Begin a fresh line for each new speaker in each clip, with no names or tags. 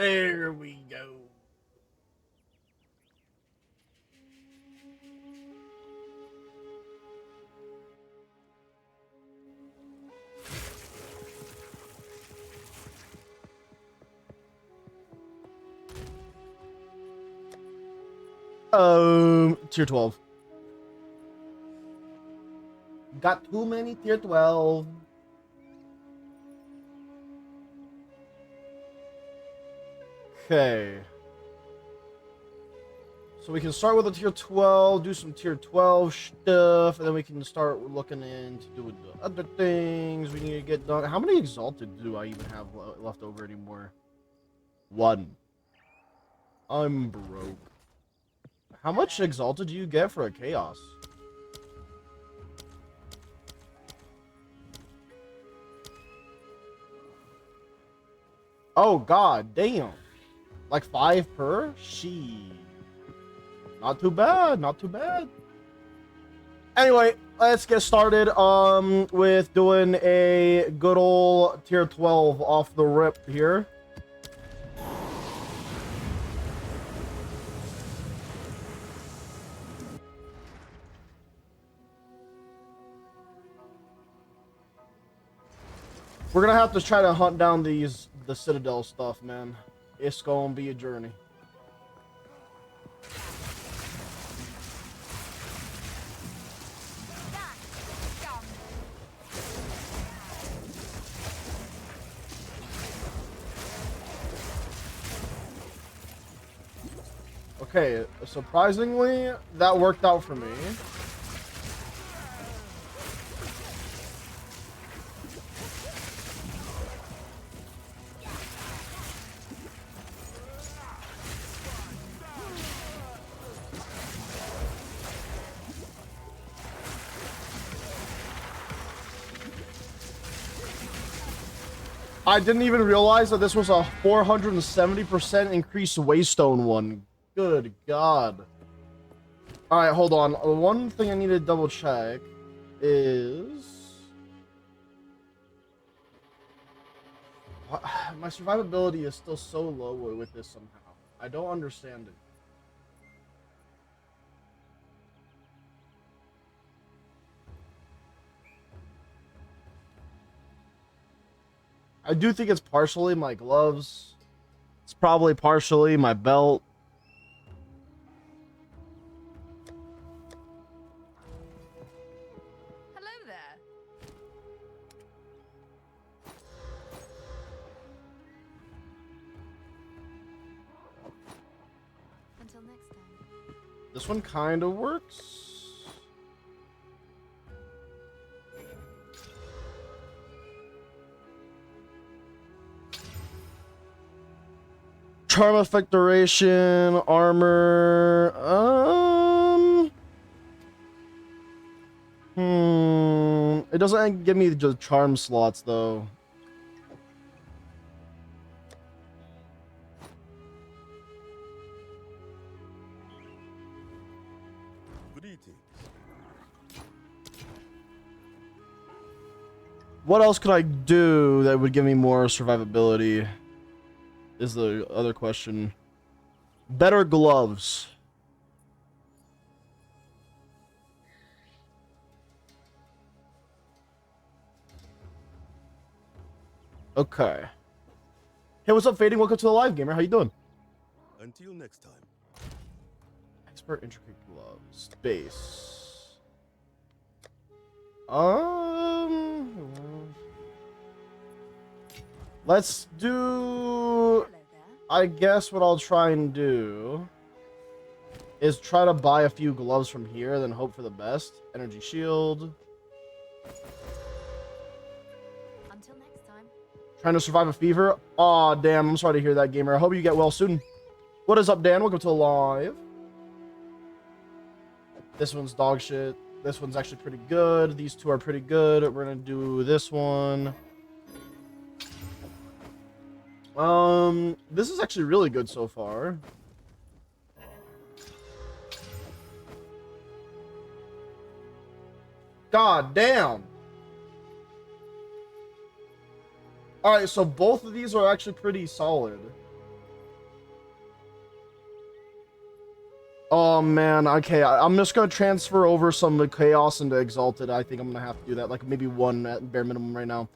There we go. Tier 12. Got too many tier 12. Okay. So we can start with a tier 12, do some tier 12 stuff, and then we can start looking into doing the other things we need to get done. How many exalted do I even have left over anymore? 1. I'm broke. How much exalted do you get for a chaos? Oh god damn. Like 5 per? She. Not too bad, not too bad. Anyway, let's get started with doing a good old tier 12 off the rip here. We're gonna have to try to hunt down the Citadel stuff, man. It's gonna be a journey. Okay, surprisingly, that worked out for me. I didn't even realize that this was a 470% increased Waystone one. Good God. Alright, hold on. One thing I need to double check is... my survivability is still so low with this somehow. I don't understand it. I do think it's partially my gloves. It's probably partially my belt.
Hello there. Until next time.
This one kind of works. Charm effect duration, armor. It doesn't give me the charm slots though. What else could I do that would give me more survivability? Is the other question. Better gloves. Okay. Hey, what's up, Fading? Welcome to the live gamer. How you doing?
Until next time.
Expert intricate gloves. Base. Let's do... I guess what I'll try and do is try to buy a few gloves from here, then hope for the best. Energy shield.
Until next time.
Trying to survive a fever. Aw, damn. I'm sorry to hear that, gamer. I hope you get well soon. What is up, Dan? Welcome to live. This one's dog shit. This one's actually pretty good. These two are pretty good. We're gonna do this one. This is actually really good so far. God damn. Alright, so both of these are actually pretty solid. Oh man, okay, I'm just gonna transfer over some chaos into exalted. I think I'm gonna have to do that, like maybe one at bare minimum right now.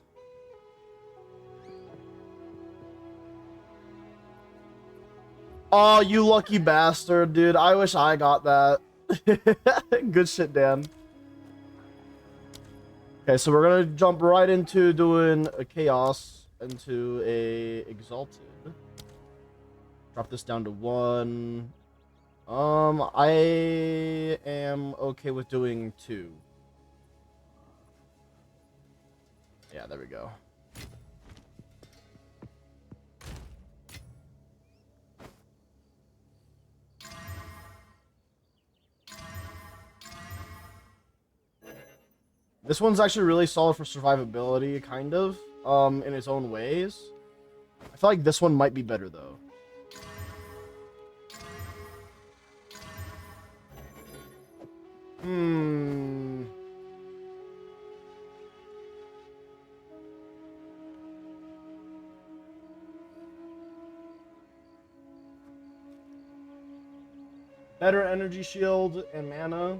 Oh, you lucky bastard, dude. I wish I got that. Good shit, Dan. Okay, so we're gonna jump right into doing a chaos into a exalted. Drop this down to 1. I am okay with doing 2. Yeah, there we go. This one's actually really solid for survivability, kind of, in its own ways. I feel like this one might be better, though. Better energy shield and mana.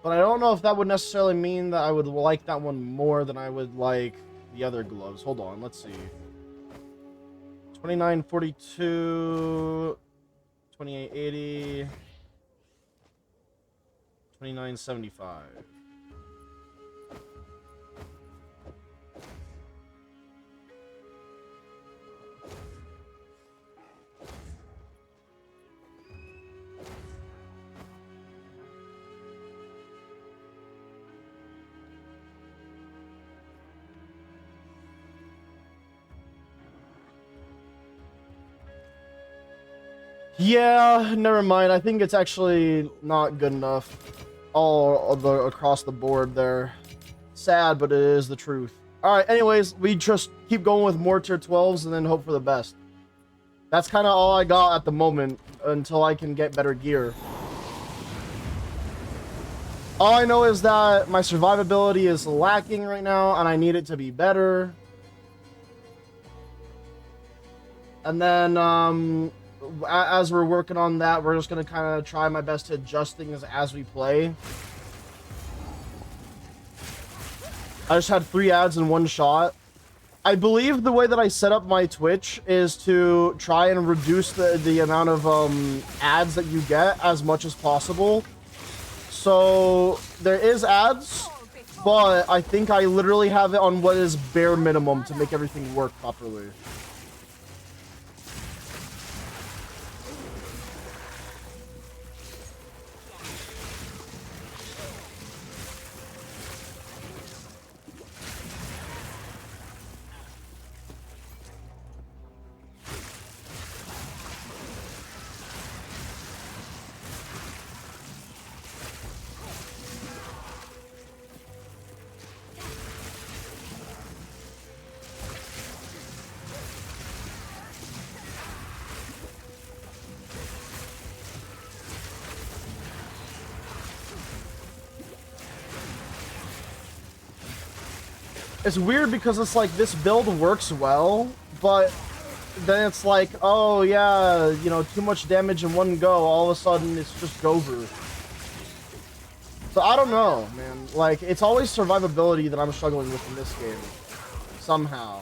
But I don't know if that would necessarily mean that I would like that one more than I would like the other gloves. Hold on, let's see. 2942, 2880, 2975. Yeah, never mind. I think it's actually not good enough across the board there. Sad, but it is the truth. Alright, anyways, we just keep going with more tier 12s and then hope for the best. That's kind of all I got at the moment until I can get better gear. All I know is that my survivability is lacking right now and I need it to be better. And then, as we're working on that, we're just going to kind of try my best to adjust things as we play. I just had 3 ads in one shot. I believe the way that I set up my Twitch is to try and reduce the amount of ads that you get as much as possible. So there is ads, but I think I literally have it on what is bare minimum to make everything work properly. It's weird because it's like this build works well, but then it's like, oh yeah, you know, too much damage in one go, all of a sudden it's just over. So I don't know, man. Like, it's always survivability that I'm struggling with in this game. Somehow.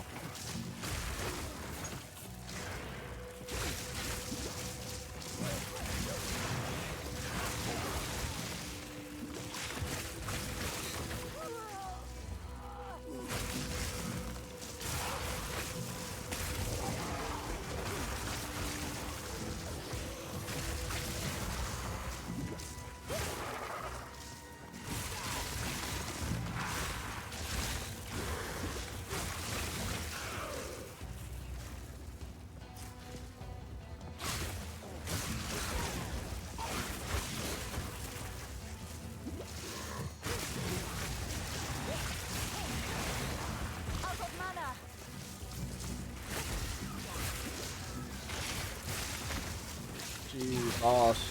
Jeez, boss.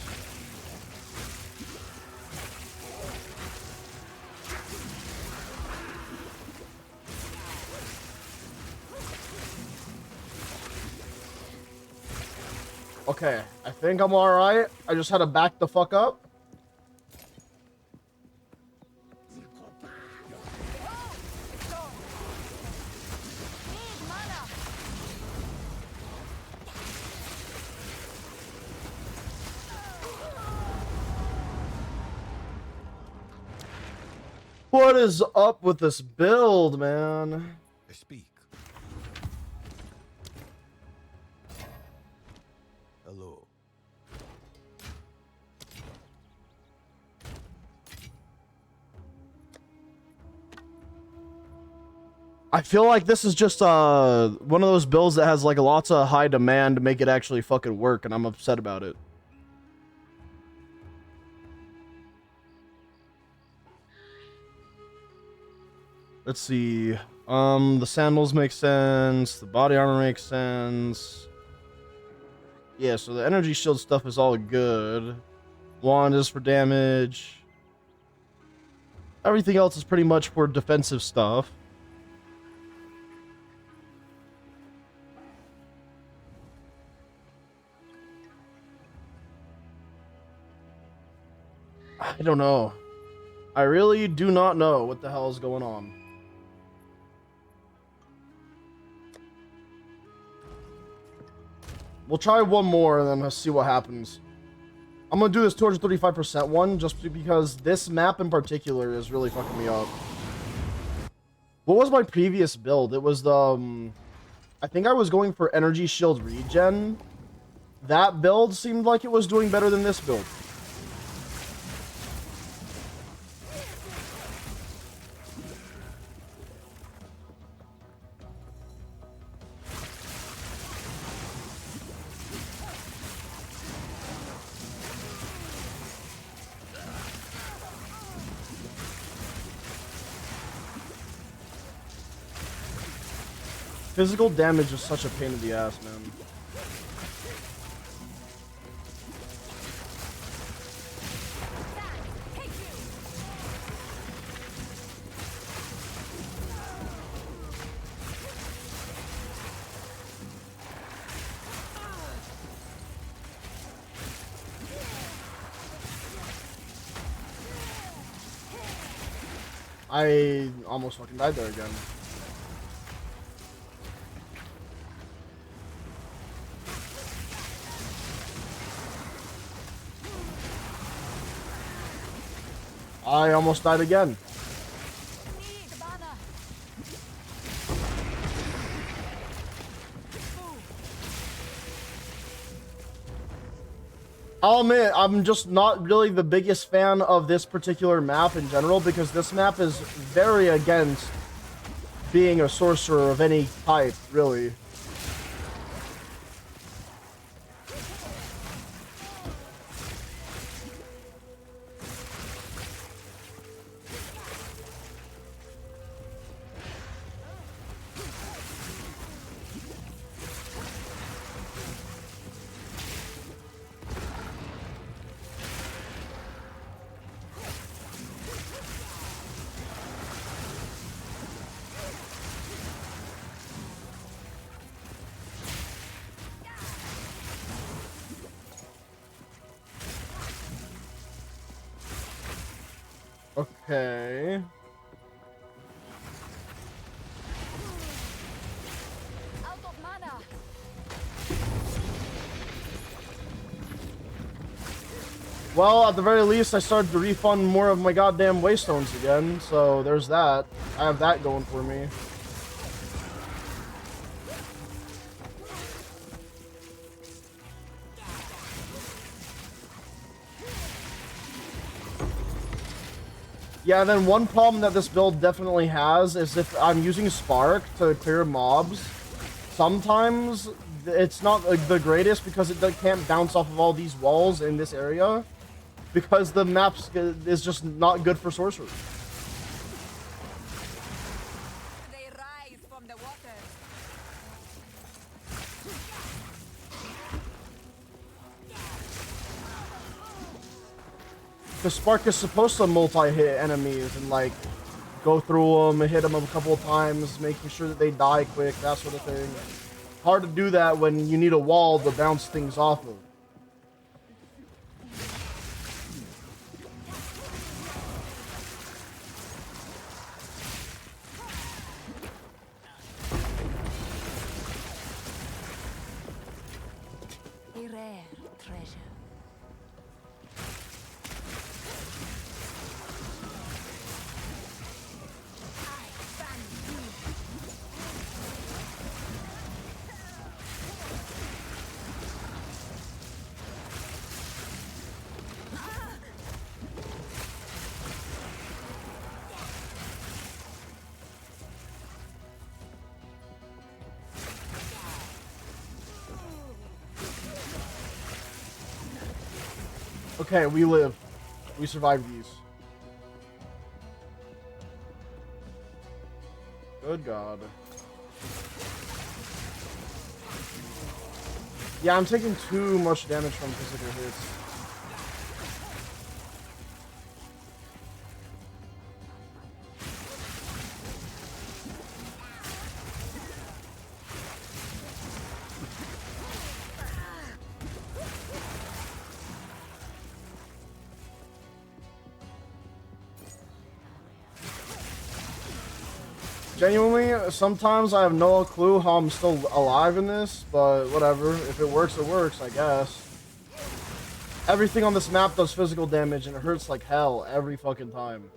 Okay, I think I'm alright. I just had to back the fuck up. What is up with this build, man?
Speak. Hello.
I feel like this is just one of those builds that has like lots of high demand to make it actually fucking work, and I'm upset about it. Let's see. The sandals make sense. The body armor makes sense. Yeah, so the energy shield stuff is all good. Wand is for damage. Everything else is pretty much for defensive stuff. I don't know. I really do not know what the hell is going on. We'll try one more and then let's see what happens. I'm gonna do this 235% one just because this map in particular is really fucking me up. What was my previous build? It was the I think I was going for energy shield regen. That build seemed like it was doing better than this build. Physical damage is such a pain in the ass, man. I almost fucking died there again. I almost died again. I'll admit, I'm just not really the biggest fan of this particular map in general because this map is very against being a sorcerer of any type, really. Okay.
Out of mana.
Well, at the very least, I started to refund more of my goddamn waystones again, so there's that. I have that going for me. Yeah, and then one problem that this build definitely has is if I'm using Spark to clear mobs, sometimes it's not the greatest because it can't bounce off of all these walls in this area because the map is just not good for sorcerers.
They rise from the water.
The Spark is supposed to multi-hit enemies and like go through them and hit them a couple of times, making sure that they die quick, that sort of thing. Hard to do that when you need a wall to bounce things off of.
A rare treasure.
Okay, we live. We survived these. Good God. Yeah, I'm taking too much damage from physical hits. Genuinely, sometimes I have no clue how I'm still alive in this, but whatever. If it works, it works, I guess. Everything on this map does physical damage, and it hurts like hell every fucking time.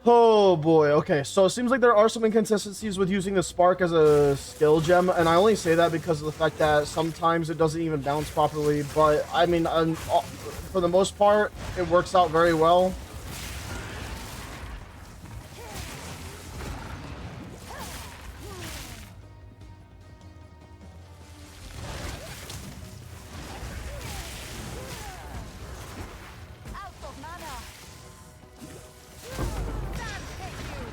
Oh boy, okay, so it seems like there are some inconsistencies with using the spark as a skill gem, and I only say that because of the fact that sometimes it doesn't even bounce properly, but I mean, for the most part, it works out very well.
Out of mana. Can't take you.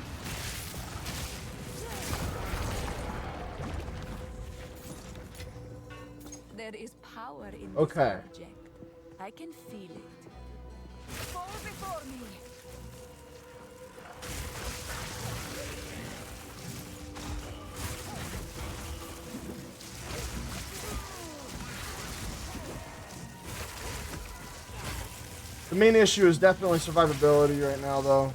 There is power in this
Okay.
object. I can feel it. Fall before me.
The main issue is definitely survivability right now, though.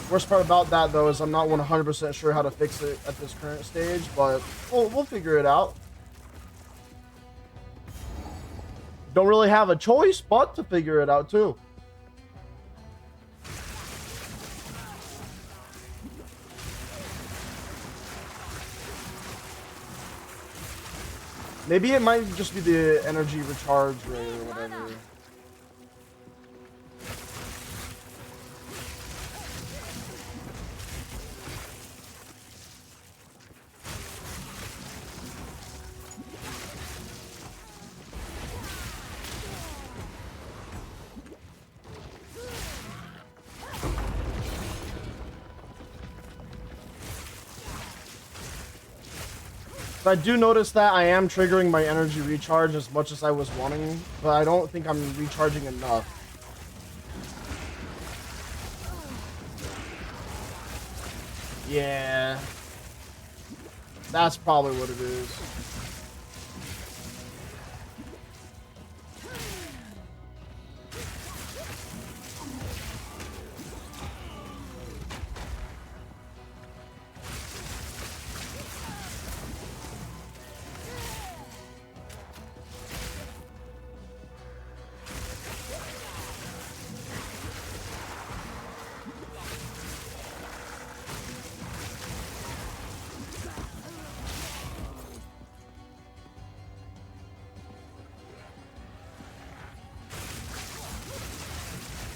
Worst part about that, though, is I'm not 100% sure how to fix it at this current stage, but we'll figure it out. Don't really have a choice but to figure it out, too. Maybe it might just be the energy recharge rate or whatever. I do notice that I am triggering my energy recharge as much as I was wanting, but I don't think I'm recharging enough. Yeah. That's probably what it is.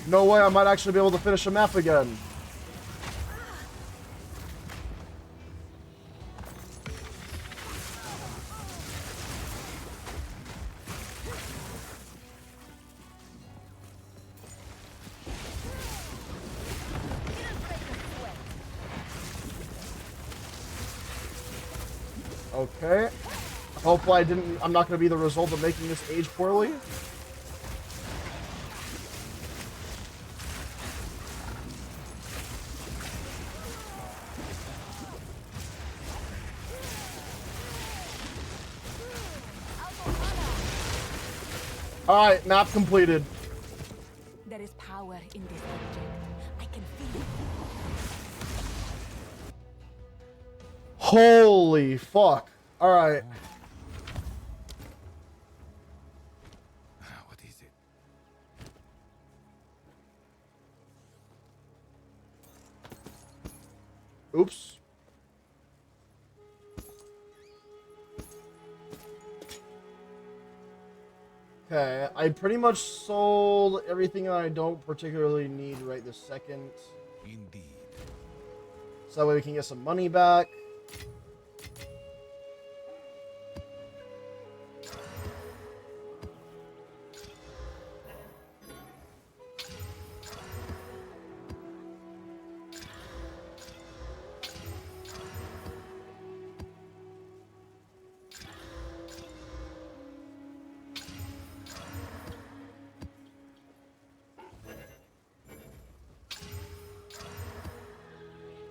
No way, I might actually be able to finish a map again. Okay. Hopefully I'm not going to be the result of making this age poorly. Alright, map completed.
There is power in this object. I can feel it.
Holy fuck. Alright.
What is it?
Oops. Okay, I pretty much sold everything that I don't particularly need right this second.
Indeed.
So that way we can get some money back.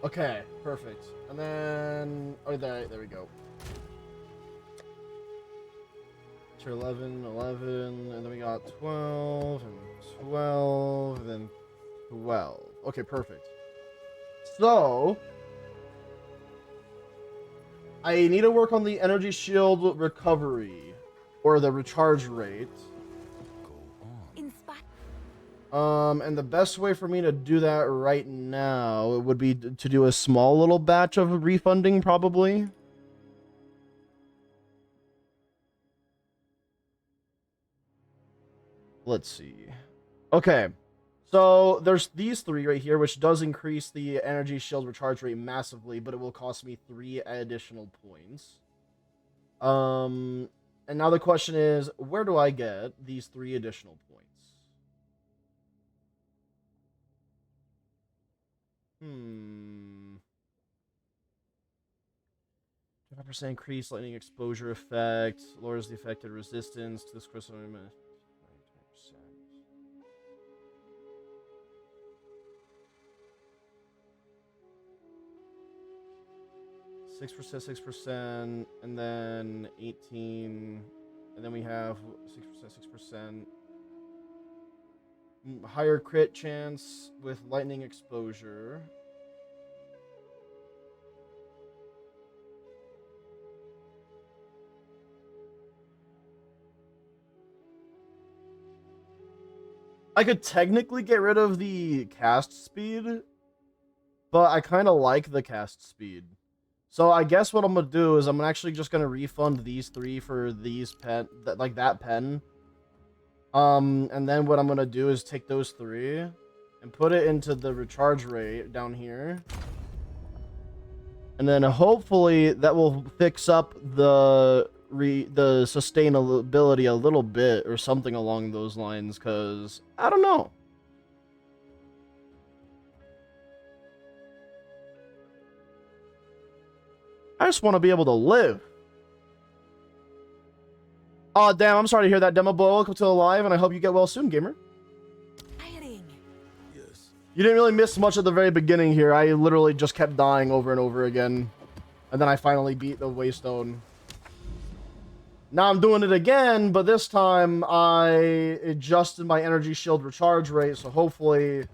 Okay, perfect. And then, oh, there we go. Tier 11, 11, and then we got 12, and 12, and then 12. Okay, perfect. So, I need to work on the energy shield recovery, or the recharge rate. And the best way for me to do that right now would be to do a small little batch of refunding, probably. Let's see. Okay. So there's these three right here, which does increase the energy shield recharge rate massively, but it will cost me 3 additional points. And now the question is, where do I get these 3 additional points? 5% increase lightning exposure effect, lowers the affected resistance to this crystal. 6%, 6%, and then 18, and then we have 6%, 6%. Higher crit chance with lightning exposure. I could technically get rid of the cast speed, but I kind of like the cast speed. So I guess what I'm gonna do is I'm actually just gonna refund these 3 for these pen, like that pen. And then what I'm gonna do is take those 3 and put it into the recharge rate down here. And then hopefully that will fix up the sustainability a little bit or something along those lines, because I don't know. I just want to be able to live. Oh, damn, I'm sorry to hear that, Demo Boy. Welcome to the live, and I hope you get well soon, gamer.
Yes.
You didn't really miss much at the very beginning here. I literally just kept dying over and over again. And then I finally beat the Waystone. Now I'm doing it again, but this time I adjusted my energy shield recharge rate, so hopefully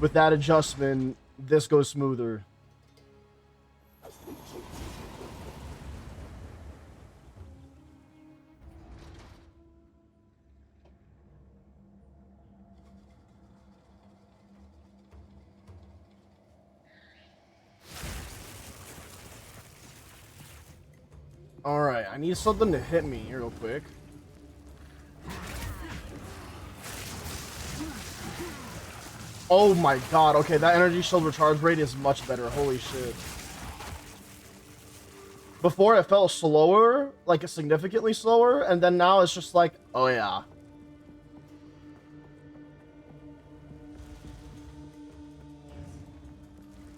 with that adjustment, this goes smoother. Alright, I need something to hit me here real quick. Oh my god, okay, that energy shield recharge rate is much better. Holy shit. Before it felt slower, like significantly slower, and then now it's just like, oh yeah.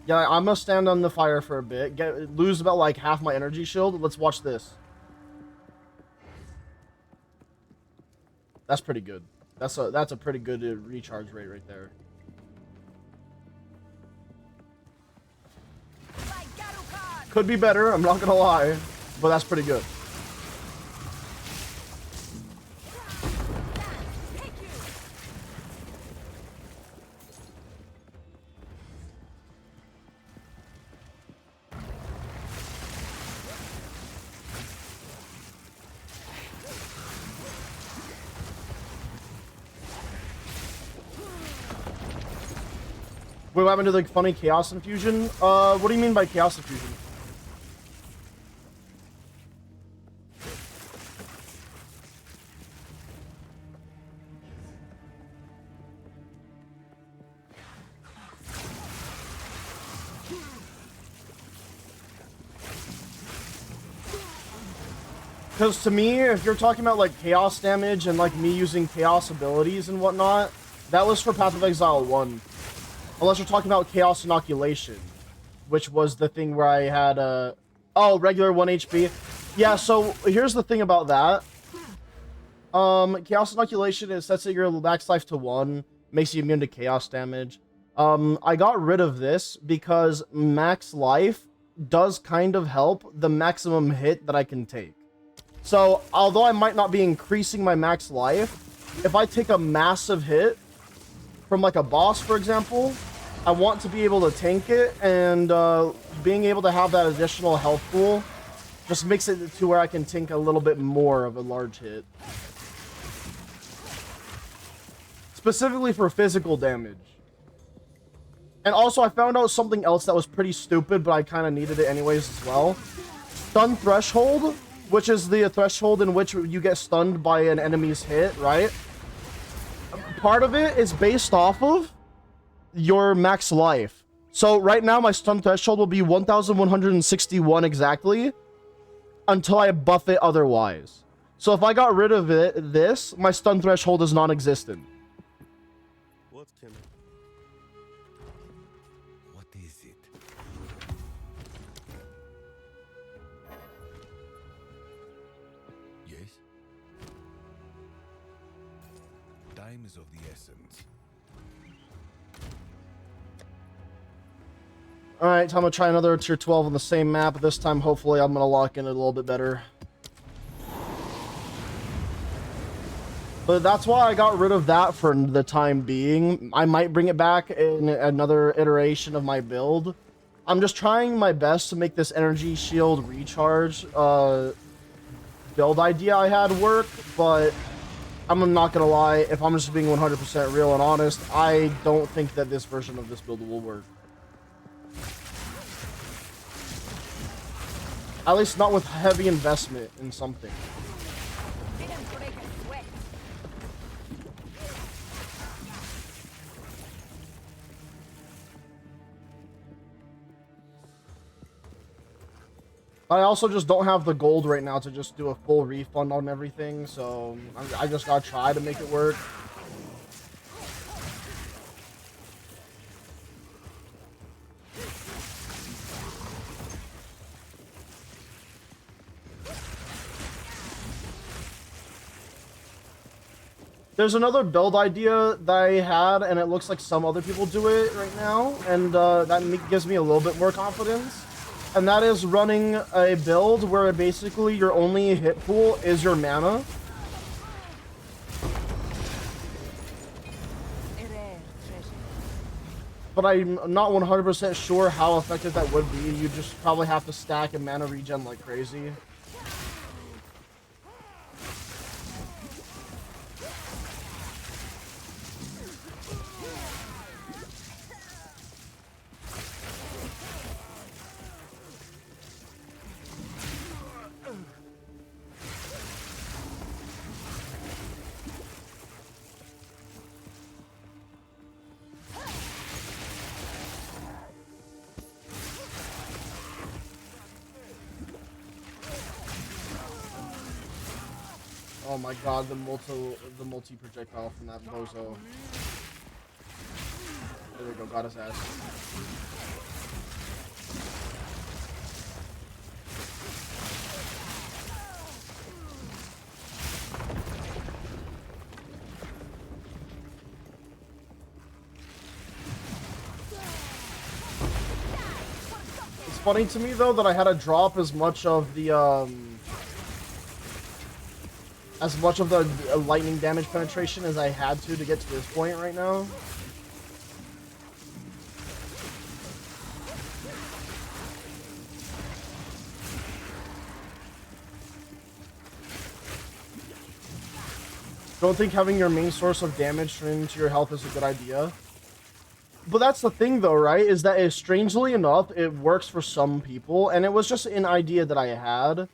Yeah, I'm gonna stand on the fire for a bit. Lose about like half my energy shield. Let's watch this. That's pretty good. That's a pretty good recharge rate right there. Could be better, I'm not gonna lie, but that's pretty good. Wait, what happened to the funny chaos infusion? What do you mean by chaos infusion? Because to me, if you're talking about like chaos damage and like me using chaos abilities and whatnot, that was for Path of Exile 1. Unless you're talking about chaos inoculation, which was the thing where I had oh, regular 1 HP. Yeah, so here's the thing about that. Chaos inoculation is sets your max life to 1, makes you immune to chaos damage. I got rid of this because max life does kind of help the maximum hit that I can take. So, although I might not be increasing my max life, if I take a massive hit from like a boss, for example, I want to be able to tank it, and being able to have that additional health pool just makes it to where I can tank a little bit more of a large hit. Specifically for physical damage. And also, I found out something else that was pretty stupid, but I kind of needed it anyways as well. Stun threshold, which is the threshold in which you get stunned by an enemy's hit, right? Part of it is based off of your max life. So right now, my stun threshold will be 1,161 exactly until I buff it otherwise. So if I got rid of this, my stun threshold is non-existent.
What can
What is it?
Yes?
Time is of the essence.
Alright, time to try another tier 12 on the same map. This time, hopefully, I'm gonna lock in a little bit better. But that's why I got rid of that for the time being. I might bring it back in another iteration of my build. I'm just trying my best to make this energy shield recharge build idea I had work, but I'm not gonna lie, if I'm just being 100% real and honest, I don't think that this version of this build will work. At least not with heavy investment in something. I also just don't have the gold right now to just do a full refund on everything, so I just gotta try to make it work. There's another build idea that I had, and it looks like some other people do it right now, and that gives me a little bit more confidence. And that is running a build where basically your only hit pool is your mana. But I'm not 100% sure how effective that would be. You just probably have to stack and mana regen like crazy. Oh my god, the multi projectile from that bozo. There we go, got his ass. funny to me though that I had to drop as much of the lightning damage penetration as I had to get to this point right now. Don't think having your main source of damage turn into your health is a good idea. But that's the thing though, right? Is that strangely enough, it works for some people, and it was just an idea that I had.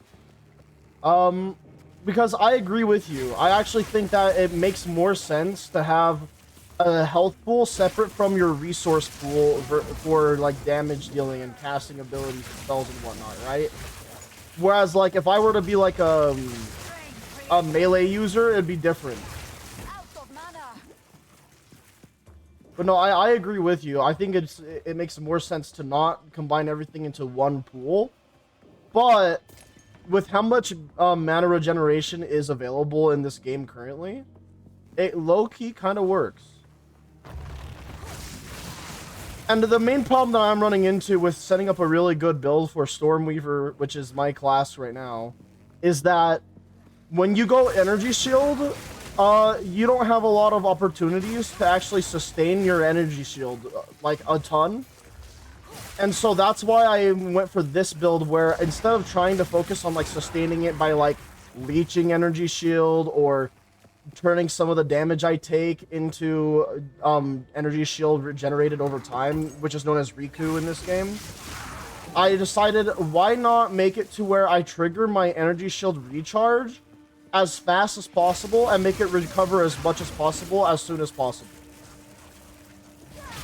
Because I agree with you. I actually think that it makes more sense to have a health pool separate from your resource pool for like damage dealing and casting abilities and spells and whatnot, right? Whereas like if I were to be like a melee user, it'd be different. But no, I agree with you. I think it makes more sense to not combine everything into one pool. But with how much mana regeneration is available in this game currently, it low-key kind of works. And the main problem that I'm running into with setting up a really good build for Stormweaver, which is my class right now, is that when you go Energy Shield, you don't have a lot of opportunities to actually sustain your Energy Shield, like a ton. And so that's why I went for this build, where instead of trying to focus on like sustaining it by like leeching Energy Shield or turning some of the damage I take into Energy Shield regenerated over time, which is known as Riku in this game, I decided why not make it to where I trigger my Energy Shield recharge as fast as possible and make it recover as much as possible as soon as possible.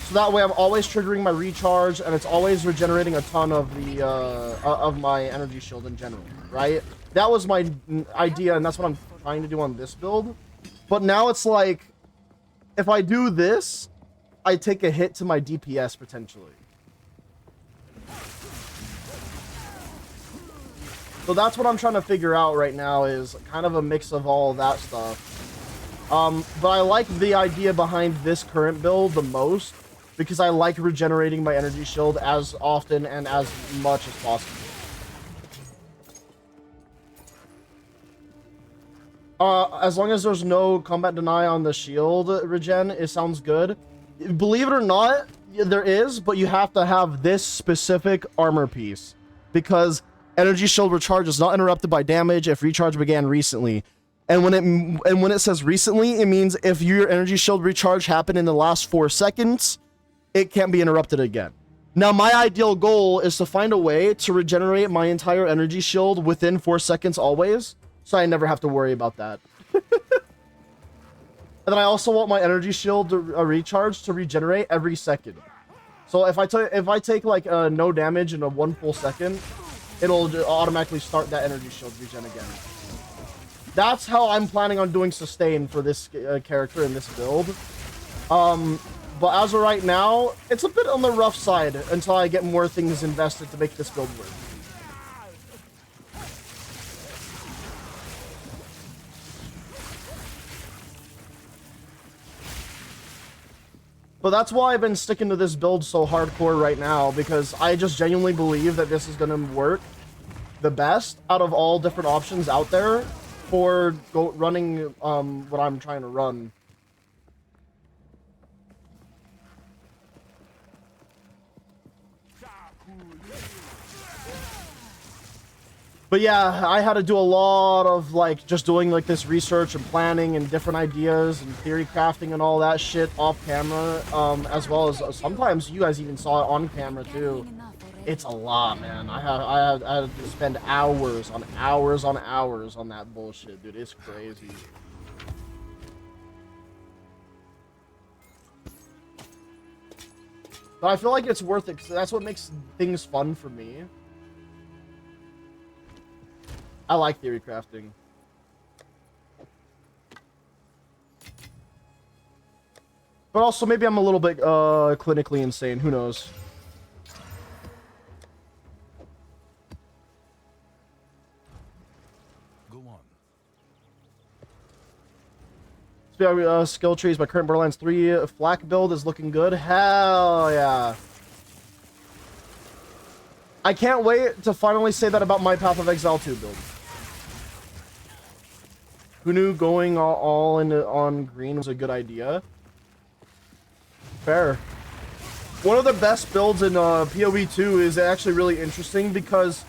So that way I'm always triggering my recharge and it's always regenerating a ton of the of my Energy Shield in general, right? That was my idea, and that's what I'm trying to do on this build. But now it's like, if I do this, I take a hit to my DPS potentially. So that's what I'm trying to figure out right now, is kind of a mix of all of that stuff. But I like the idea behind this current build the most, because I like regenerating my Energy Shield as often and as much as possible. As long as there's no combat deny on the shield regen, it sounds good. Believe it or not, there is, but you have to have this specific armor piece, because Energy Shield recharge is not interrupted by damage if recharge began recently. And when it says recently, it means if your Energy Shield recharge happened in the last 4 seconds, it can't be interrupted again. Now, my ideal goal is to find a way to regenerate my entire Energy Shield within 4 seconds always, so I never have to worry about that. And then I also want my Energy Shield to recharge to regenerate every second. So if I take like no damage in a 1 full second, it'll automatically start that Energy Shield regen again. That's how I'm planning on doing sustain for this character in this build. But as of right now, it's a bit on the rough side until I get more things invested to make this build work. But that's why I've been sticking to this build so hardcore right now, because I just genuinely believe that this is going to work the best out of all different options out there for running what I'm trying to run. But yeah, I had to do a lot of like just doing like this research and planning and different ideas and theory crafting and all that shit off camera, as well as sometimes you guys even saw it on camera too. It's a lot, man. I had to spend hours on hours on hours on that bullshit, dude. It's crazy. But I feel like it's worth it, because that's what makes things fun for me. I like theory crafting. But also, maybe I'm a little bit clinically insane. Who knows?
Go on.
Skill trees. My current Borderlands 3 flak build is looking good. Hell yeah. I can't wait to finally say that about my Path of Exile 2 build. Who knew going all in on green was a good idea? Fair. One of the best builds in PoE 2 is actually really interesting because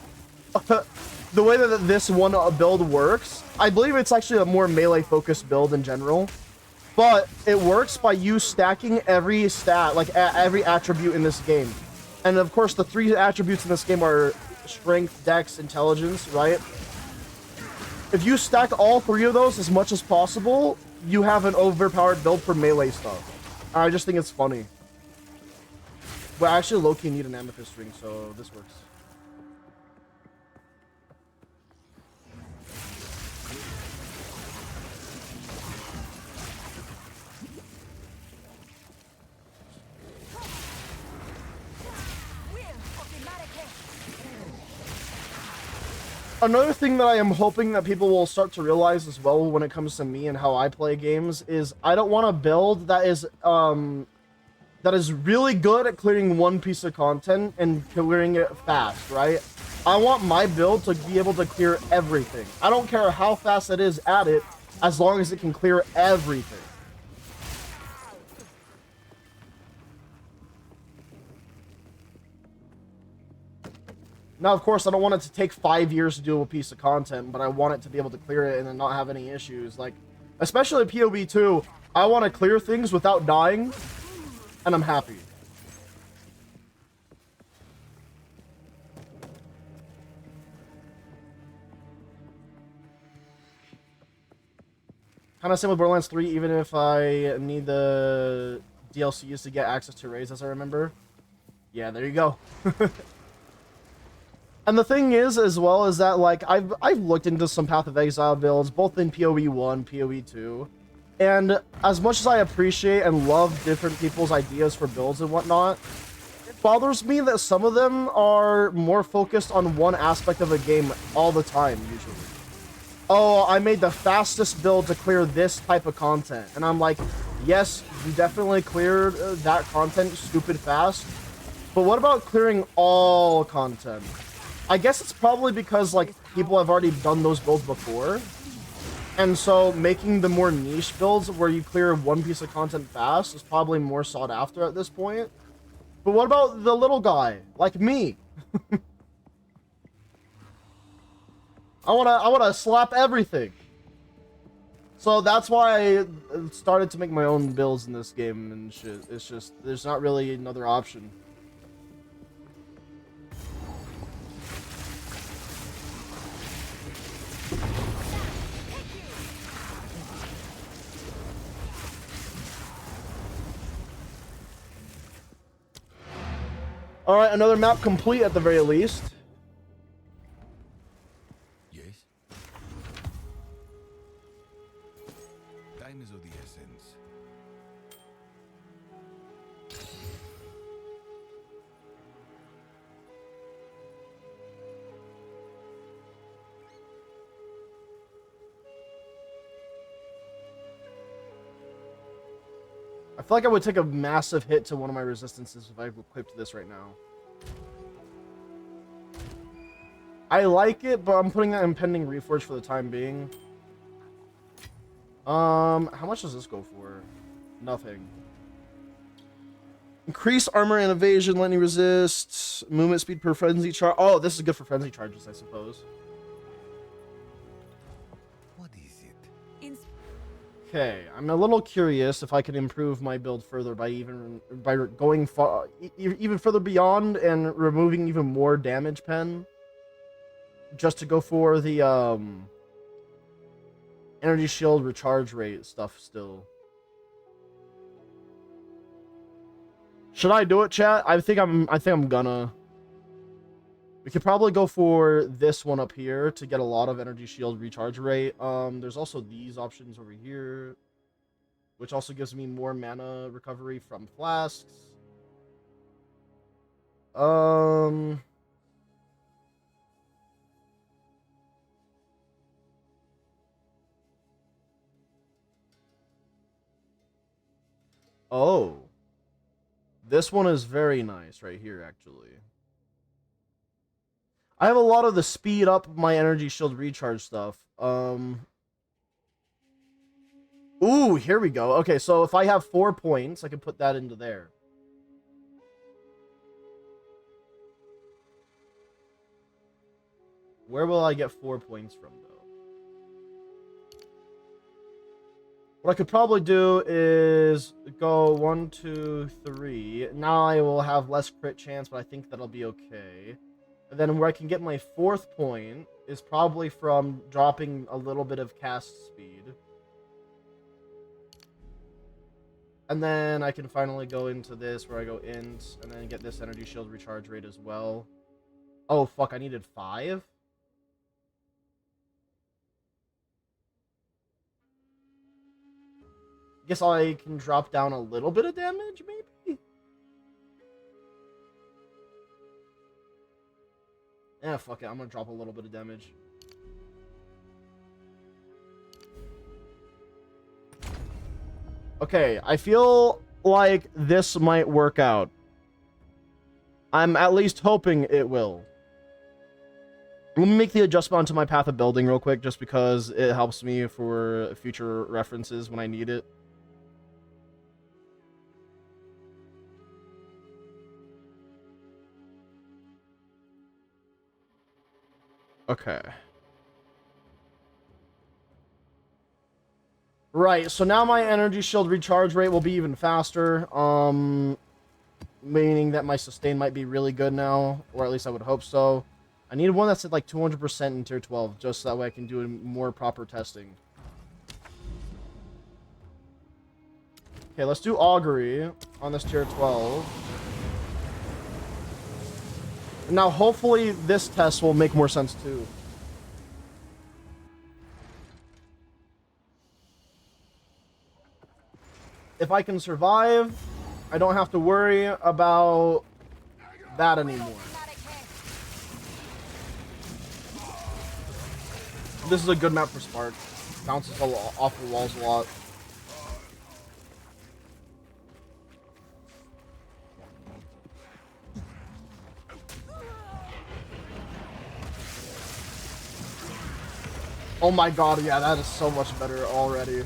the way that this one build works, I believe it's actually a more melee focused build in general, but it works by you stacking every stat, like every attribute in this game. And of course, the 3 attributes in this game are strength, dex, intelligence, right? If you stack all 3 of those as much as possible, you have an overpowered build for melee stuff. I just think it's funny. But I actually low-key need an amethyst ring, so this works. Another thing that I am hoping that people will start to realize as well when it comes to me and how I play games is I don't want a build that is really good at clearing one piece of content and clearing it fast, right? I want my build to be able to clear everything. I don't care how fast it is at it, as long as it can clear everything. Now, of course, I don't want it to take 5 years to do a piece of content, but I want it to be able to clear it and then not have any issues. Like, especially PoE 2, I want to clear things without dying, and I'm happy. Kind of same with Borderlands 3, even if I need the DLCs to get access to raids, as I remember. Yeah, there you go. And the thing is, as well, is that, like, I've looked into some Path of Exile builds, both in PoE 1, PoE 2. And as much as I appreciate and love different people's ideas for builds and whatnot, it bothers me that some of them are more focused on one aspect of a game all the time, usually. Oh, I made the fastest build to clear this type of content. And I'm like, yes, you definitely cleared that content stupid fast. But what about clearing all content? I guess it's probably because, like, people have already done those builds before. And so making the more niche builds where you clear one piece of content fast is probably more sought after at this point. But what about the little guy, like me? I wanna slap everything. So that's why I started to make my own builds in this game and shit. It's just, there's not really another option. Alright, another map complete at the very least.
Yes. Time is of the essence.
I feel like I would take a massive hit to one of my resistances if I equipped this right now. I like it, but I'm putting that in pending reforge for the time being. How much does this go for? Nothing. Increase armor and evasion, lightning resist, movement speed per frenzy charge. Oh, this is good for frenzy charges, I suppose.
What is it?
Okay, I'm a little curious if I can improve my build further by going far, even further beyond and removing even more damage pen, just to go for the energy shield recharge rate stuff still. Should I do it, chat? I think I'm gonna. We could probably go for this one up here to get a lot of energy shield recharge rate. There's also these options over here, which also gives me more mana recovery from flasks. Oh. This one is very nice right here, actually. I have a lot of the speed up my energy shield recharge stuff. Ooh, here we go. Okay, so if I have 4 points, I can put that into there. Where will I get 4 points from, though? What I could probably do is go 1, 2, 3. Now I will have less crit chance, but I think that'll be okay. And then where I can get my 4th point is probably from dropping a little bit of cast speed. And then I can finally go into this where I go int and then get this energy shield recharge rate as well. Oh, fuck, I needed 5? Guess I can drop down a little bit of damage, maybe? Yeah, fuck it. I'm gonna drop a little bit of damage. Okay, I feel like this might work out. I'm at least hoping it will. Let me make the adjustment onto my path of building real quick, just because it helps me for future references when I need it. Okay. Right, so now my energy shield recharge rate will be even faster. Meaning that my sustain might be really good now, or at least I would hope so. I need one that's at like 200% in tier 12, just so that way I can do more proper testing. Okay, let's do augury on this tier 12. Now, hopefully, this test will make more sense, too. If I can survive, I don't have to worry about that anymore. This is a good map for Spark. Bounces off the walls a lot. Oh my god, yeah, that is so much better already.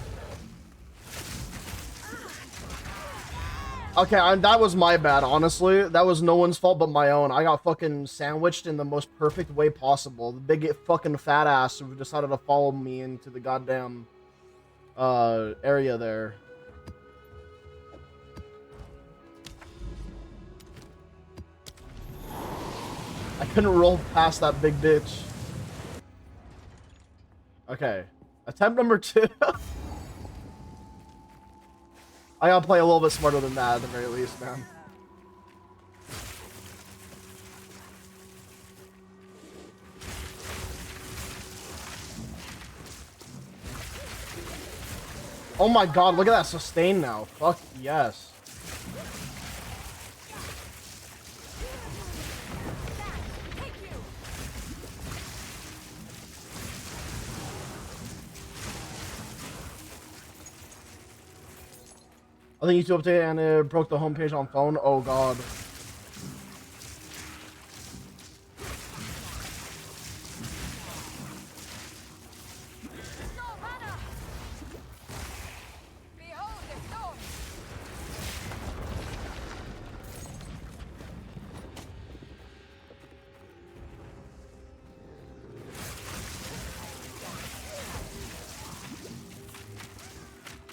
Okay, that was my bad, honestly. That was no one's fault but my own. I got fucking sandwiched in the most perfect way possible. The big fucking fat ass who decided to follow me into the goddamn area there. I couldn't roll past that big bitch. Okay, attempt number 2. I gotta play a little bit smarter than that at the very least, man. Oh my god, look at that sustain now. Fuck yes. I think YouTube updated and it broke the homepage on phone. Oh god.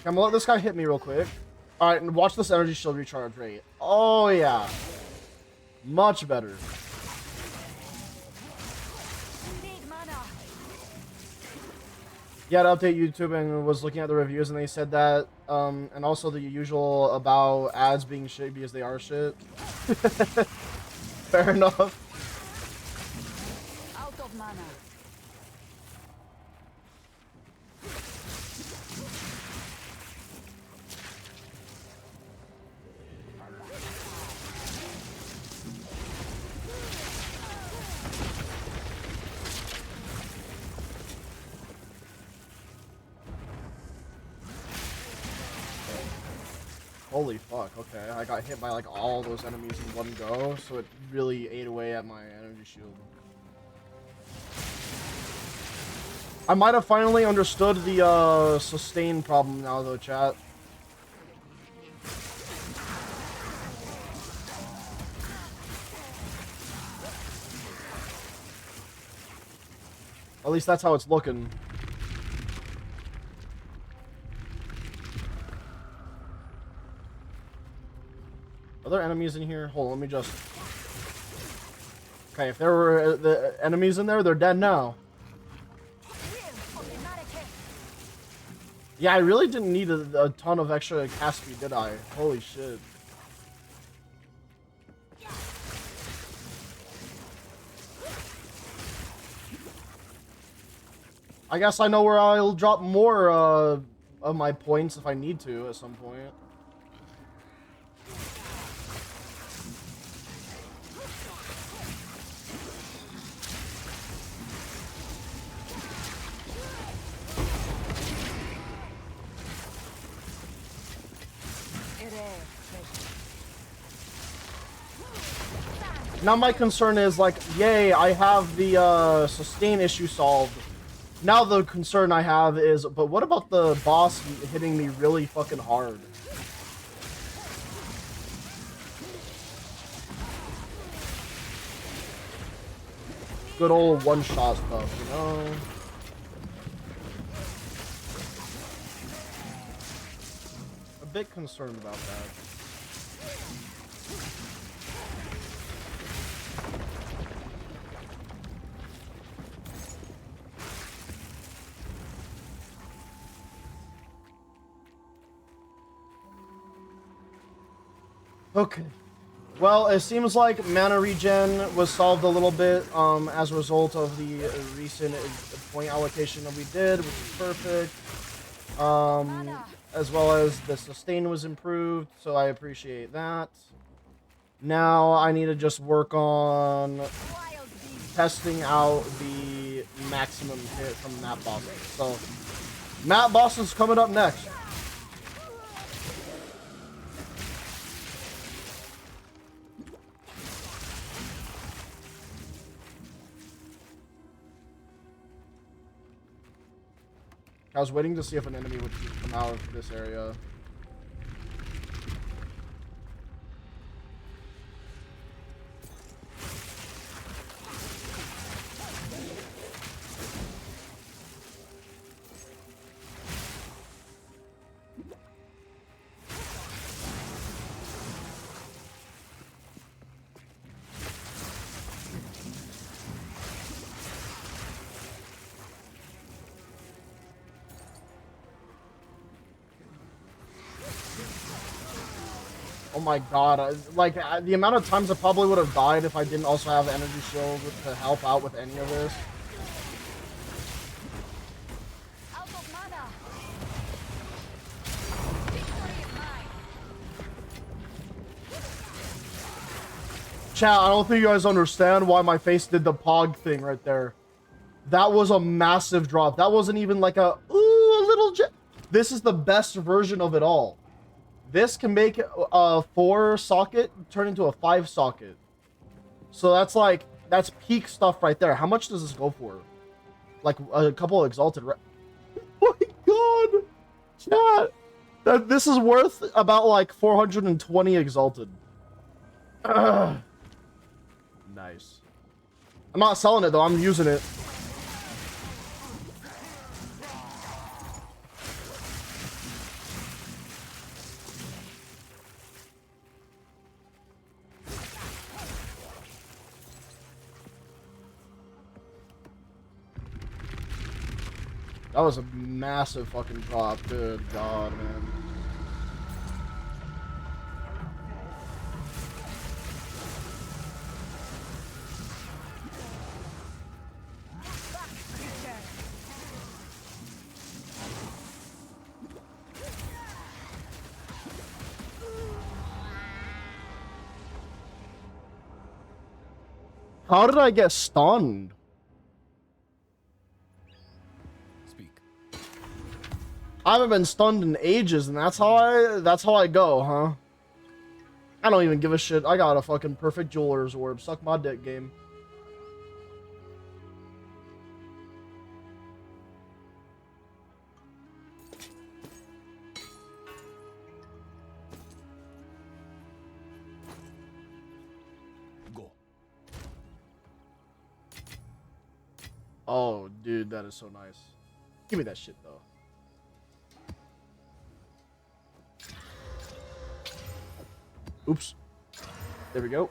I'm gonna let this guy hit me real quick. Alright, and watch this energy shield recharge rate. Oh, yeah. Much better. Yeah, to update YouTube and was looking at the reviews and they said that, and also the usual about ads being shit because they are shit. Fair enough.
Out of mana.
Holy fuck, okay. I got hit by like all those enemies in one go, so it really ate away at my energy shield. I might have finally understood the sustain problem now, though, chat. At least that's how it's looking. Are there enemies in here? Hold on, let me just... Okay, if there were the enemies in there, they're dead now. Yeah, I really didn't need a ton of extra cast speed, did I? Holy shit. I guess I know where I'll drop more of my points if I need to at some point. Now my concern is, like, yay, I have the sustain issue solved. Now the concern I have is, but what about the boss hitting me really fucking hard? Good old one-shot stuff, you know? A bit concerned about that. Okay. Well, it seems like mana regen was solved a little bit as a result of the recent point allocation that we did, which is perfect. As well as the sustain was improved, so I appreciate that. Now I need to just work on testing out the maximum hit from map bosses. So, map bosses coming up next. I was waiting to see if an enemy would come out of this area. Oh my god, the amount of times I probably would have died if I didn't also have energy shield to help out with any of this. Chat, I don't think you guys understand why my face did the pog thing right there. That was a massive drop. That wasn't even like a little jet. This is the best version of it all. This can make a 4 socket turn into a 5 socket. So that's peak stuff right there. How much does this go for? Like a couple of exalted. Oh my god, chat! This is worth about like 420 exalted. Ugh. Nice. I'm not selling it though. I'm using it. That was a massive fucking drop. Good god, man. How did I get stunned? I haven't been stunned in ages, and that's how I go, huh? I don't even give a shit. I got a fucking perfect jeweler's orb. Suck my dick, game. Dude, that is so nice. Give me that shit, though. Oops. There we go.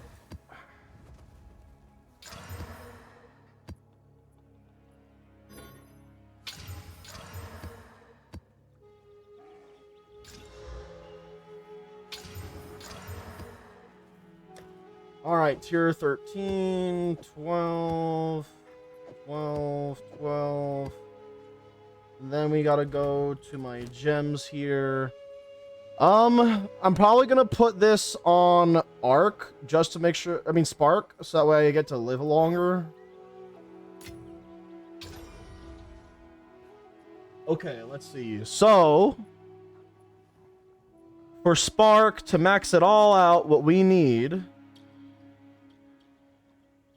All right, tier 13, 12, 12, 12. And then we gotta go to my gems here. I'm probably gonna put this on Arc just to make sure, I mean Spark, so that way I get to live longer. Okay, let's see. So, for Spark to max it all out, what we need: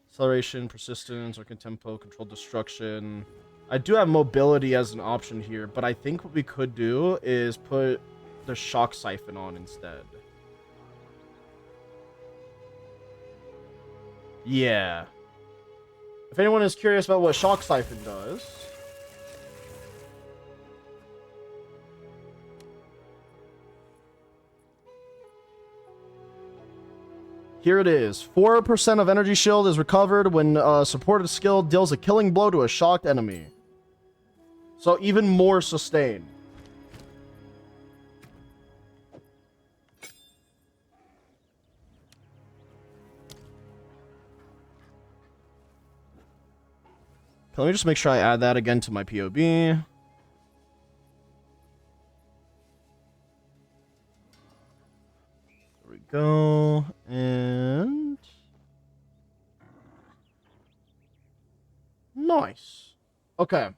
acceleration, persistence, or tempo, controlled destruction. I do have mobility as an option here, but I think what we could do is put the shock siphon on instead. Yeah. If anyone is curious about what shock siphon does, here it is. 4% of energy shield is recovered when a supported skill deals a killing blow to a shocked enemy. So even more sustain. Let me just make sure I add that again to my POB. There we go. And nice. Okay.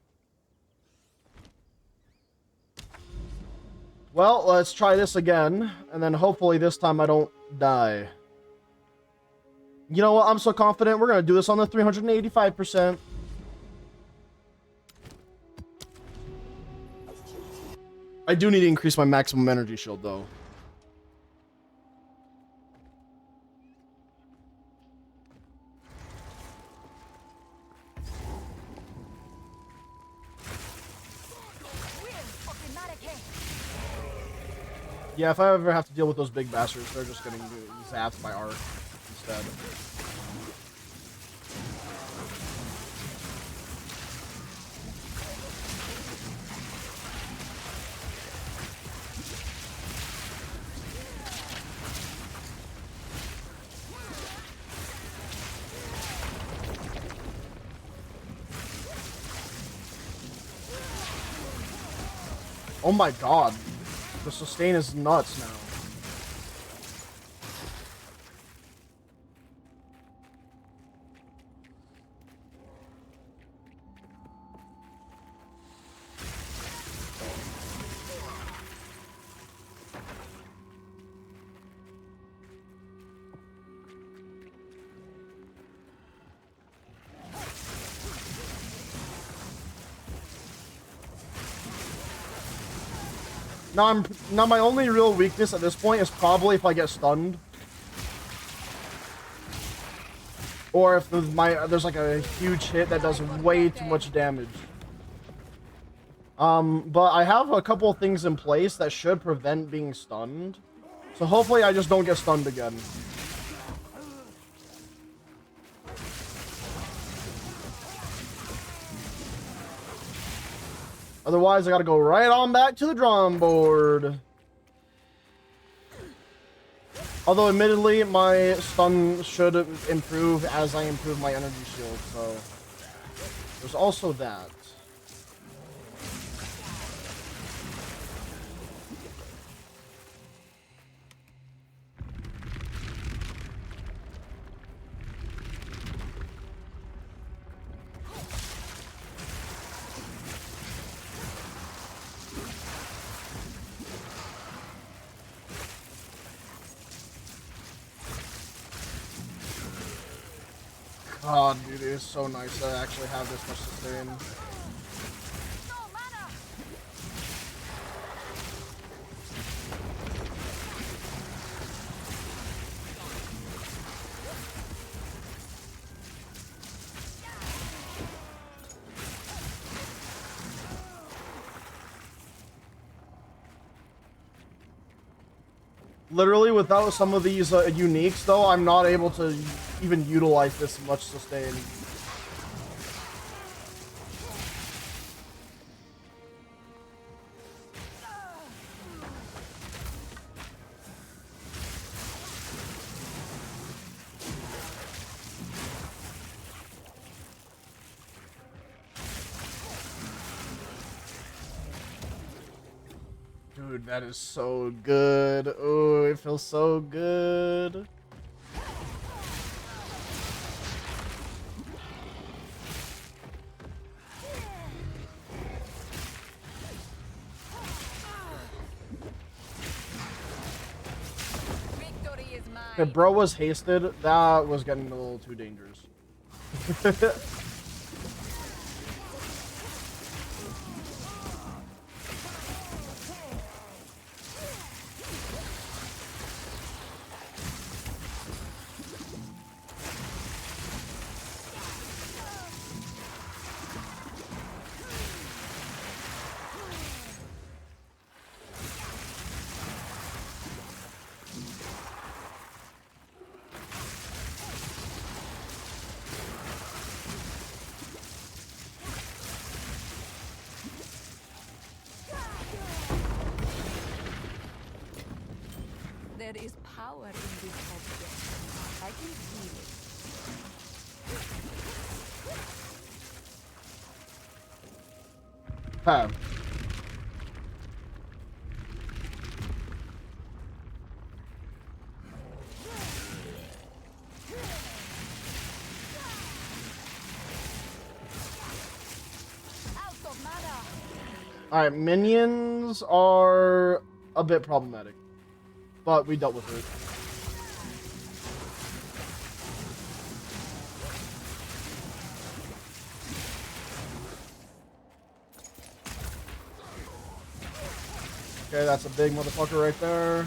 Well, let's try this again, and then hopefully this time I don't die. You know what? I'm so confident. We're going to do this on the 385%. I do need to increase my maximum energy shield, though. Yeah, if I ever have to deal with those big bastards, they're just getting zapped by Arc instead. Oh my god. The sustain is nuts now. Now my only real weakness at this point is probably if I get stunned. Or if there's like a huge hit that does way too much damage. But I have a couple of things in place that should prevent being stunned. So hopefully I just don't get stunned again. Otherwise, I gotta go right on back to the drawing board. Although, admittedly, my stun should improve as I improve my energy shield, so there's also that. God, dude, it is so nice that I actually have this much sustain. Literally, without some of these uniques, though, I'm not able to even utilize this much sustain. Dude, that is so good. Oh, it feels so good.
Victory is mine.
If bro was hasted, that was getting a little too dangerous.
There is power in this object. I can feel it.
Huh.
Out of mana.
Alright, minions are a bit problematic. But we dealt with it. Okay, that's a big motherfucker right there.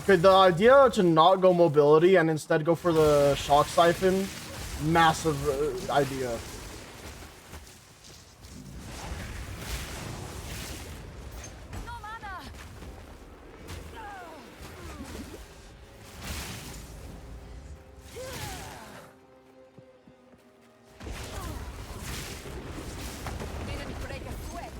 Okay, the idea to not go mobility and instead go for the shock siphon, massive idea.
No mana. Didn't break a sweat.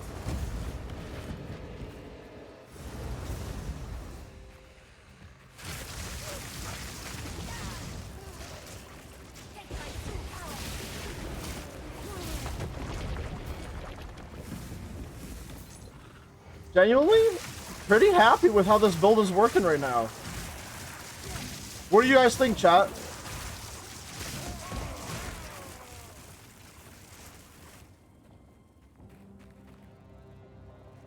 Genuinely, pretty happy with how this build is working right now. What do you guys think, chat?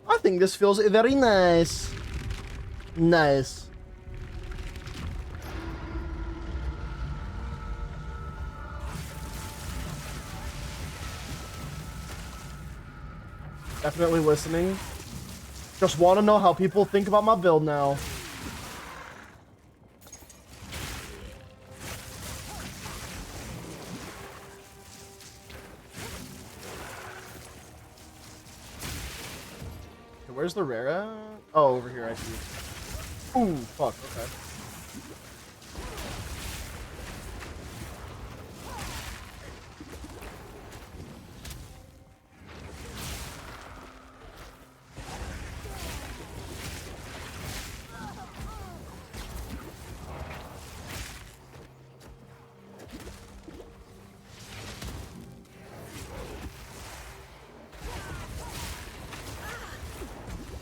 I think this feels very nice. Nice. Definitely listening. Just want to know how people think about my build now. Okay, where's the rare at? Oh, over here, I see. Ooh, fuck, okay.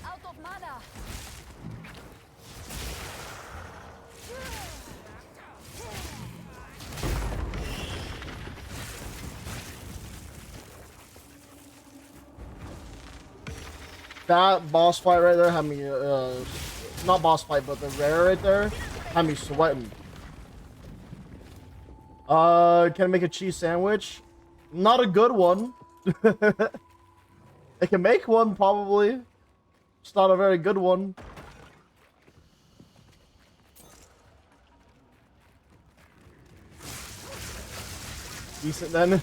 Out of mana.
That boss fight right there had me, not boss fight, but the rare right there had me sweating. Can I make a cheese sandwich? Not a good one. I can make one, probably. It's not a very good one. Decent then.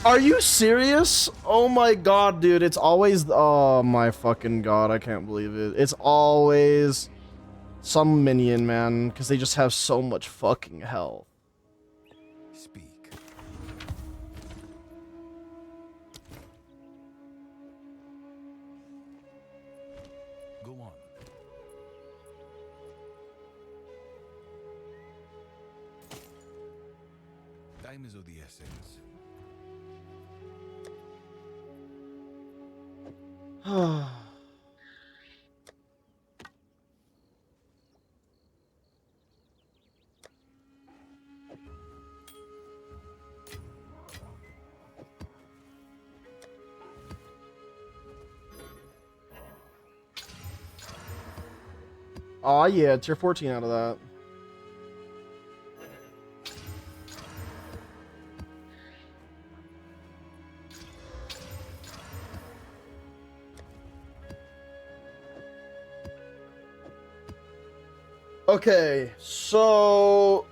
Are you serious? Oh my god, dude. It's always... Oh my fucking god. I can't believe it. It's always some minion, man. Because they just have so much fucking health.
Speak. Go on. Time is of the essence.
Oh yeah, tier 14 out of that. Okay, so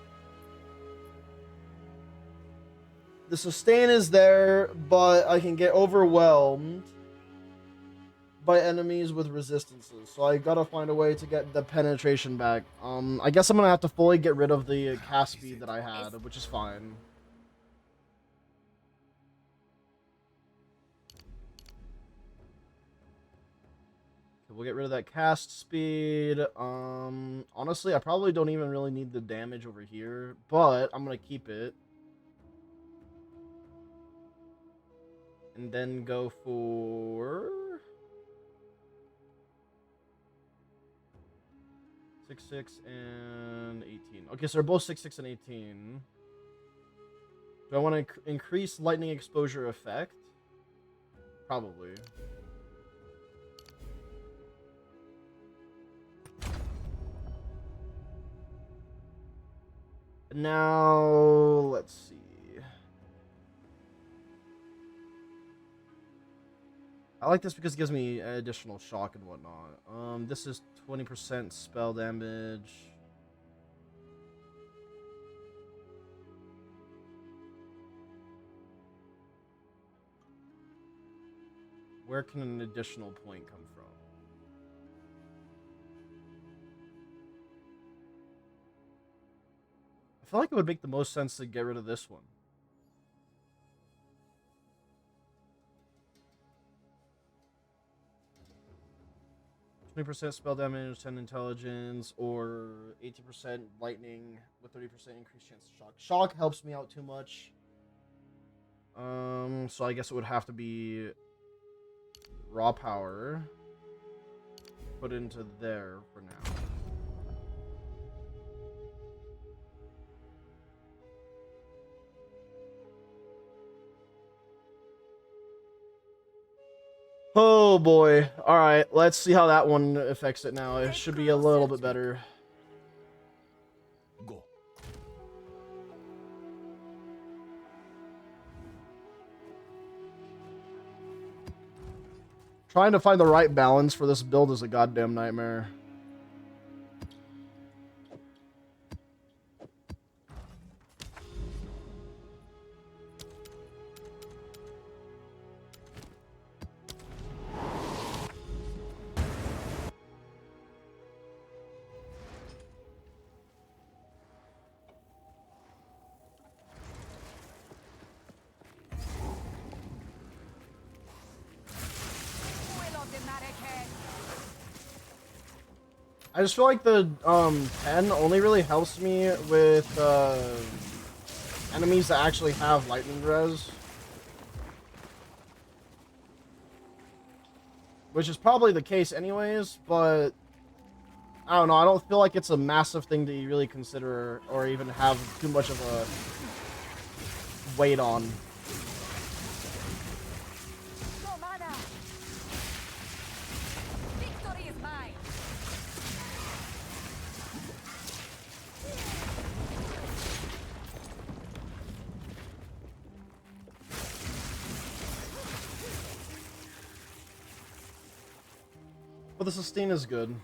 the sustain is there, but I can get overwhelmed by enemies with resistances. So I gotta find a way to get the penetration back. I guess I'm gonna have to fully get rid of the cast speed that I had, which is fine. We'll get rid of that cast speed. Honestly, I probably don't even really need the damage over here, but I'm gonna keep it. And then go for 6, 6, and 18. Okay, so they're both 6, 6, and 18. Do I want to increase lightning exposure effect? Probably. Now, let's see. I like this because it gives me additional shock and whatnot. This is 20% spell damage. Where can an additional point come from? I feel like it would make the most sense to get rid of this one. %, spell damage, 10 intelligence, or 80% lightning with 30% increased chance of shock. Shock helps me out too much. So I guess it would have to be raw power. Put into there for now. Oh boy. Alright, let's see how that one affects it now. It should be a little bit better.
Go.
Trying to find the right balance for this build is a goddamn nightmare. I just feel like the 10 only really helps me with enemies that actually have lightning res. Which is probably the case anyways, but I don't know, I don't feel like it's a massive thing to really consider or even have too much of a weight on. But the sustain is good.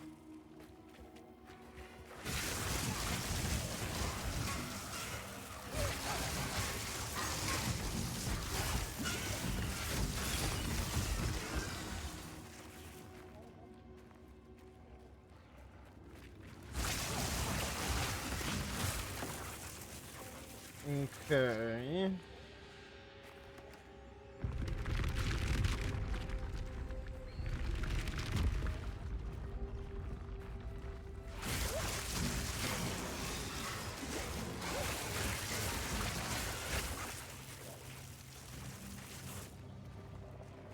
Okay.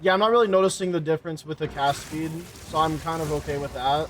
Yeah, I'm not really noticing the difference with the cast speed, so I'm kind of okay with that.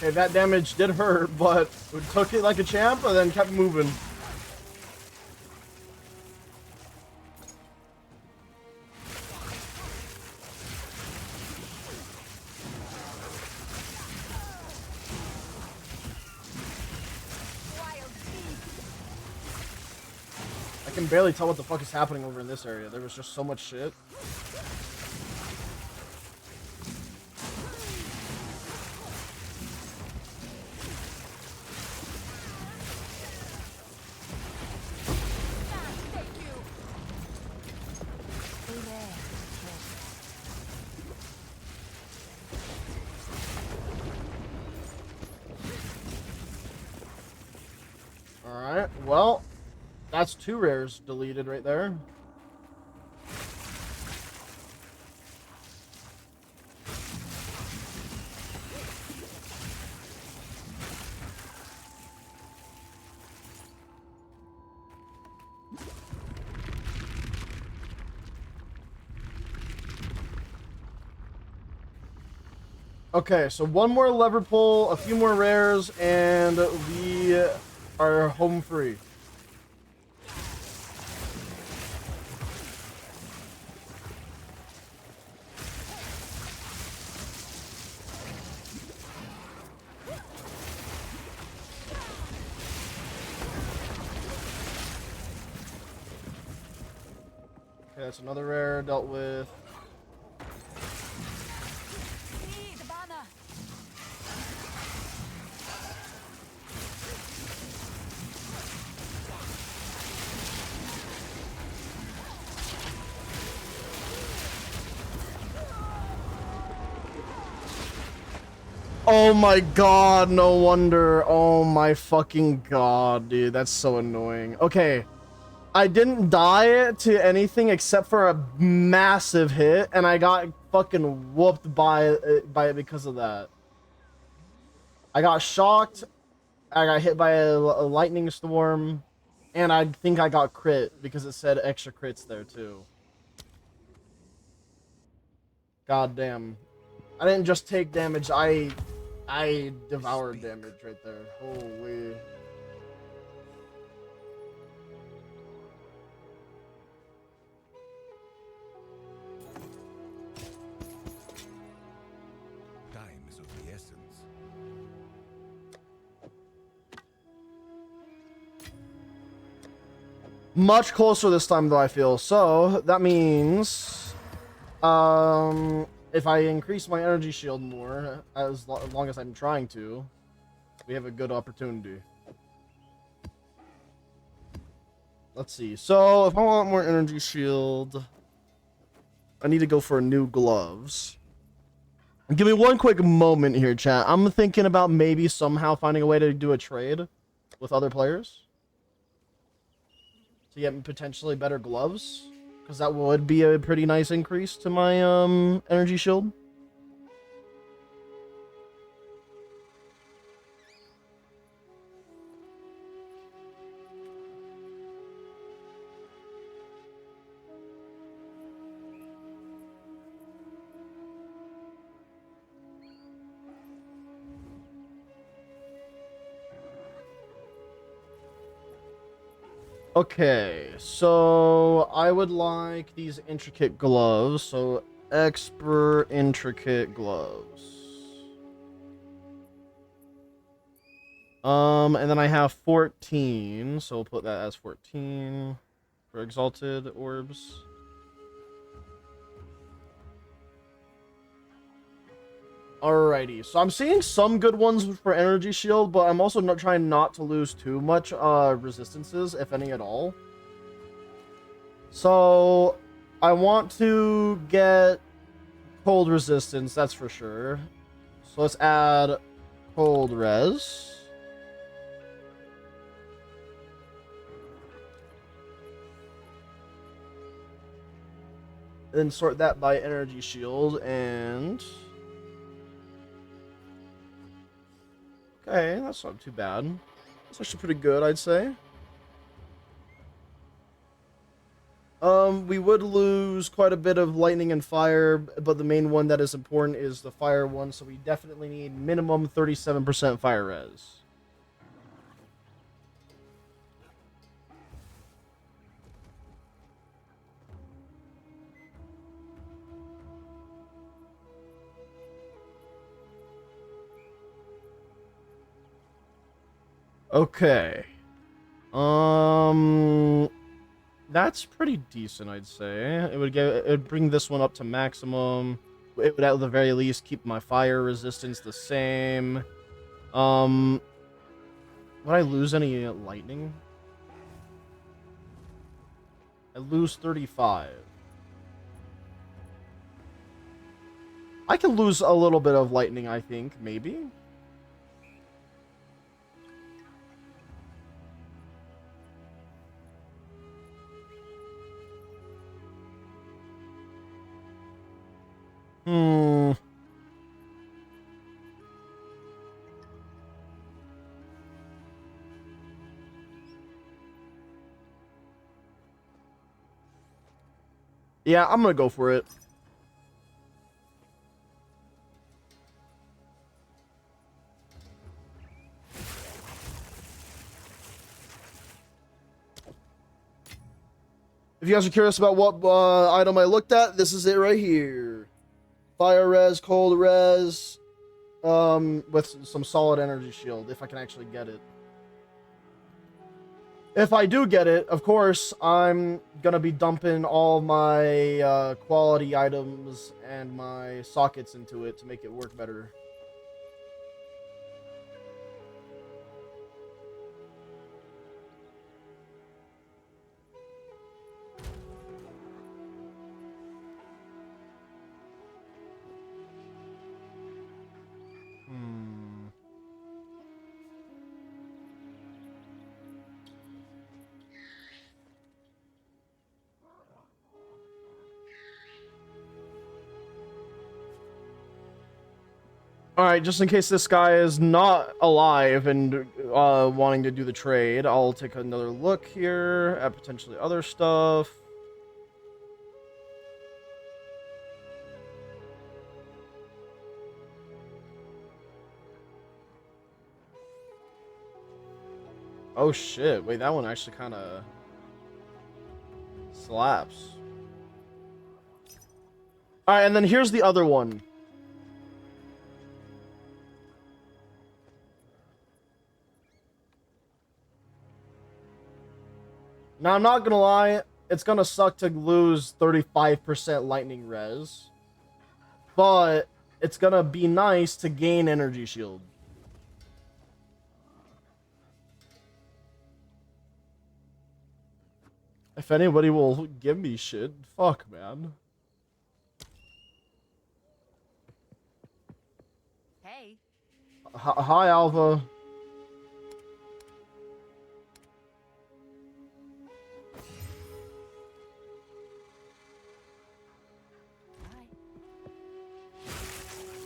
Okay, that damage did hurt, but we took it like a champ and then kept moving. I can barely tell what the fuck is happening over in this area. There was just so much shit. Alright, well, that's 2 rares deleted right there. Okay, so 1 more lever pull, a few more rares, and we are home free. Okay, that's another rare dealt with.
Need banner.
Oh my god, no wonder. Oh my fucking god, dude. That's so annoying. Okay. I didn't die to anything except for a massive hit, and I got fucking whooped by it because of that. I got shocked, I got hit by a lightning storm, and I think I got crit because it said extra crits there too. God damn. I didn't just take damage, I devoured damage right there. Holy.
Time is of the essence.
Much closer this time though, I feel. So that means if I increase my energy shield more, as long as I'm trying to, we have a good opportunity. Let's see. So if I want more energy shield, I need to go for new gloves. Give me one quick moment here, chat. I'm thinking about maybe somehow finding a way to do a trade with other players to get potentially better gloves, because that would be a pretty nice increase to my energy shield. Okay, so I would like these intricate gloves. So Expert intricate gloves. And then I have 14, so we'll put that as 14 for exalted orbs. Alrighty, so I'm seeing some good ones for energy shield, but I'm also not trying not to lose too much resistances, if any at all. So I want to get cold resistance, that's for sure. So let's add cold res. Then sort that by energy shield and... Okay, that's not too bad. That's actually pretty good, I'd say. We would lose quite a bit of lightning and fire, but the main one that is important is the fire one, so we definitely need minimum 37% fire res. Okay. That's pretty decent, I'd say. It would bring this one up to maximum. It would at the very least keep my fire resistance the same. Would I lose any lightning? I lose 35. I can lose a little bit of lightning, I think, maybe. Yeah, I'm gonna go for it. If you guys are curious about what item I looked at, this is it right here. Fire res, cold res, with some solid energy shield, if I can actually get it. If I do get it, of course, I'm gonna be dumping all my quality items and my sockets into it to make it work better. Alright, just in case this guy is not alive and wanting to do the trade, I'll take another look here at potentially other stuff. Oh shit, wait, that one actually kind of slaps. Alright, and then here's the other one. Now, I'm not gonna lie, it's gonna suck to lose 35% lightning res, but it's gonna be nice to gain energy shield. If anybody will give me shit, fuck, man.
Hey.
Hi, Alva.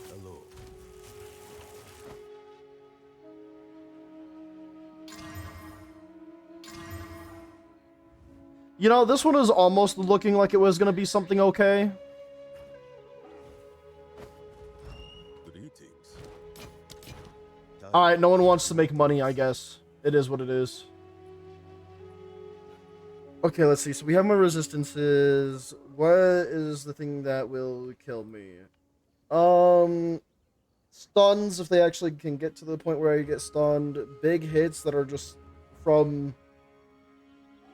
Hello.
You know, this one is almost looking like it was gonna be something okay.
Greetings.
Alright, no one wants to make money, I guess. It is what it is. Okay, let's see. So we have my resistances. What is the thing that will kill me? Stuns, if they actually can get to the point where I get stunned. Big hits that are just from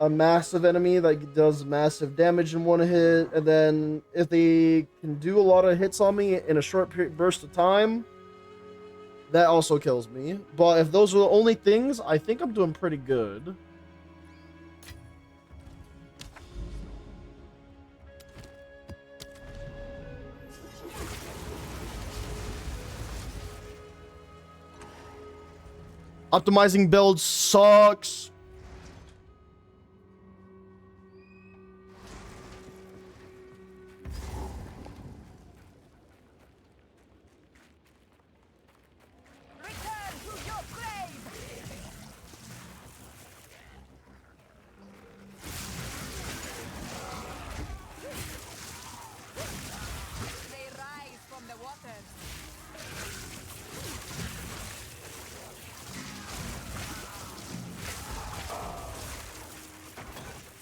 a massive enemy that does massive damage in one hit. And then if they can do a lot of hits on me in a short burst of time, that also kills me. But if those are the only things, I think I'm doing pretty good. Optimizing builds sucks.
Return to your grave! They rise from the waters.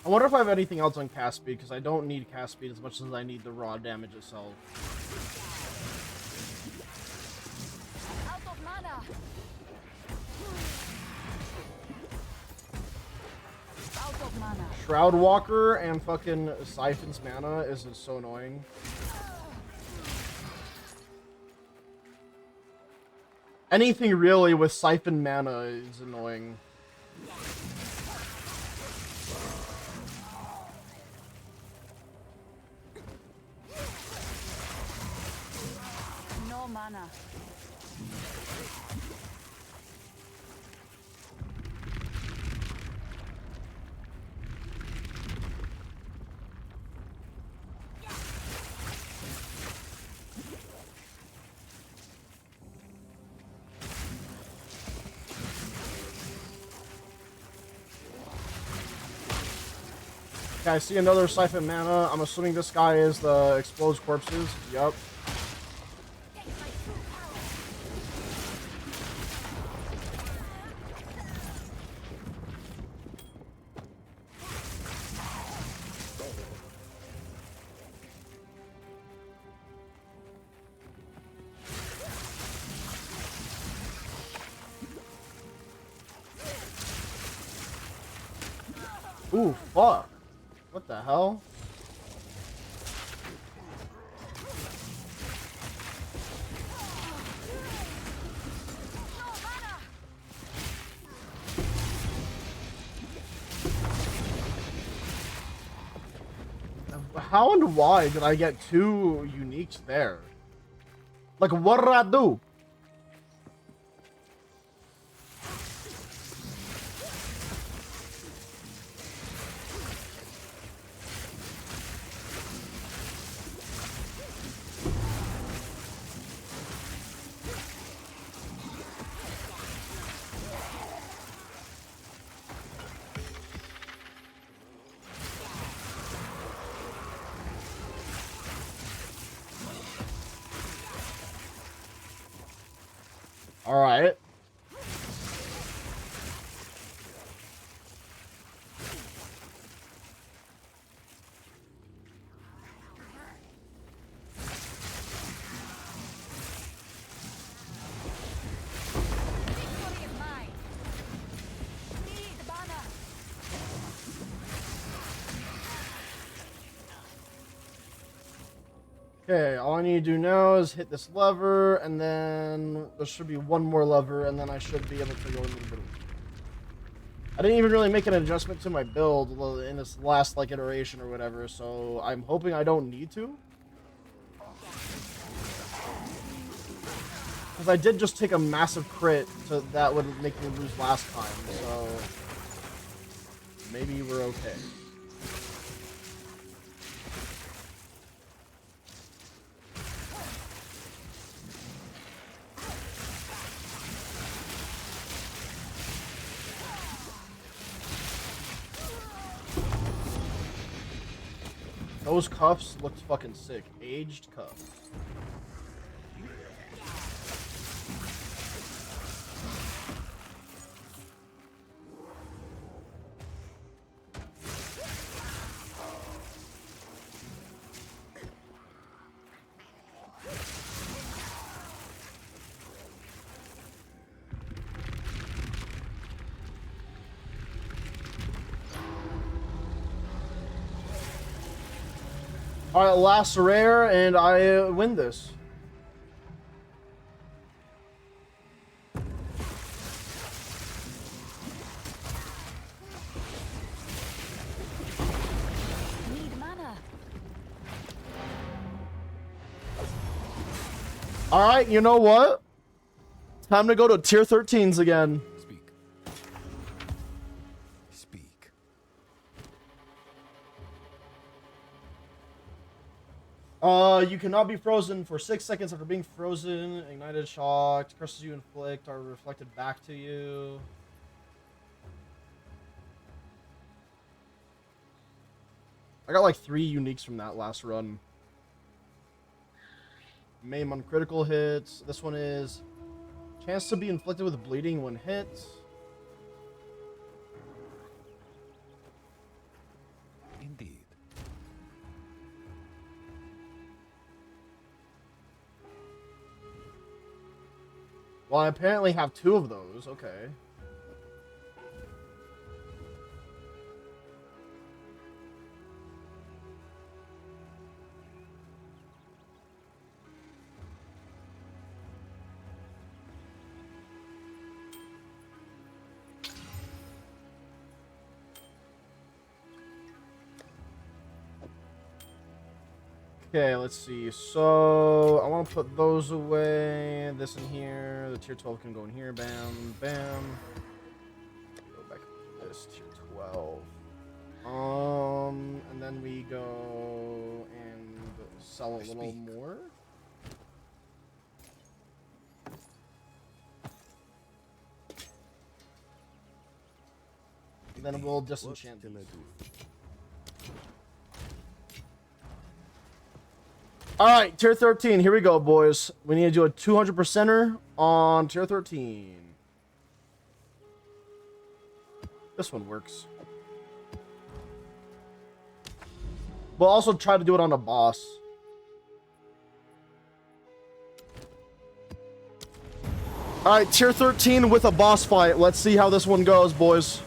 I wonder if I have anything else on cast speed, because I don't need cast speed as much as I need the raw damage itself.
Out of mana. Out of mana.
Shroud Walker and fucking Siphon's mana is so annoying. Anything really with Siphon mana is annoying.
No mana.
Okay, I see another Siphon mana. I'm assuming this guy is the Explodes Corpses. Yup. Ooh, fuck. What the hell? How and why did I get two uniques there? Like, what did I do? All right.
Victory is mine. Need mana.
Okay, all I need to do now is hit this lever, and then there should be one more lever, and then I should be able to go a little bit. I didn't even really make an adjustment to my build in this last like iteration or whatever, so I'm hoping I don't need to. Because I did just take a massive crit, so that would make me lose last time, so maybe we're okay. Those cuffs looked fucking sick. Aged cuffs. All right, last rare, and I win this.
Need mana.
All right, you know what? Time to go to tier 13s again.
Speak. Speak.
You cannot be frozen for 6 seconds after being frozen. Ignited, shocked, curses you inflict are reflected back to you. I got like 3 uniques from that last run. Maim on critical hits. This one is chance to be inflicted with bleeding when hit.
Indeed.
Well, I apparently have 2 of those. Okay. Okay, let's see. So I want to put those away. This in here. The tier 12 can go in here. Bam, bam. Go back to this tier 12. And then we go and sell a little more. And then we'll
What
disenchant
can I
these.
do?
All right, tier 13. Here we go, boys. We need to do a 200%er on tier 13. This one works. We'll also try to do it on a boss. All right, tier 13 with a boss fight. Let's see how this one goes, boys.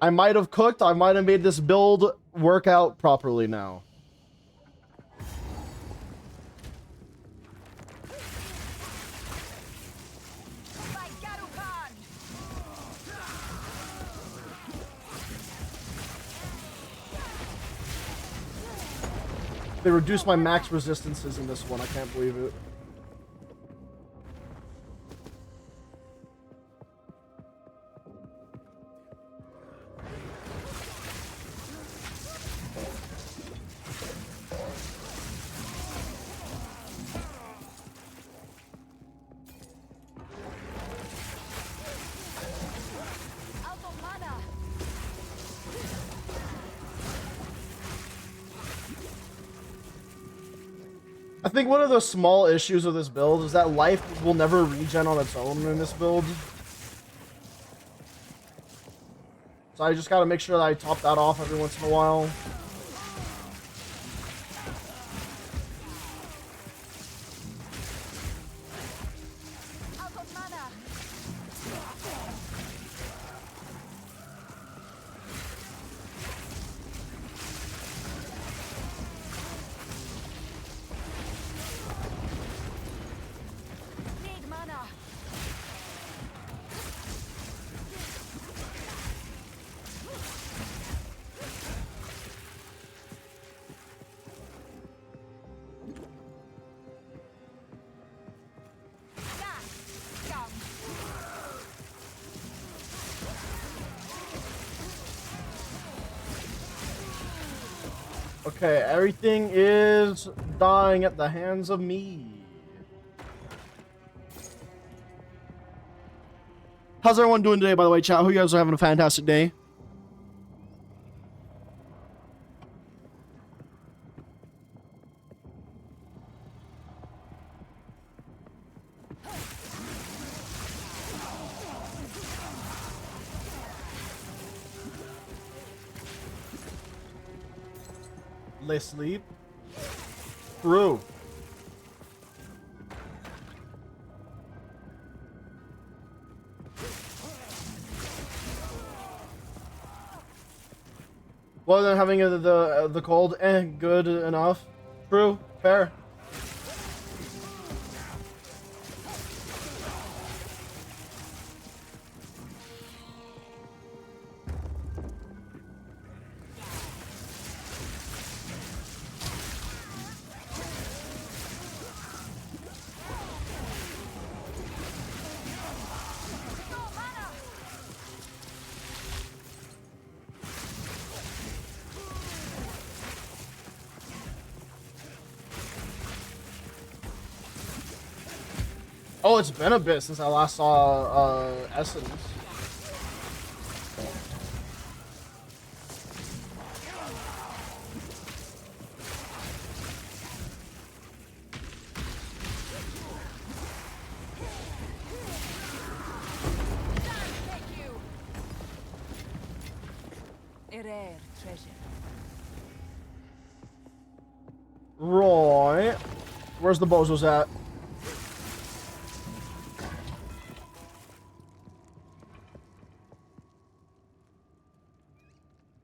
I might have cooked. I might have made this build work out properly now.
By Garukan.
They reduced my max resistances in this one. I can't believe it.
Out of mana.
I think one of the small issues of this build is that life will never regen on its own in this build. So I just gotta make sure that I top that off every once in a while.
Out of mana. Need mana. Gas. Come.
Okay, everything is dying at the hands of me. How's everyone doing today, by the way, chat? Hope you guys are having a fantastic day. Lay sleep. Through. Well, then having the cold, good enough. True, fair. Oh, it's been a bit since I last saw Essence.
A rare treasure.
Right. Where's the bozos at?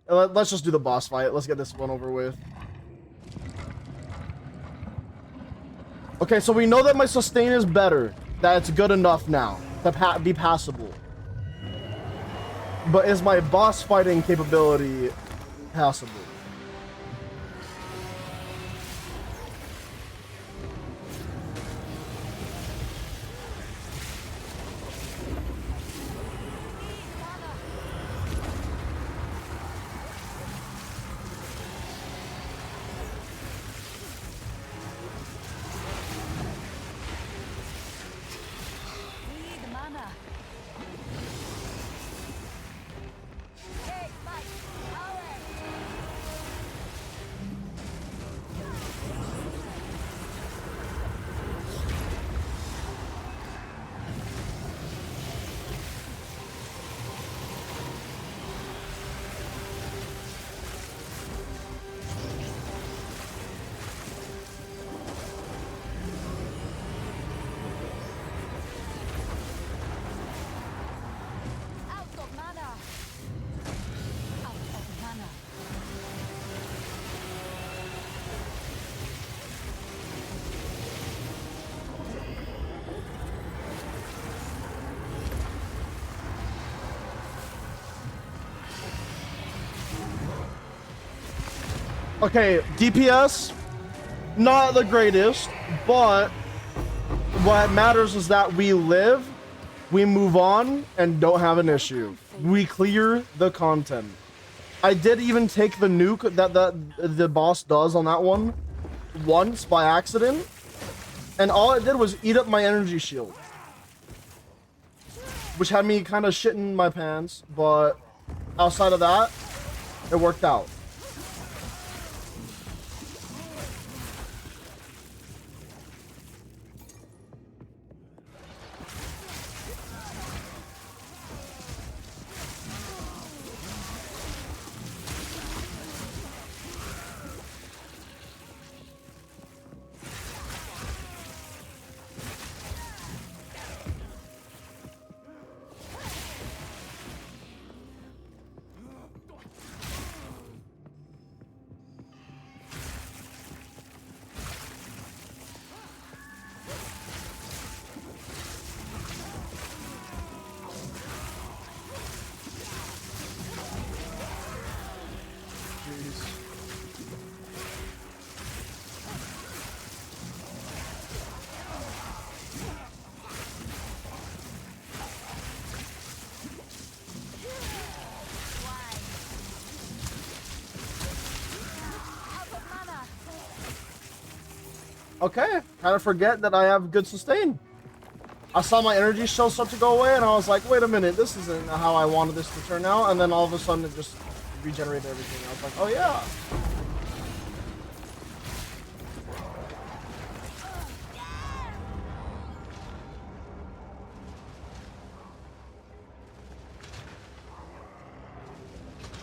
Let's just do the boss fight. Let's get this one over with. Okay, so we know that my sustain is better. That it's good enough now to be passable. But is my boss fighting capability passable?
Need mana. Take my power. Out of mana. Out of mana.
Okay, DPS, not the greatest, but what matters is that we live, we move on, and don't have an issue. We clear the content. I did even take the nuke that the boss does on that one once by accident, and all it did was eat up my energy shield, which had me kind of shitting my pants, but outside of that, it worked out.
Out of mana.
Okay, kind of forget that I have good sustain. I saw my energy shell start to go away, and I was like, wait a minute, this isn't how I wanted this to turn out. And then all of a sudden, it just regenerated everything. I was like, oh yeah.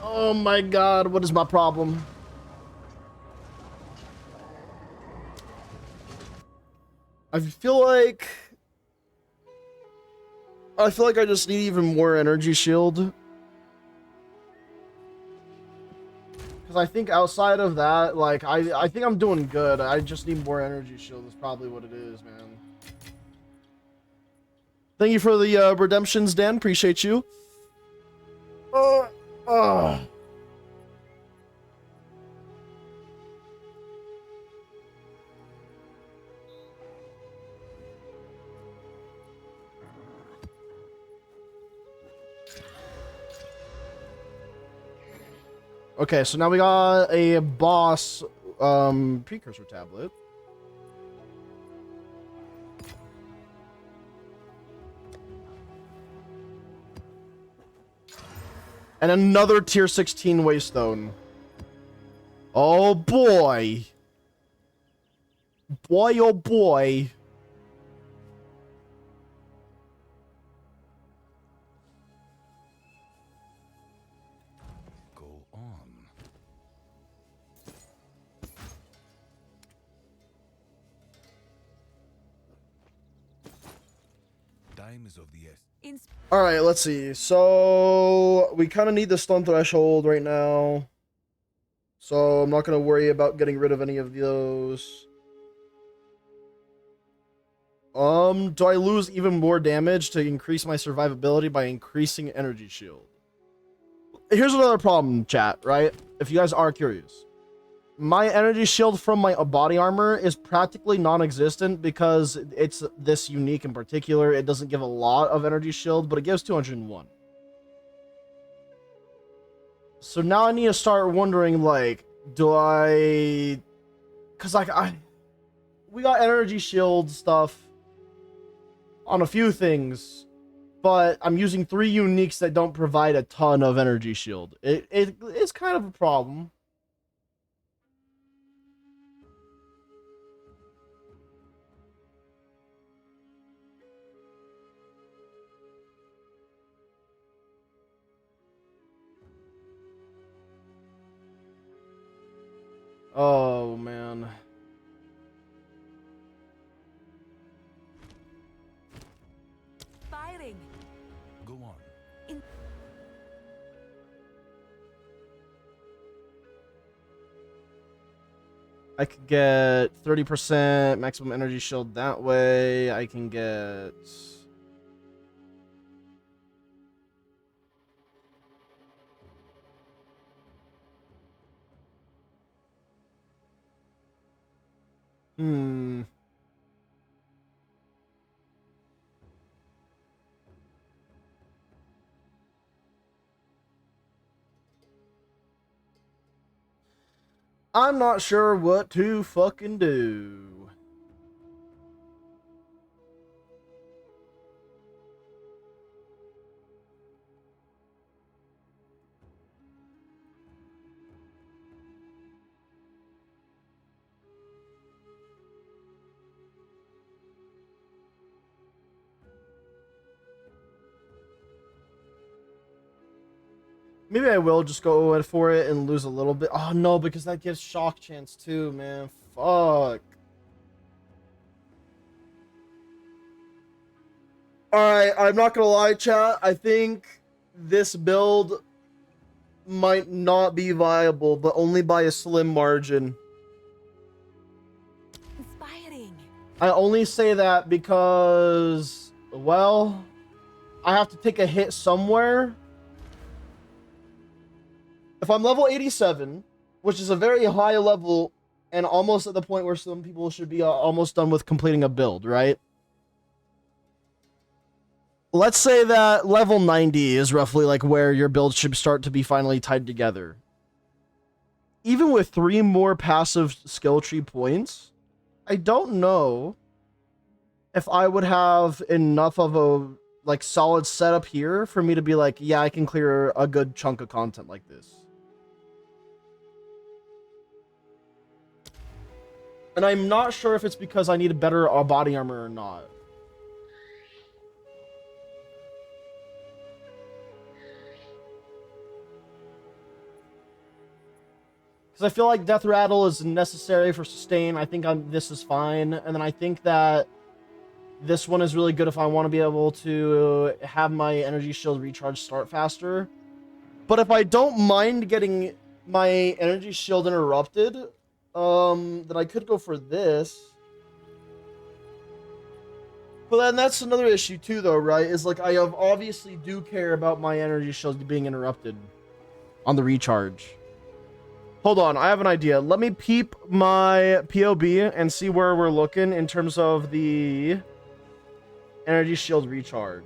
Oh my god, what is my problem? I feel like I just need even more energy shield. Because I think outside of that, like, I think I'm doing good. I just need more energy shield is probably what it is, man. Thank you for the redemptions, Dan. Appreciate you. Uh. Okay, so now we got a boss precursor tablet. And another tier 16 waystone. Oh boy. Boy, oh boy.
Go on. Time is of the essence.
All right, let's see. So we kind of need the stun threshold right now. So I'm not going to worry about getting rid of any of those. Do I lose even more damage to increase my survivability by increasing energy shield? Here's another problem, chat, right? If you guys are curious. My energy shield from my body armor is practically non-existent because it's this unique in particular. It doesn't give a lot of energy shield, but it gives 201. So now I need to start wondering, like, do I... Because, like, we got energy shield stuff on a few things, but I'm using 3 uniques that don't provide a ton of energy shield. It's kind of a problem. Oh, man.
Firing.
Go on.
I could get 30% maximum energy shield that way. I can get... I'm not sure what to fucking do. Maybe I will just go for it and lose a little bit. Oh, no, because that gives shock chance too, man. Fuck. Alright, I'm not gonna lie, chat. I think this build might not be viable, but only by a slim margin.
Inspiring.
I only say that because, well, I have to take a hit somewhere. If I'm level 87, which is a very high level and almost at the point where some people should be almost done with completing a build, right? Let's say that level 90 is roughly like where your build should start to be finally tied together. Even with 3 more passive skill tree points, I don't know if I would have enough of a like solid setup here for me to be like, yeah, I can clear a good chunk of content like this. And I'm not sure if it's because I need a better body armor or not. Because I feel like Death Rattle is necessary for sustain. I think this is fine. And then I think that this one is really good if I want to be able to have my energy shield recharge start faster. But if I don't mind getting my energy shield interrupted, then I could go for this. But then that's another issue too, though, right? Is like I have obviously do care about my energy shield being interrupted on the recharge. Hold on, I have an idea. Let me peep my POB and see where we're looking in terms of the energy shield recharge.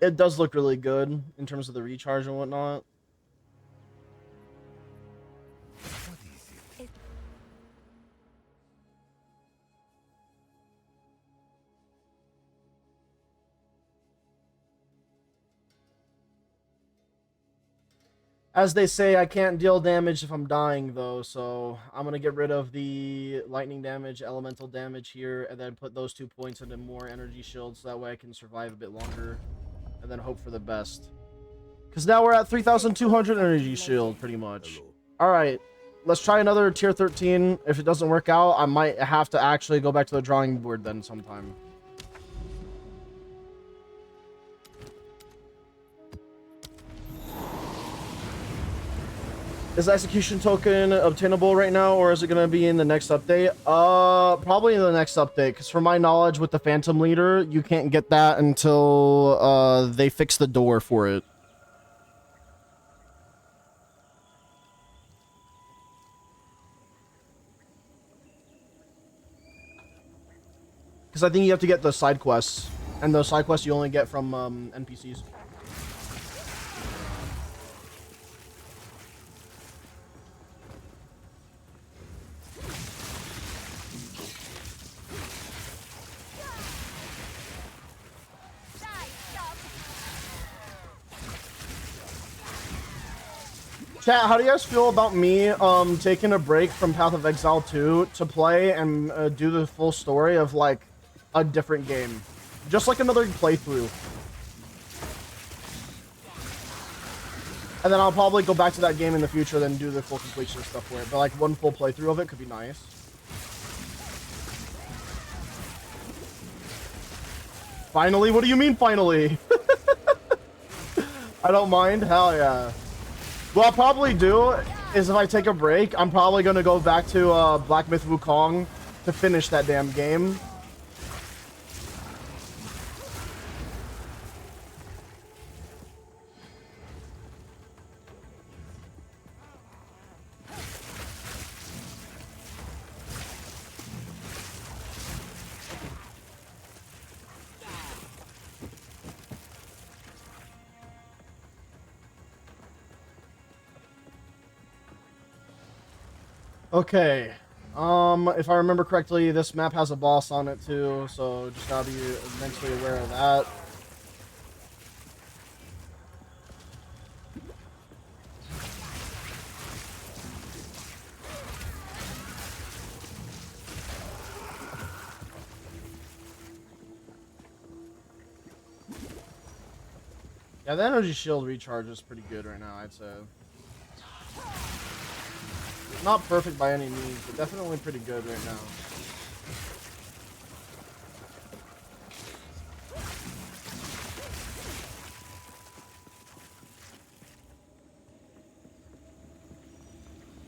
It does look really good in terms of the recharge and whatnot.
What is it?
As they say, I can't deal damage if I'm dying, though, so I'm going to get rid of the lightning damage, elemental damage here, and then put those 2 points into more energy shields, so that way I can survive a bit longer, and then hope for the best. Because now we're at 3,200 energy shield, pretty much. Alright, let's try another tier 13. If it doesn't work out, I might have to actually go back to the drawing board then sometime. Is the execution token obtainable right now, or is it going to be in the next update? Probably in the next update, because from my knowledge with the Phantom Leader, you can't get that until they fix the door for it. Because I think you have to get the side quests, and those side quests you only get from NPCs. Chat, how do you guys feel about me taking a break from Path of Exile 2 to play and do the full story of like a different game? Just like another playthrough. And then I'll probably go back to that game in the future, then do the full completion stuff for it. But like one full playthrough of it could be nice. Finally? What do you mean finally? I don't mind. Hell yeah. What I'll probably do is if I take a break, I'm probably going to go back to Black Myth Wukong to finish that damn game. Okay, if I remember correctly, this map has a boss on it too, so just gotta be mentally aware of that. Yeah, the energy shield recharge is pretty good right now, I'd say. Not perfect by any means, but definitely pretty good right now.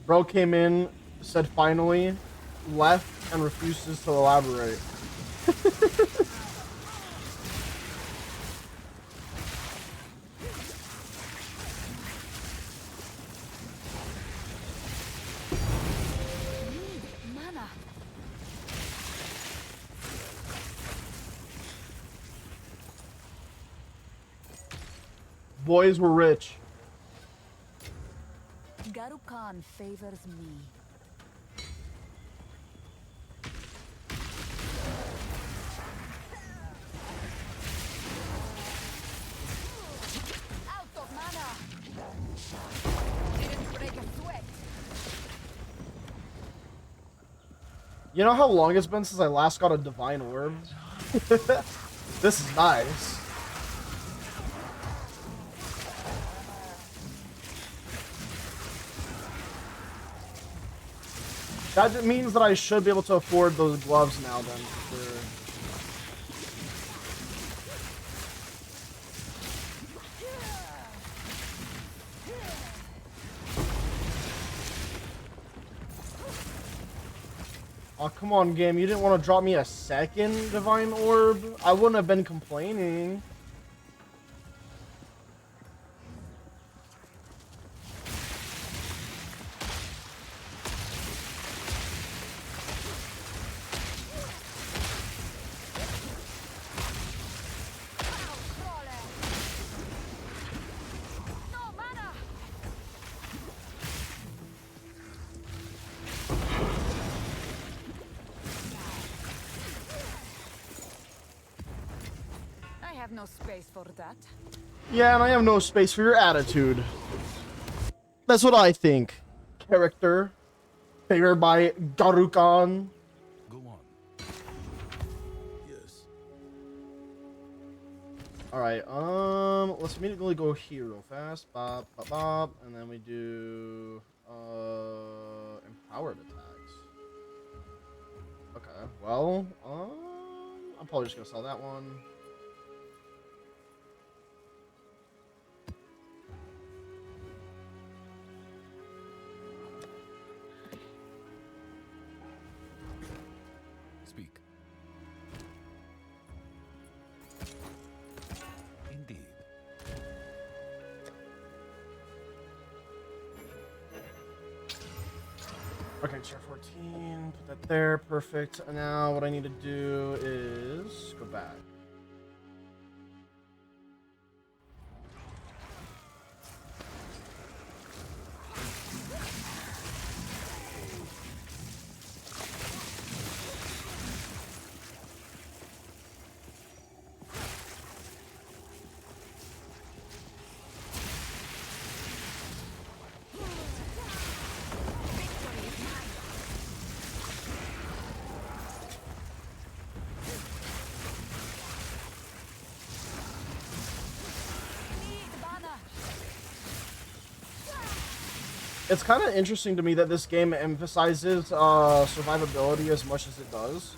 Bro came in, said finally, left, and refuses to elaborate. Boys were rich.
Garu Khan favors me. Out of mana. Didn't break a sweat.
You know how long it's been since I last got a divine orb? This is nice. That means that I should be able to afford those gloves now then, for sure. Oh, come on, game. You didn't want to drop me a second Divine Orb? I wouldn't have been complaining.
No space for that.
Yeah, and I have no space for your attitude. That's what I think. Character. Favored by Garukan.
Go on. Yes.
Alright, let's immediately go here real fast. Bop, bop, bop. And then we do, empowered attacks. Okay, well, I'm probably just gonna sell that one.
Speak. Indeed.
Okay, tier 14, put that there, perfect. And now what I need to do is go back. It's kind of interesting to me that this game emphasizes survivability as much as it does.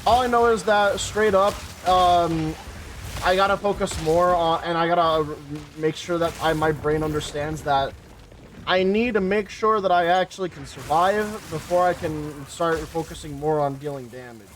All I know is that straight up, I gotta focus more on, and I gotta make sure that my brain understands that I need to make sure that I actually can survive before I can start focusing more on dealing damage.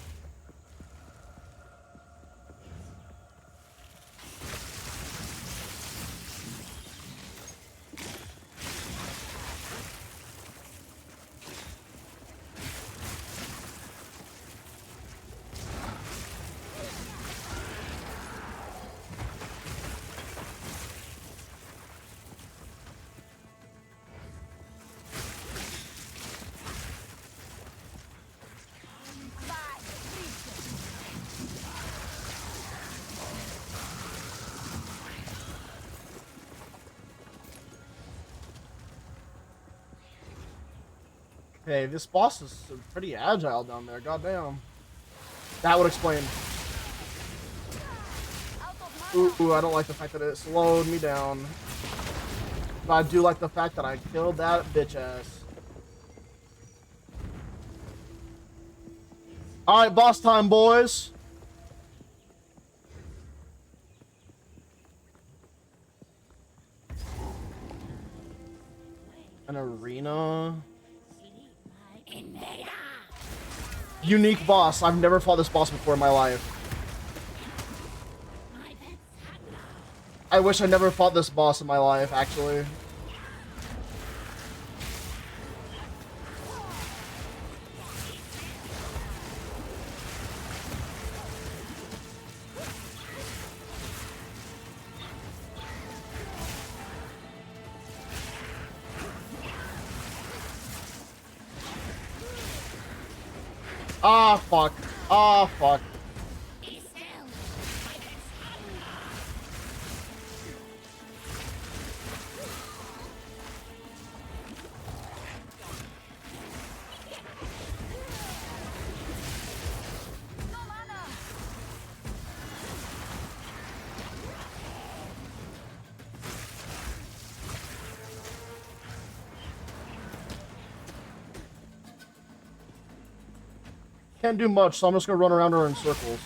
Okay, this boss is pretty agile down there, goddamn. That would explain. Ooh, I don't like the fact that it slowed me down. But I do like the fact that I killed that bitch ass. Alright, boss time, boys. An arena. Unique boss. I've never fought this boss before in my life. I wish I never fought this boss in my life, actually. Ah, fuck. Ah, fuck. Can't do much, so I'm just gonna run around her in circles.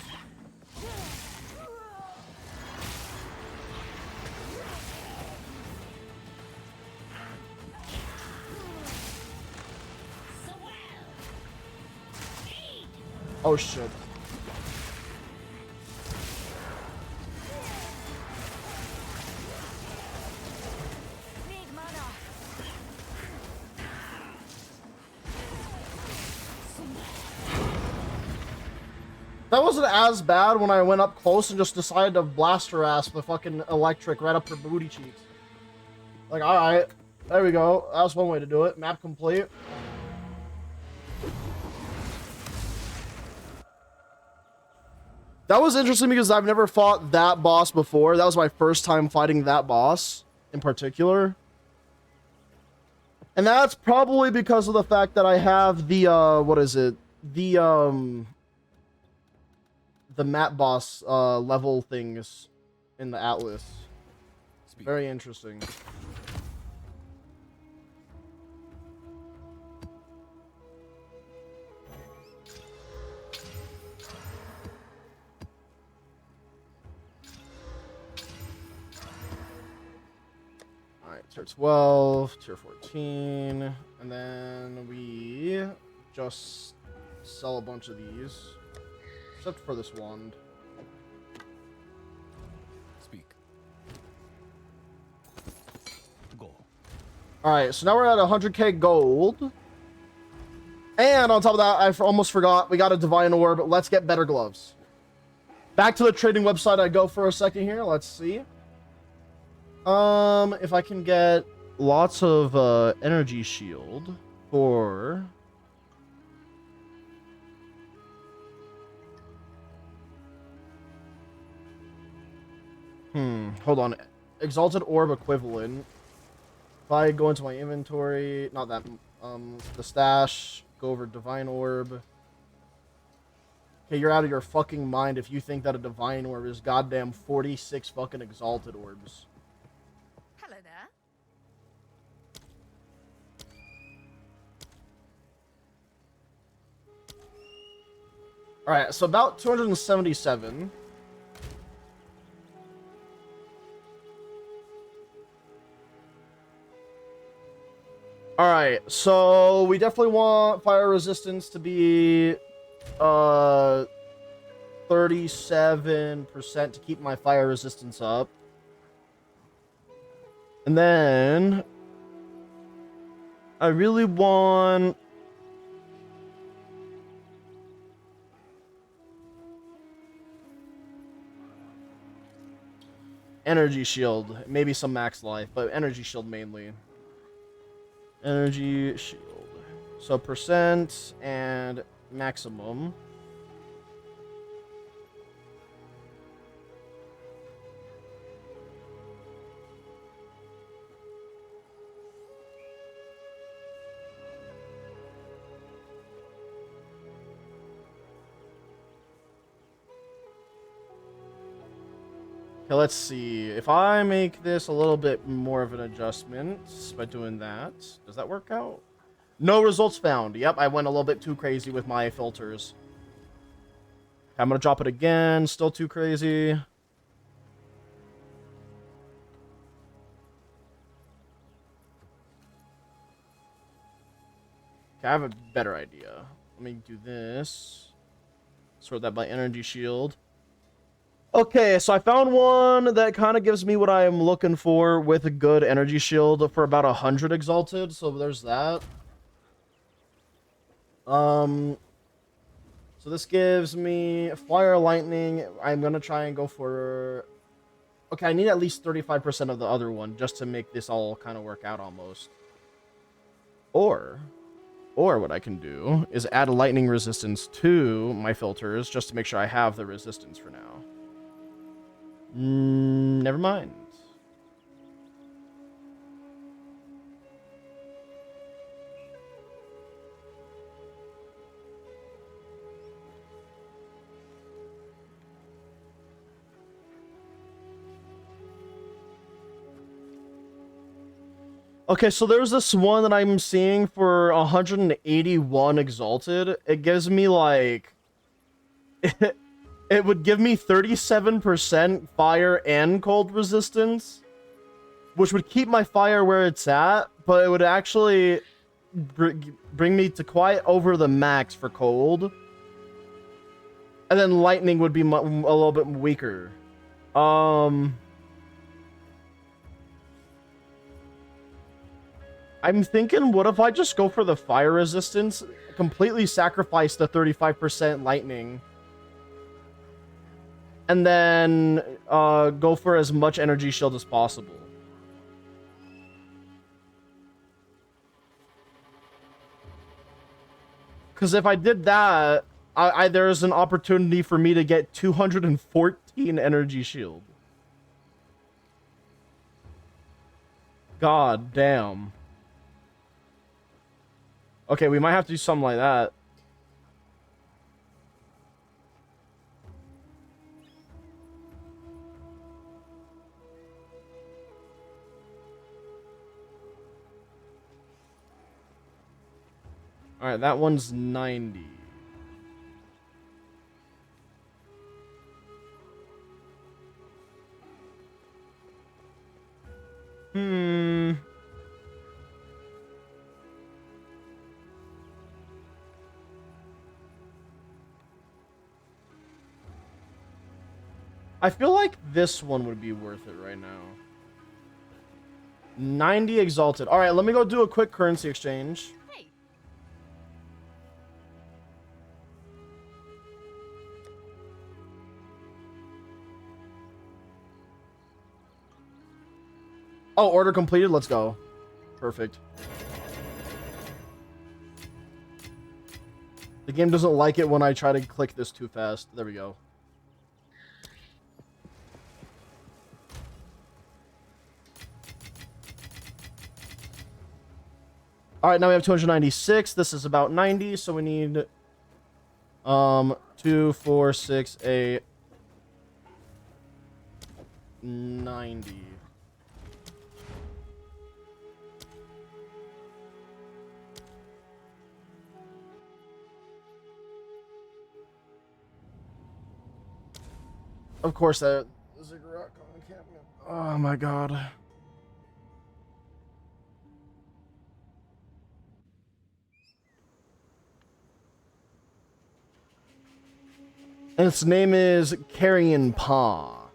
Oh shit.
Need mana.
That wasn't as bad when I went up close and just decided to blast her ass with a fucking electric right up her booty cheeks. Like, alright. There we go. That's one way to do it. Map complete. That was interesting because I've never fought that boss before. That was my first time fighting that boss in particular. And that's probably because of the fact that I have the, what is it? The map boss, level things in the Atlas.
Speak.
Very interesting. Alright, tier 12, tier 14, and then we just sell a bunch of these. Except for this wand.
Speak. Go.
Alright, so now we're at 100k gold. And on top of that, I almost forgot, we got a divine orb. Let's get better gloves. Back to the trading website I go for a second here. Let's see. If I can get lots of energy shield for... Hold on. Exalted orb equivalent. If I go into my inventory, not that, the stash, go over divine orb. Okay, you're out of your fucking mind if you think that a divine orb is goddamn 46 fucking exalted orbs.
Hello there.
Alright, so about 277. Alright, so we definitely want fire resistance to be 37% to keep my fire resistance up. And then I really want energy shield, maybe some max life, but energy shield mainly. Energy shield. So percent and maximum. Okay, let's see. If I make this a little bit more of an adjustment by doing that, does that work out? No results found. Yep, I went a little bit too crazy with my filters. I'm gonna drop it again. Still too crazy. Okay, I have a better idea. Let me do this. Sort that by energy shield. Okay, so I found one that kind of gives me what I am looking for with a good energy shield for about 100 exalted. So there's that. So this gives me fire, lightning. I'm gonna try and go for... Okay, I need at least 35% of the other one just to make this all kind of work out almost. Or what I can do is add a lightning resistance to my filters just to make sure I have the resistance for now. Never mind. Okay, so there's this one that I'm seeing for 181 exalted. It gives me like it would give me 37% fire and cold resistance, which would keep my fire where it's at, but it would actually bring me to quite over the max for cold. And then lightning would be a little bit weaker. I'm thinking, what if I just go for the fire resistance, completely sacrifice the 35% lightning, and then go for as much energy shield as possible. Because if I did that, there's an opportunity for me to get 214 energy shield. God damn. Okay, we might have to do something like that. Alright, that one's 90. I feel like this one would be worth it right now. 90 exalted. All right, let me go do a quick currency exchange.
Hey.
Oh, order completed. Let's go. Perfect. The game doesn't like it when I try to click this too fast. There we go. All right, now we have 296. This is about 90, so we need 2, 4, 6, 8, 90. Of course, that ziggurat encampment. Oh my god. And its name is Carrion Paw.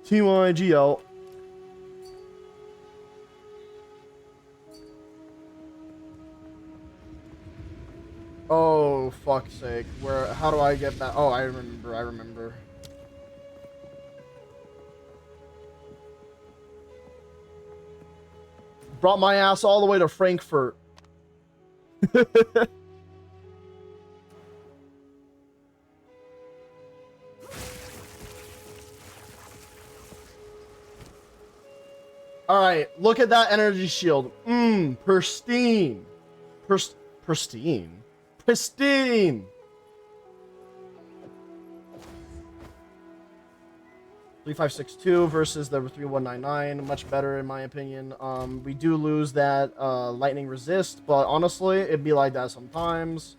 TYGL. Oh, fuck's sake. How do I get back? Oh, I remember. Brought my ass all the way to Frankfurt. Alright, look at that energy shield. Pristine. Pristine. Pristine. 3562 versus the 3199, much better in my opinion. We do lose that lightning resist, but honestly, it'd be like that sometimes.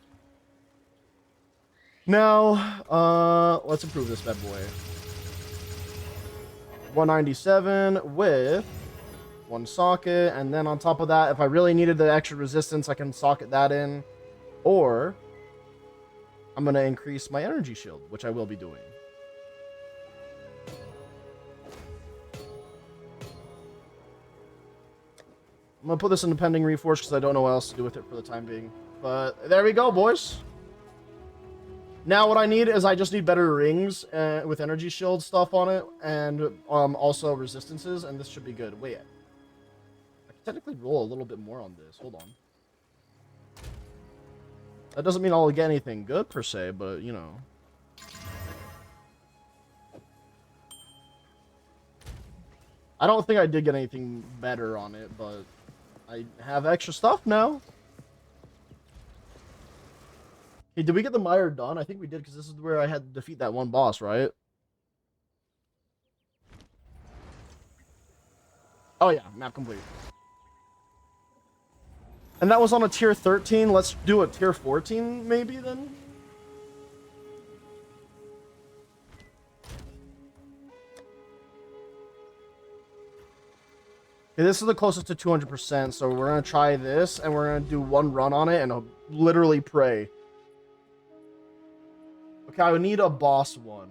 Now, let's improve this bad boy. 197 with one socket, and then on top of that, if I really needed the extra resistance, I can socket that in, or I'm gonna increase my energy shield, which I will be doing. I'm gonna put this in the pending reforge because I don't know what else to do with it for the time being. But there we go, boys. Now what I need is I just need better rings with energy shield stuff on it, and also resistances, and this should be good. Wait, I can technically roll a little bit more on this. Hold on. That doesn't mean I'll get anything good per se, but you know. I don't think I did get anything better on it, but I have extra stuff now. Hey, did we get the mire done? I think we did, because this is where I had to defeat that one boss, right? Oh yeah, map complete. And that was on a tier 13. Let's do a tier 14 maybe then? Okay, this is the closest to 200%, so we're gonna try this, and we're gonna do one run on it, and literally pray. Okay, I would need a boss one.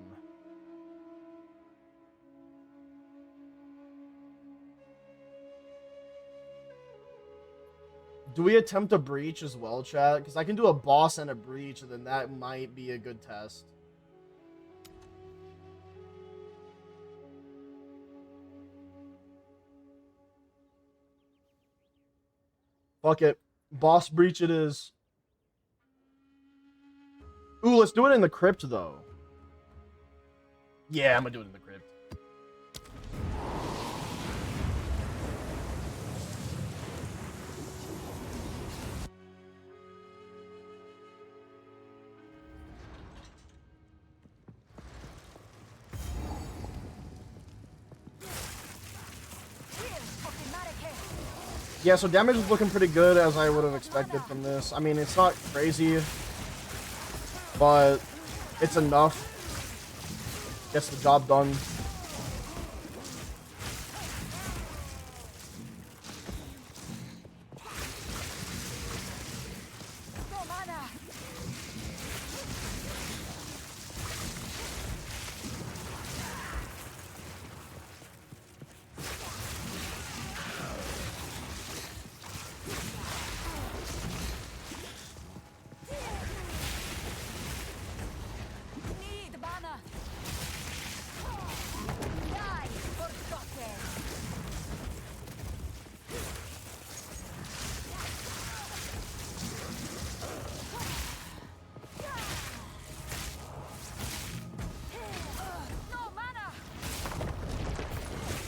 Do we attempt a breach as well, chat? Because I can do a boss and a breach, and then that might be a good test. Fuck it. Boss breach it is. Ooh, let's do it in the crypt, though. Yeah, I'm gonna do it in the crypt. Yeah, so damage is looking pretty good, as I would have expected from this. I mean, it's not crazy, but it's enough. Gets the job done.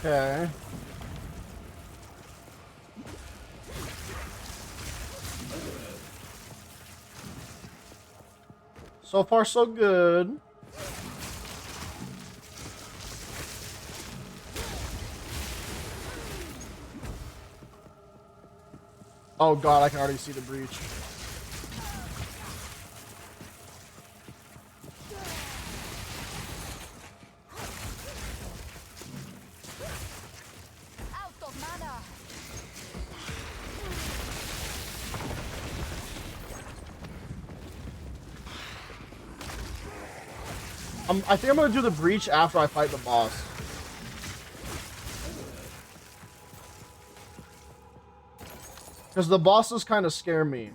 Okay. So far, so good. Oh god, I can already see the breach. I think I'm gonna do the breach after I fight the boss. Because the bosses kind of scare me.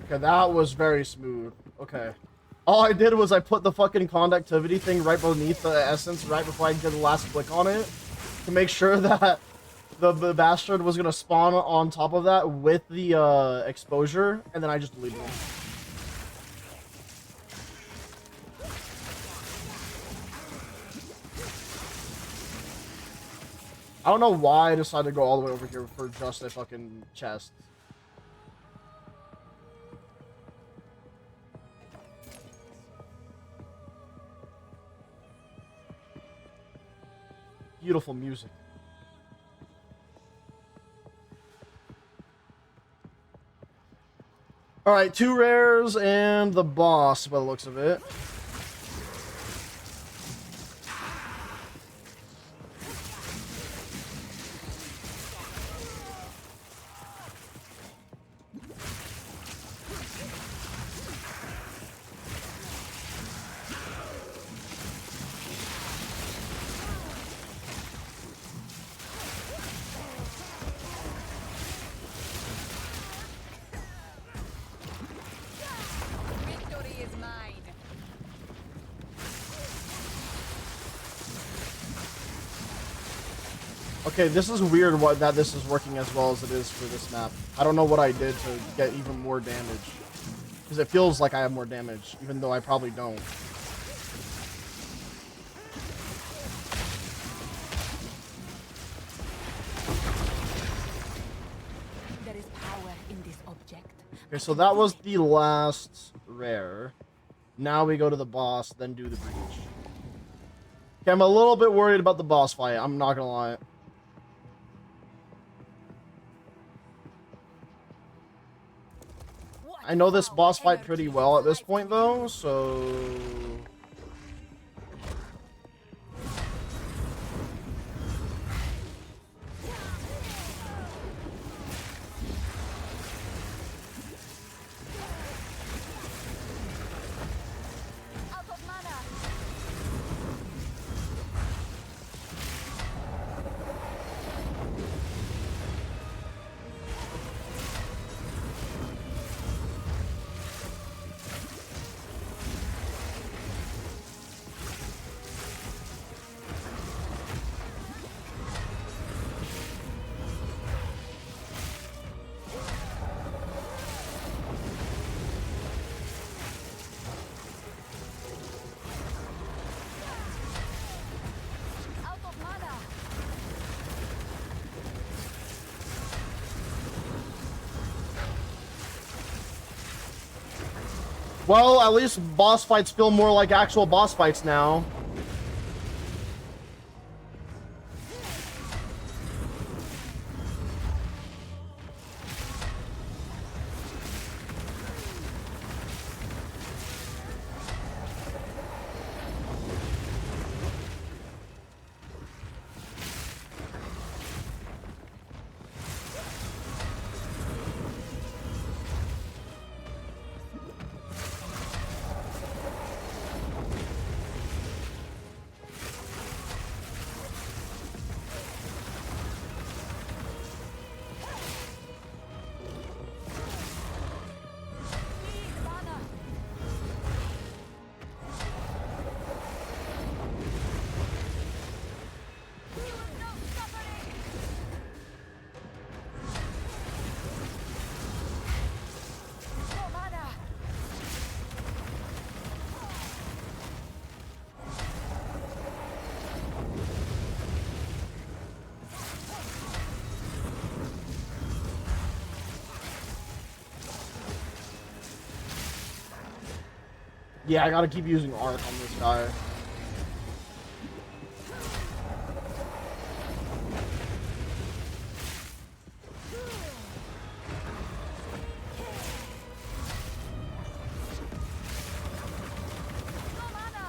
Okay, that was very smooth. Okay. All I did was I put the fucking conductivity thing right beneath the essence right before I did the last click on it to make sure that the bastard was gonna spawn on top of that with the exposure, and then I just deleted him. I don't know why I decided to go all the way over here for just a fucking chest. Beautiful music. Alright, 2 rares and the boss by the looks of it. Okay, this is weird that this is working as well as it is for this map. I don't know what I did to get even more damage. Because it feels like I have more damage, even though I probably don't.
There is power in this object.
Okay, so that was the last rare. Now we go to the boss, then do the breach. Okay, I'm a little bit worried about the boss fight. I'm not gonna lie. I know this boss fight pretty well at this point, though, so...
Out of mana. Out of mana.
Well, at least boss fights feel more like actual boss fights now.
Need mana. No suffering. No mana.
Yeah, I gotta keep using arc on this guy.
No mana.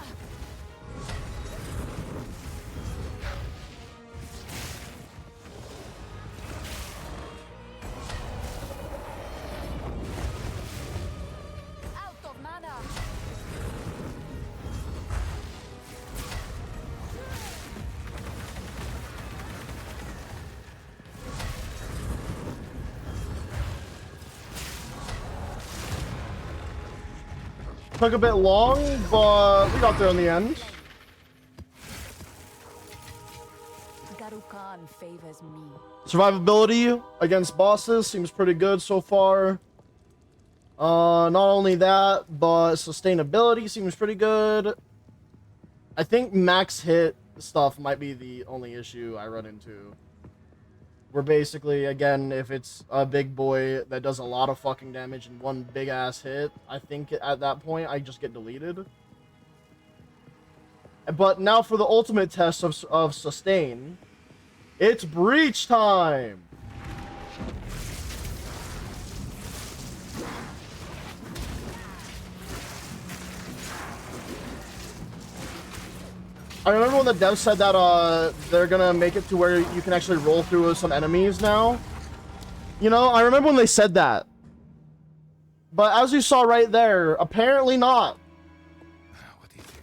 Out of mana.
Took a bit long, but we got there in the end.
Garukan favors me.
Survivability against bosses seems pretty good so far. Not only that, but sustainability seems pretty good. I think max hit stuff might be the only issue I run into. Where basically, again, if it's a big boy that does a lot of fucking damage in one big ass hit, I think at that point I just get deleted. But now for the ultimate test of sustain, it's breach time! I remember when the devs said that they're gonna make it to where you can actually roll through some enemies now. You know, I remember when they said that. But as you saw right there, apparently not.
What is it?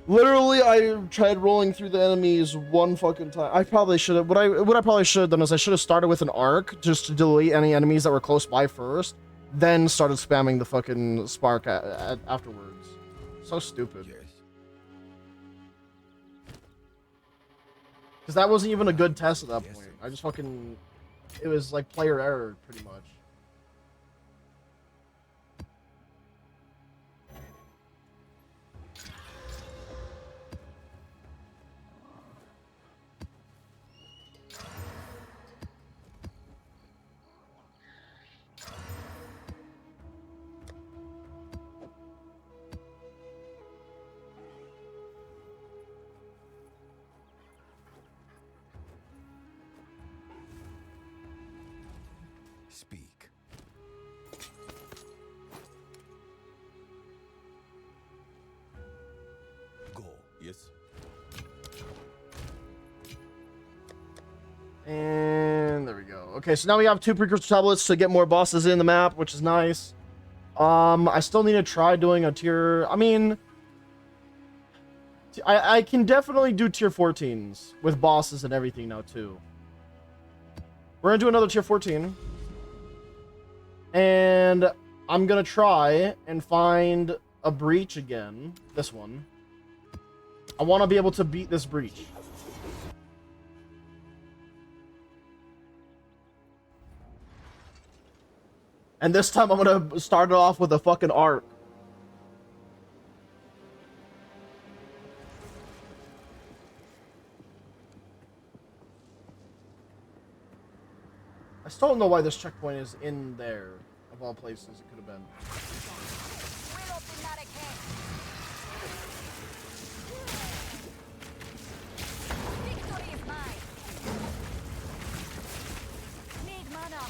Literally, I tried rolling through the enemies one fucking time. I probably should have. What I probably should have done is I should have started with an arc just to delete any enemies that were close by first, then started spamming the fucking spark afterwards. So stupid.
Yes.
Because that wasn't even a good test at that point. I just fucking... It was like player error, pretty much.
Speak. Go.
Yes.
And there we go. Okay, so now we have 2 precursor tablets to get more bosses in the map, which is nice. I still need to try doing a tier... I mean... I can definitely do tier 14s with bosses and everything now, too. We're gonna do another tier 14. And I'm gonna try and find a breach again. This one. I want to be able to beat this breach. And this time I'm gonna start it off with a fucking arc. I still don't know why this checkpoint is in there, of all places it could have been.
We'll open that again. Victory is mine. Need mana.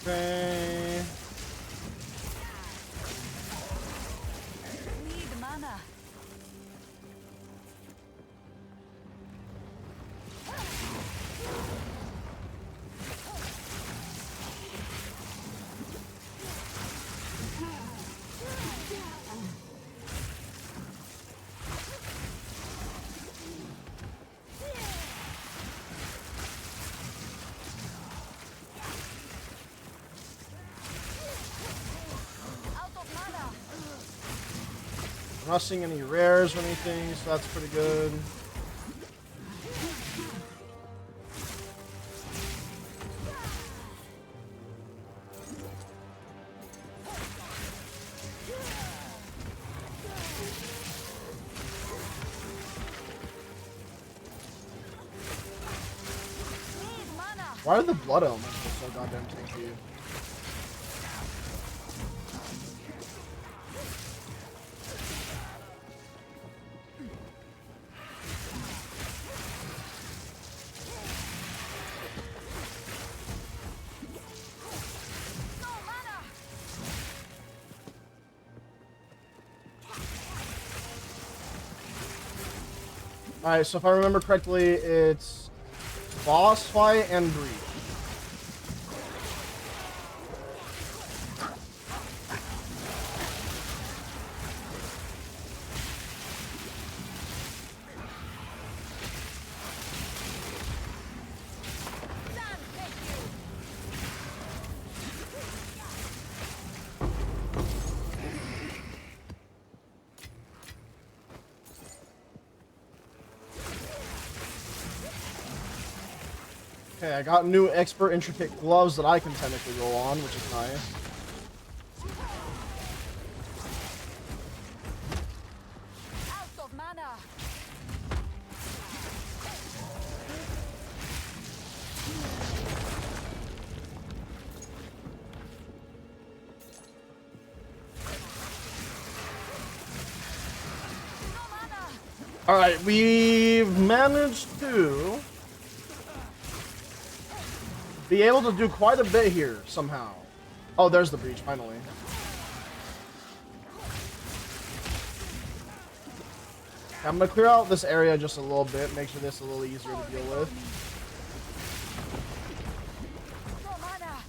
Okay.
Need mana. Out of mana.
I'm not seeing any rares or anything, so that's pretty good.
Need mana.
Why are the blood elements so goddamn tanky?
No mana.
Alright, so if I remember correctly, it's boss fight and breach.
Stand, thank you.
Okay, I got new expert intricate gloves that I can technically roll on, which is nice.
Out of mana. No mana.
Alright, we've managed to be able to do quite a bit here, somehow. Oh, there's the breach, finally. I'm gonna clear out this area just a little bit, make sure this is a little easier to deal with.
No mana.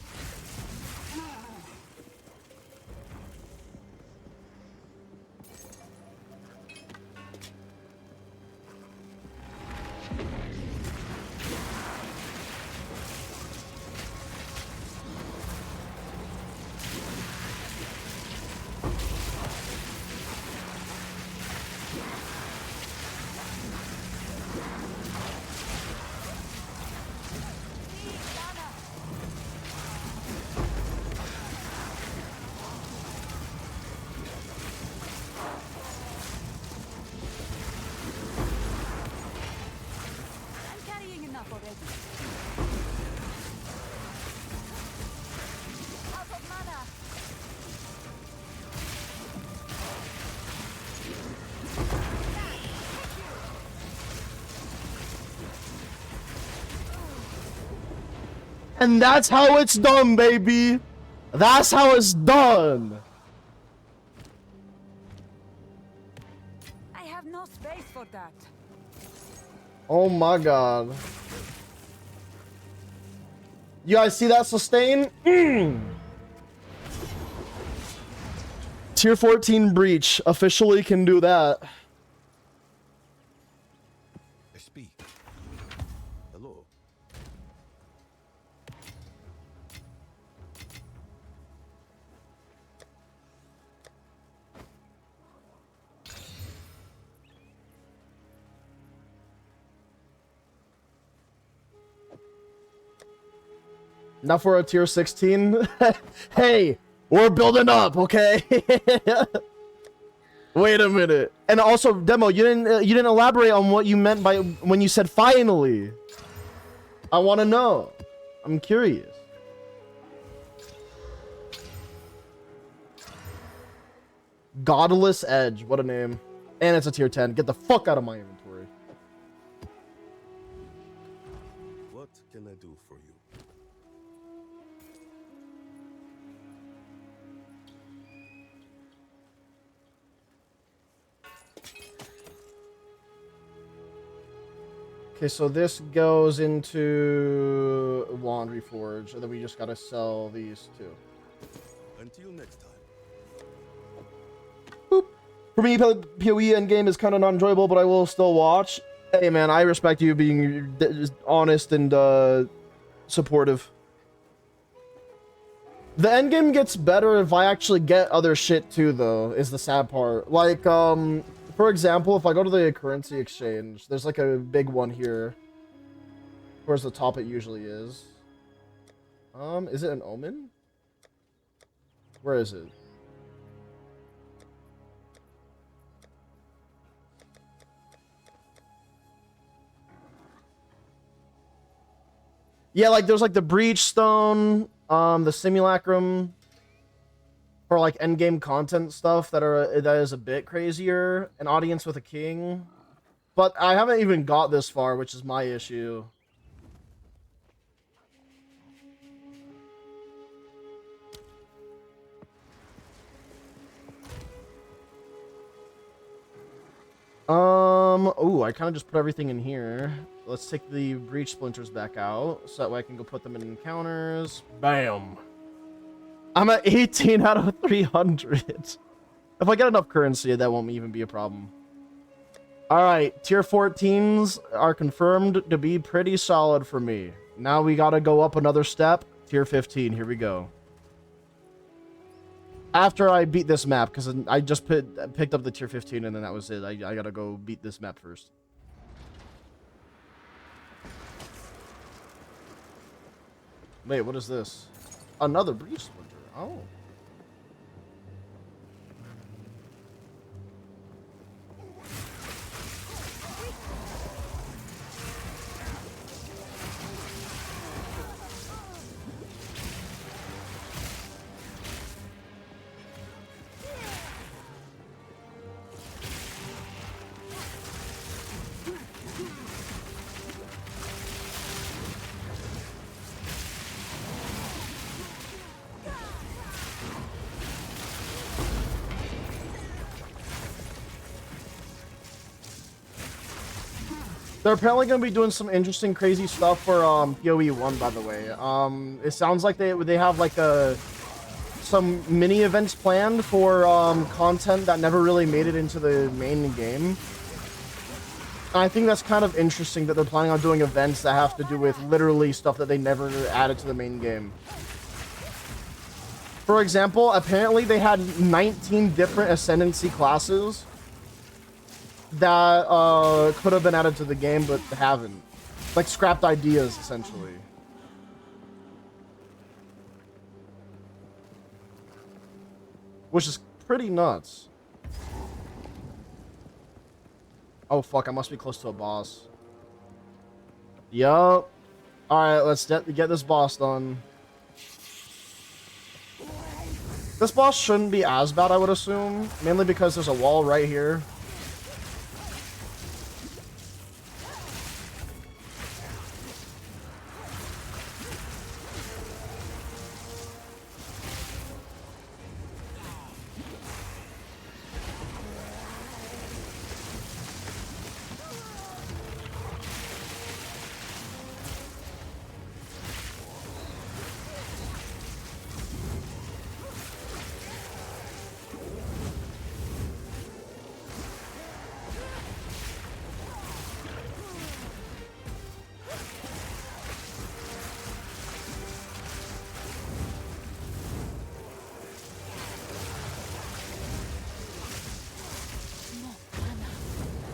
And that's how it's done, baby. That's how it's done.
I have no space for that.
Oh my god. You guys see that sustain? Tier 14 breach officially can do that.
Speak. Hello.
Not for a tier 16. Hey, we're building up, okay? Wait a minute. And also, Demo, you didn't elaborate on what you meant by when you said finally. I want to know. I'm curious. Godless Edge. What a name. And it's a tier 10. Get the fuck out of my inventory.
What can I do for you?
Okay, so this goes into Laundry Forge, and then we just gotta sell these two.
Until next time.
For me, PoE endgame is kind of not enjoyable, but I will still watch. Hey, man, I respect you being honest and supportive. The endgame gets better if I actually get other shit too, though, is the sad part. Like, for example, if I go to the currency exchange, there's like a big one here. Towards the top it usually is. Is it an omen? Where is it? Yeah, like there's like the breach stone, the simulacrum for like endgame content stuff that is a bit crazier. An audience with a king, but I haven't even got this far, which is my issue. Oh, I kind of just put everything in here. Let's take the breach splinters back out, so that way I can go put them in encounters. Bam! I'm at 18 out of 300. If I get enough currency, that won't even be a problem. Alright, tier 14s are confirmed to be pretty solid for me. Now we gotta go up another step. Tier 15, here we go. After I beat this map, because I just picked up the tier 15 and then that was it. I gotta go beat this map first. Wait, what is this? Another breach splinter. Oh. They're apparently going to be doing some interesting, crazy stuff for PoE 1, by the way. It sounds like they have like some mini events planned for content that never really made it into the main game. And I think that's kind of interesting that they're planning on doing events that have to do with literally stuff that they never added to the main game. For example, apparently they had 19 different Ascendancy classes that could have been added to the game, but haven't. Like, scrapped ideas, essentially. Which is pretty nuts. Oh, fuck, I must be close to a boss. Yup. Alright, let's get this boss done. This boss shouldn't be as bad, I would assume. Mainly because there's a wall right here.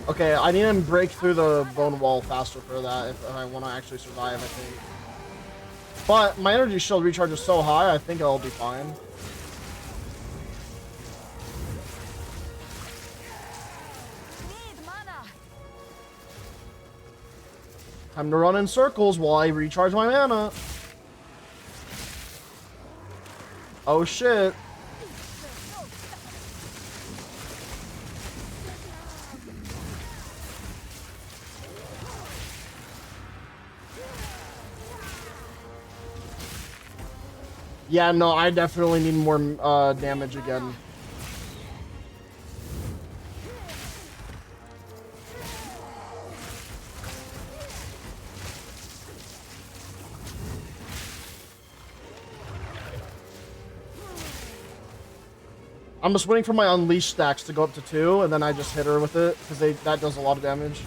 Okay, I need to break through the bone wall faster for that if I want to actually survive, I think. But my energy shield recharge is so high, I think I'll be fine.
Need mana.
Time to run in circles while I recharge my mana. Oh shit. Yeah, no, I definitely need more damage again. I'm just waiting for my unleash stacks to go up to 2, and then I just hit her with it, because that does a lot of damage.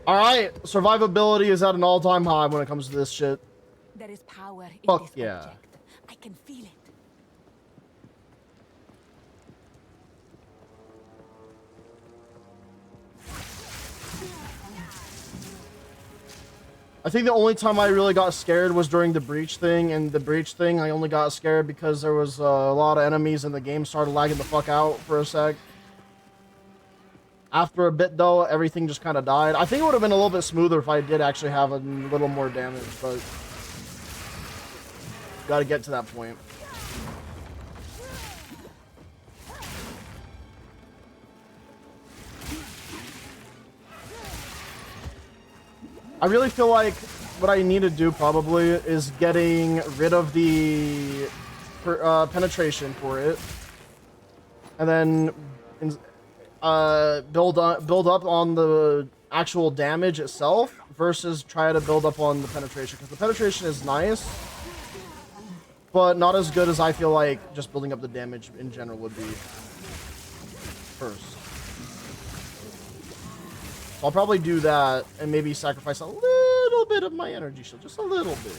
Alright, survivability is at an all-time high when it comes to this shit.
There is power in
Fuck
this
yeah.
object. I can feel it.
I think the only time I really got scared was during the breach thing, and the breach thing I only got scared because there was a lot of enemies and the game started lagging the fuck out for a sec. After a bit though, everything just kind of died. I think it would have been a little bit smoother if I did actually have a little more damage, but gotta get to that point. I really feel like what I need to do probably is getting rid of the penetration for it, and then build up on the actual damage itself versus try to build up on the penetration, because the penetration is nice, but not as good as I feel like just building up the damage in general would be first. I'll probably do that and maybe sacrifice a little bit of my energy shield, just a little bit.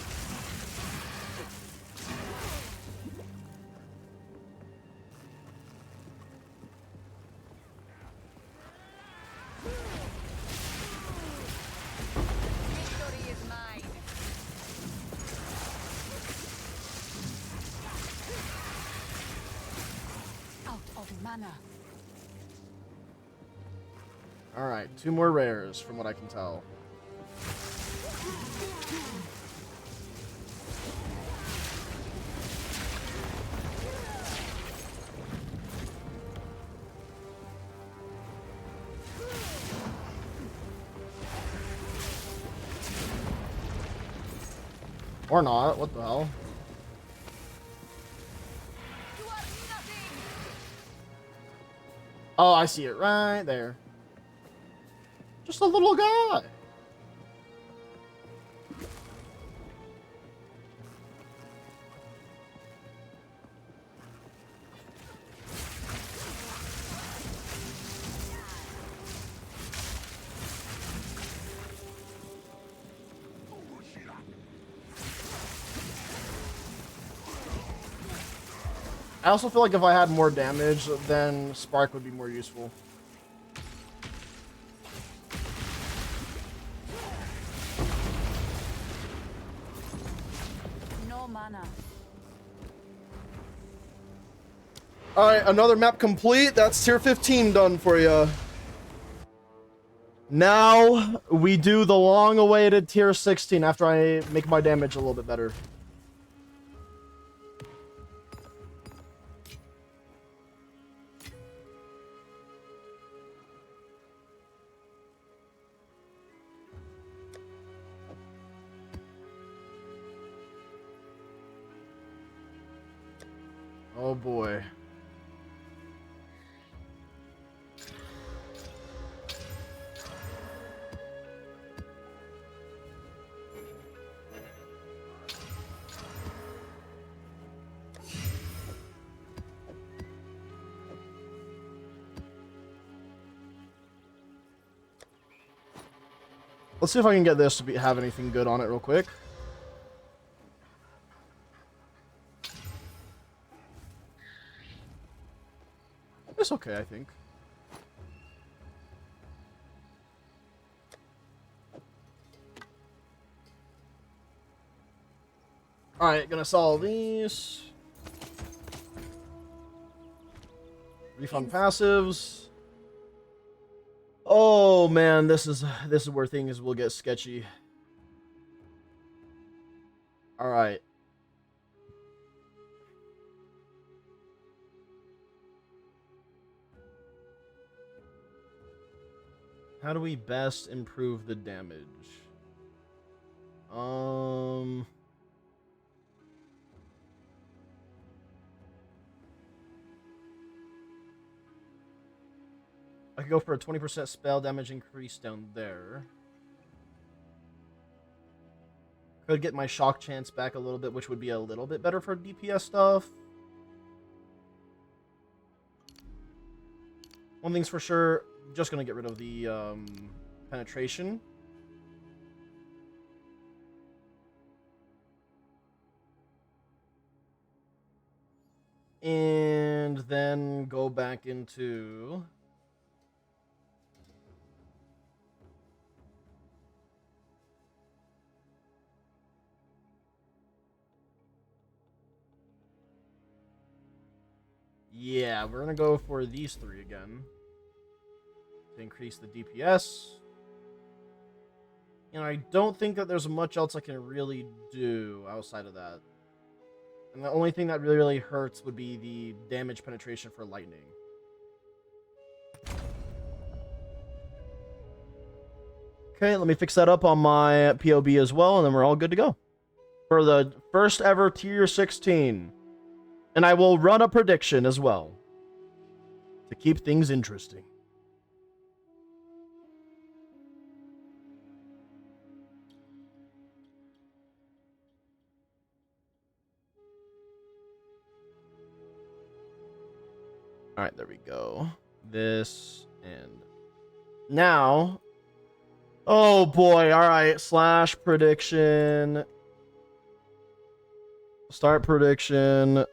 Victory is mine. Out of mana.
Alright, 2 more rares from what I can tell. Or not, what the hell?
You are nothing.
Oh, I see it right there. Just a little guy. I also feel like if I had more damage, then Spark would be more useful.
No mana.
Alright, another map complete. That's tier 15 done for you. Now, we do the long-awaited tier 16 after I make my damage a little bit better. Oh boy. Let's see if I can get this to have anything good on it real quick. okay, I think. Alright, gonna solve these. Refund passives. Oh man, this is where things will get sketchy. Alright. How do we best improve the damage? I could go for a 20% spell damage increase down there. Could get my shock chance back a little bit, which would be a little bit better for DPS stuff. One thing's for sure, just gonna get rid of the penetration. And then go back into... Yeah, we're gonna go for these three again. To increase the DPS. And I don't think that there's much else I can really do outside of that. And the only thing that really hurts would be the damage penetration for lightning. Okay, let me fix that up on my POB as well, and then we're all good to go. For the first ever tier 16. And I will run a prediction as well. To keep things interesting. Alright, there we go. This and... Now... Oh boy, alright. Slash prediction. Start prediction.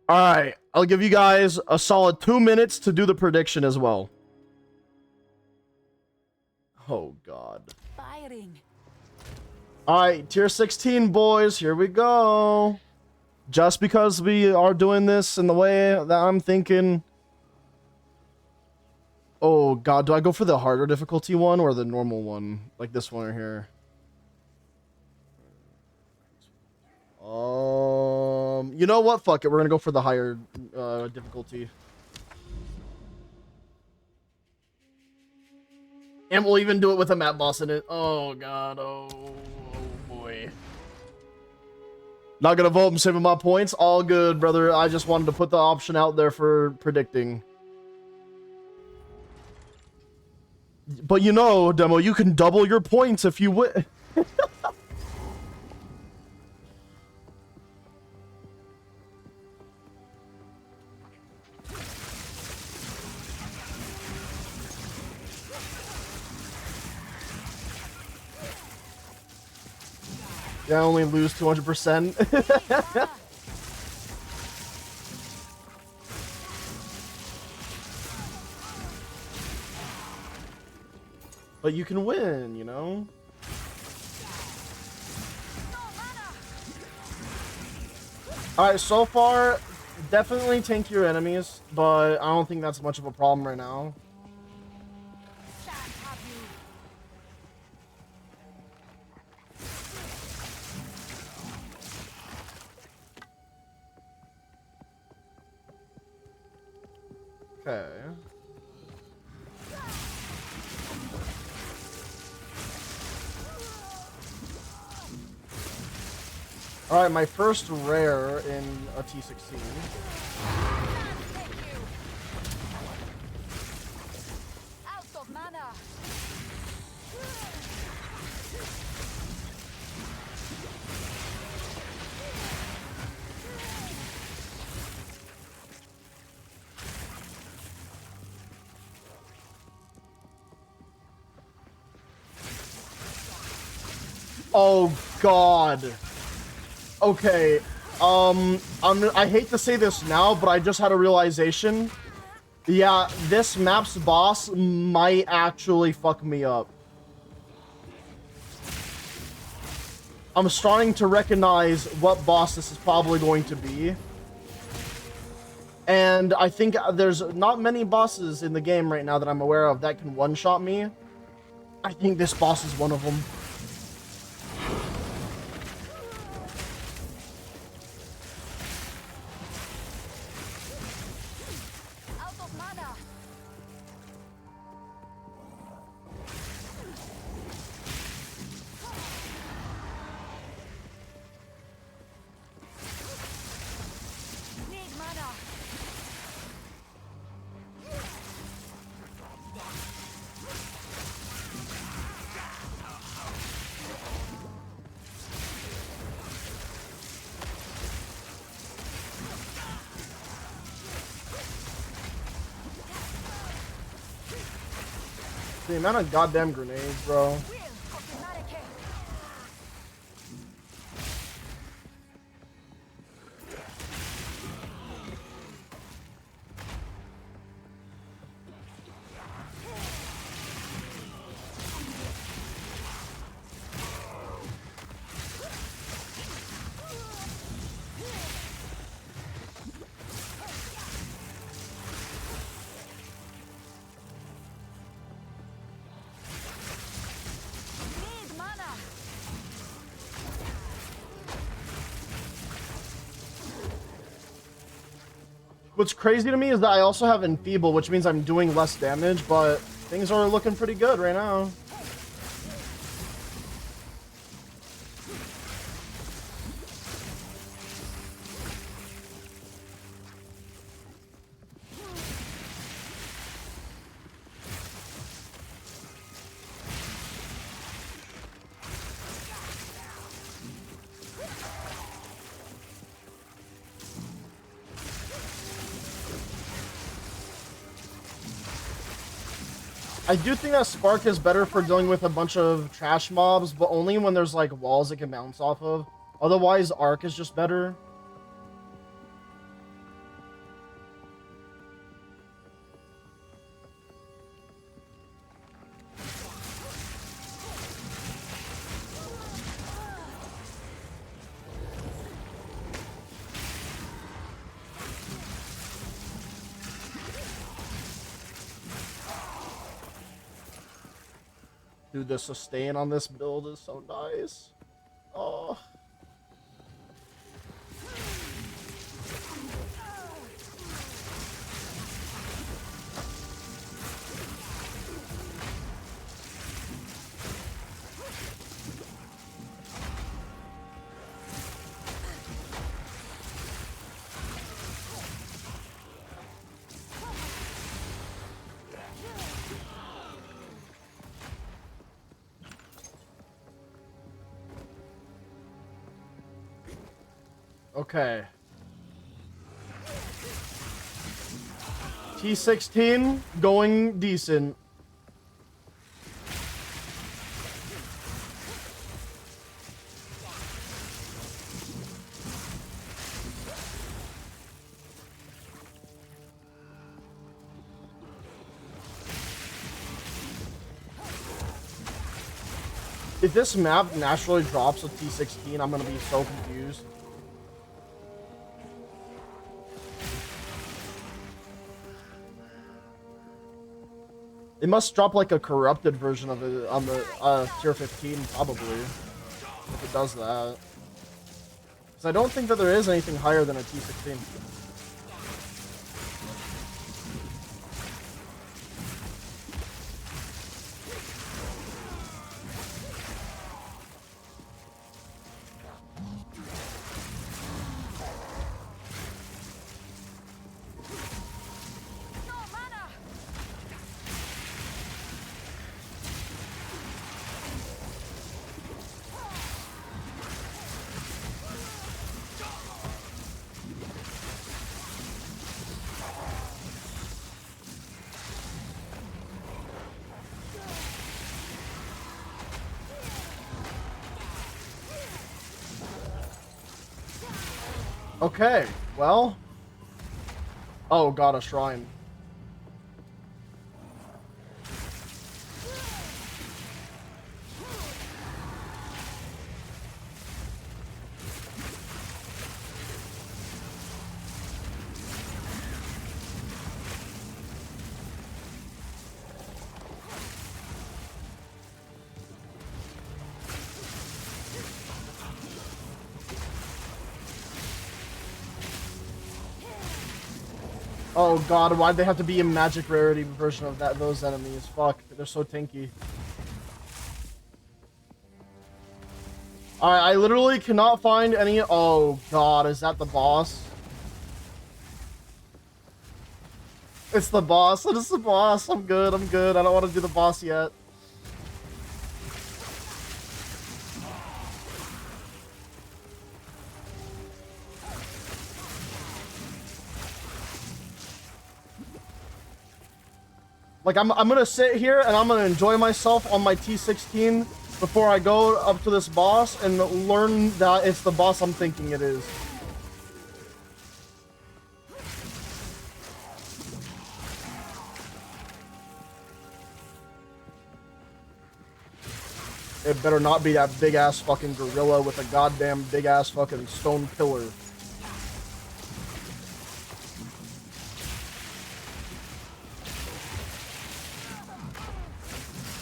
Alright, I'll give you guys a solid 2 minutes to do the prediction as well. Oh god.
Firing.
Alright, tier 16 boys, here we go. Just because we are doing this in the way that I'm thinking. Oh god, do I go for the harder difficulty one or the normal one? Like this one right here. You know what? Fuck it. We're gonna go for the higher difficulty. And we'll even do it with a map boss in it. Oh god. Oh boy. Not gonna vote. I'm saving my points. All good, brother. I just wanted to put the option out there for predicting. But you know, Demo, you can double your points if you win. Yeah, I only lose 200%. But you can win, you know? Alright, so far, definitely tank your enemies, but I don't think that's much of a problem right now. Okay. Alright, my first rare in a T16.
Out of mana.
Oh God. Okay. I hate to say this now, but I just had a realization. Yeah, this map's boss might actually fuck me up. I'm starting to recognize what boss this is probably going to be. And I think there's not many bosses in the game right now that I'm aware of that can one-shot me. I think this boss is one of them.
Out of mana. Need mana.
The amount of goddamn grenades, bro.
Will of the Marike. Need mana.
What's crazy to me is that I also have Enfeeble, which means I'm doing less damage, but things are looking pretty good right now. I do think that Spark is better for dealing with a bunch of trash mobs, but only when there's like walls it can bounce off of. Otherwise, Arc is just better. Dude, the sustain on this build is so nice. Oh. Okay. T16 going decent. If this map naturally drops with T16, I'm gonna be so confused. It must drop like a corrupted version of it on the tier 15, probably. If it does that. Because I don't think that there is anything higher than a T16.
No mana.
Okay, well. Oh god, a shrine. Oh god, why'd they have to be a magic rarity version of those enemies? Fuck, they're so tanky. Alright, I literally cannot find any. Oh god, is that the boss? It's the boss. It is the boss. I'm good. I'm good. I don't want to do the boss yet. Like, I'm gonna sit here and I'm gonna enjoy myself on my T16 before I go up to this boss and learn that it's the boss I'm thinking it is. It better not be that big ass fucking gorilla with a goddamn big ass fucking stone pillar.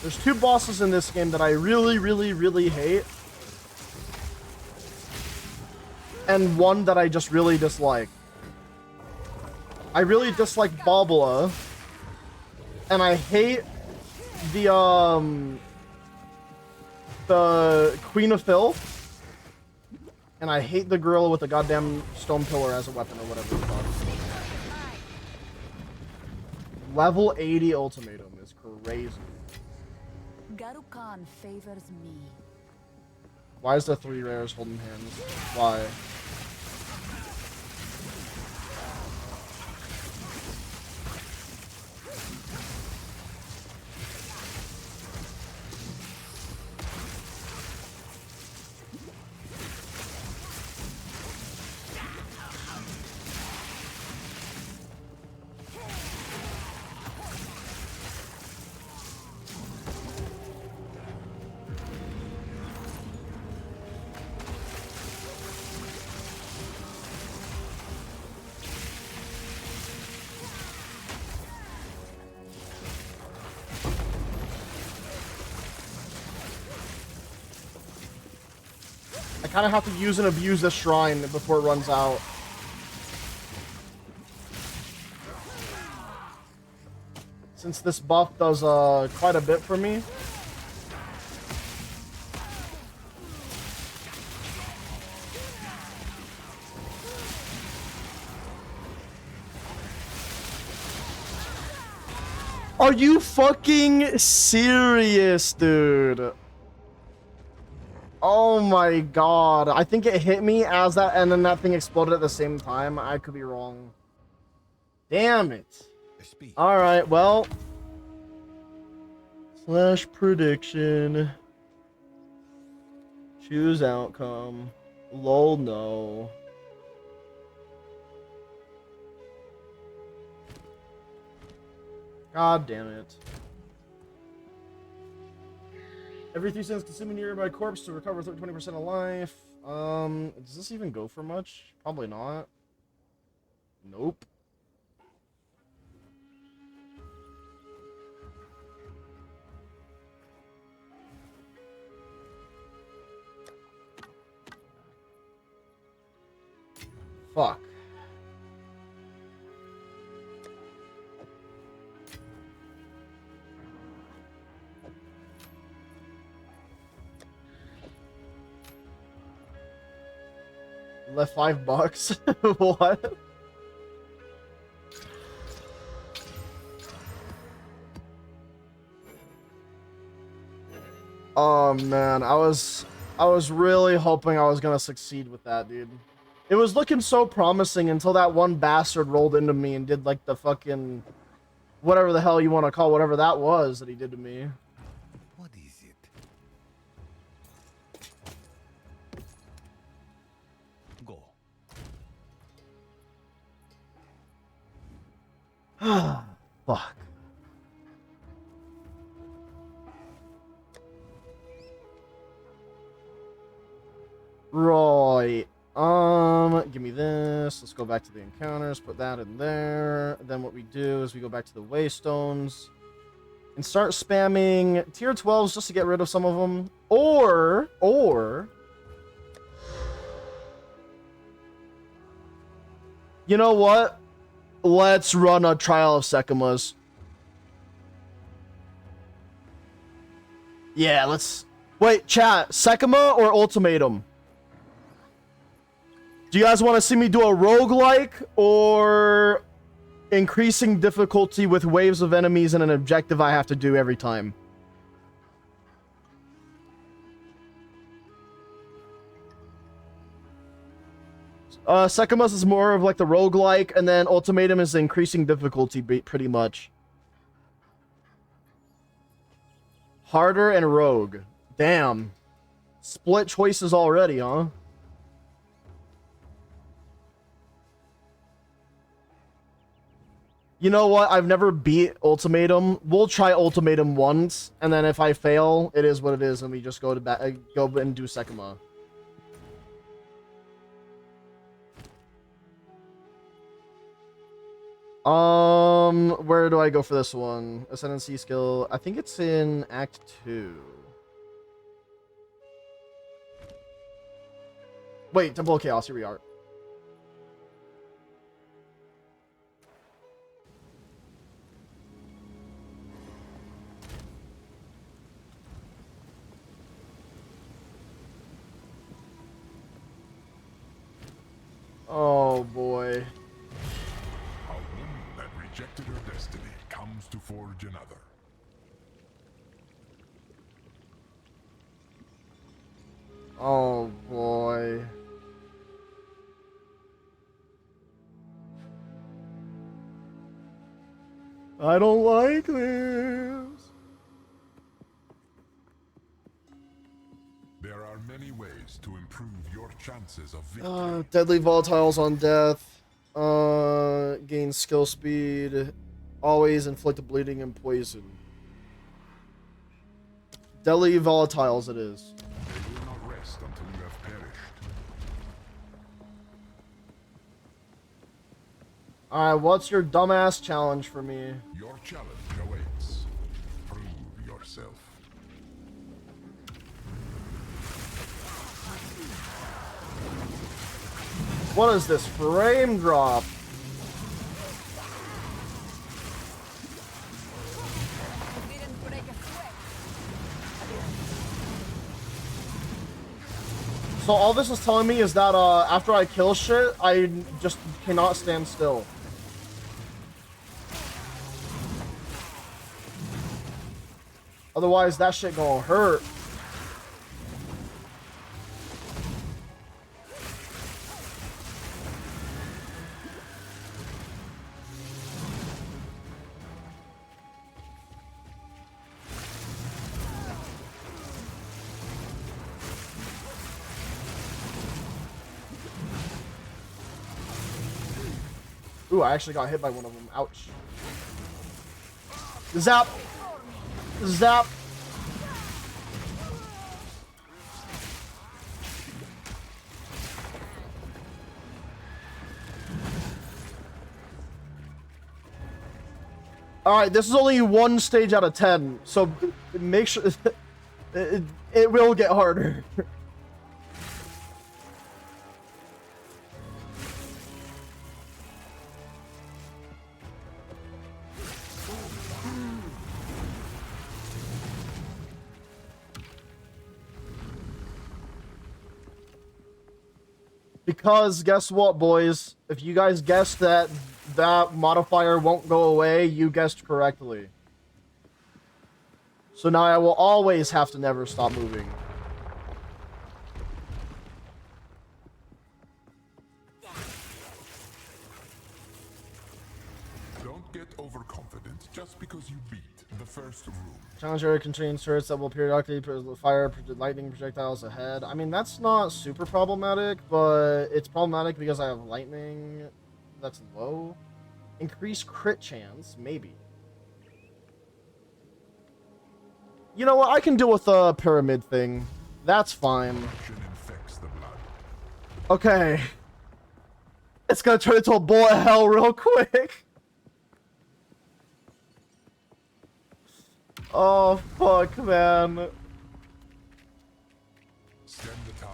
There's two bosses in this game that I really hate. And one that I just really dislike. I really dislike Bobula. And I hate the Queen of Filth. And I hate the gorilla with the goddamn stone pillar as a weapon or whatever it's called. Level 80 ultimatum is crazy.
Garu Khan favors me.
Why is there 3 rares holding hands? Why? I kind of have to use and abuse this shrine before it runs out. Since this buff does quite a bit for me. Are you fucking serious, dude? Oh my god. I think it hit me as that, and then that thing exploded at the same time. I could be wrong. Damn it. Alright, well. Slash prediction. Choose outcome. Lol, no. God damn it. Every 3 seconds consuming nearby corpse to recover 20% of life. Does this even go for much? Probably not. Nope. Fuck. Left $5. What? Oh man, I was really hoping I was gonna succeed with that, dude. It was looking so promising until that one bastard rolled into me and did like the fucking whatever the hell you want to call whatever that was that he did to me.
What is it? Go.
Fuck. Right. Give me this. Let's go back to the encounters. Put that in there. Then what we do is we go back to the waystones and start spamming tier 12s just to get rid of some of them. Or you know what? Let's run a trial of Sekimas. Yeah, let's... Wait, chat. Sekima or Ultimatum? Do you guys want to see me do a roguelike or increasing difficulty with waves of enemies and an objective I have to do every time? Sekimas is more of like the roguelike, and then Ultimatum is increasing difficulty pretty much. Harder and rogue. Damn. Split choices already, huh? You know what? I've never beat Ultimatum. We'll try Ultimatum once, and then if I fail, it is what it is, and we just go to go and do Sekima. Where do I go for this one? Ascendancy skill. I think it's in Act 2. Wait, Temple of Chaos. Here we are. Oh boy.
A woman that rejected her destiny comes to forge another.
Oh boy. I don't like this.
There are many ways to improve your chances of victory.
Deadly volatiles on death. Gain skill speed. Always inflict bleeding and poison. Deadly volatiles it is.
They will not rest until you have perished.
Alright, what's your dumbass challenge for me?
Your challenge awaits. Prove yourself.
What is this frame drop?
Didn't break a sweat.
So all this is telling me is that after I kill shit, I just cannot stand still. Otherwise, that shit gonna hurt. Ooh, I actually got hit by one of them. Ouch. Zap! Zap! Alright, this is only one stage out of 10, so make sure... it will get harder. Because guess what, boys? If you guys guessed that that modifier won't go away, you guessed correctly. So now I will always have to never stop moving.
Don't get overconfident just because you beat the first room.
Challenge area contains turrets that will periodically fire lightning projectiles ahead. I mean, that's not super problematic, but it's problematic because I have lightning that's low. Increase crit chance, maybe. You know what? I can deal with the pyramid thing. That's fine.
Infects the blood.
Okay. It's gonna turn into a bullet hell real quick. Oh, fuck, man.
Stem the tide.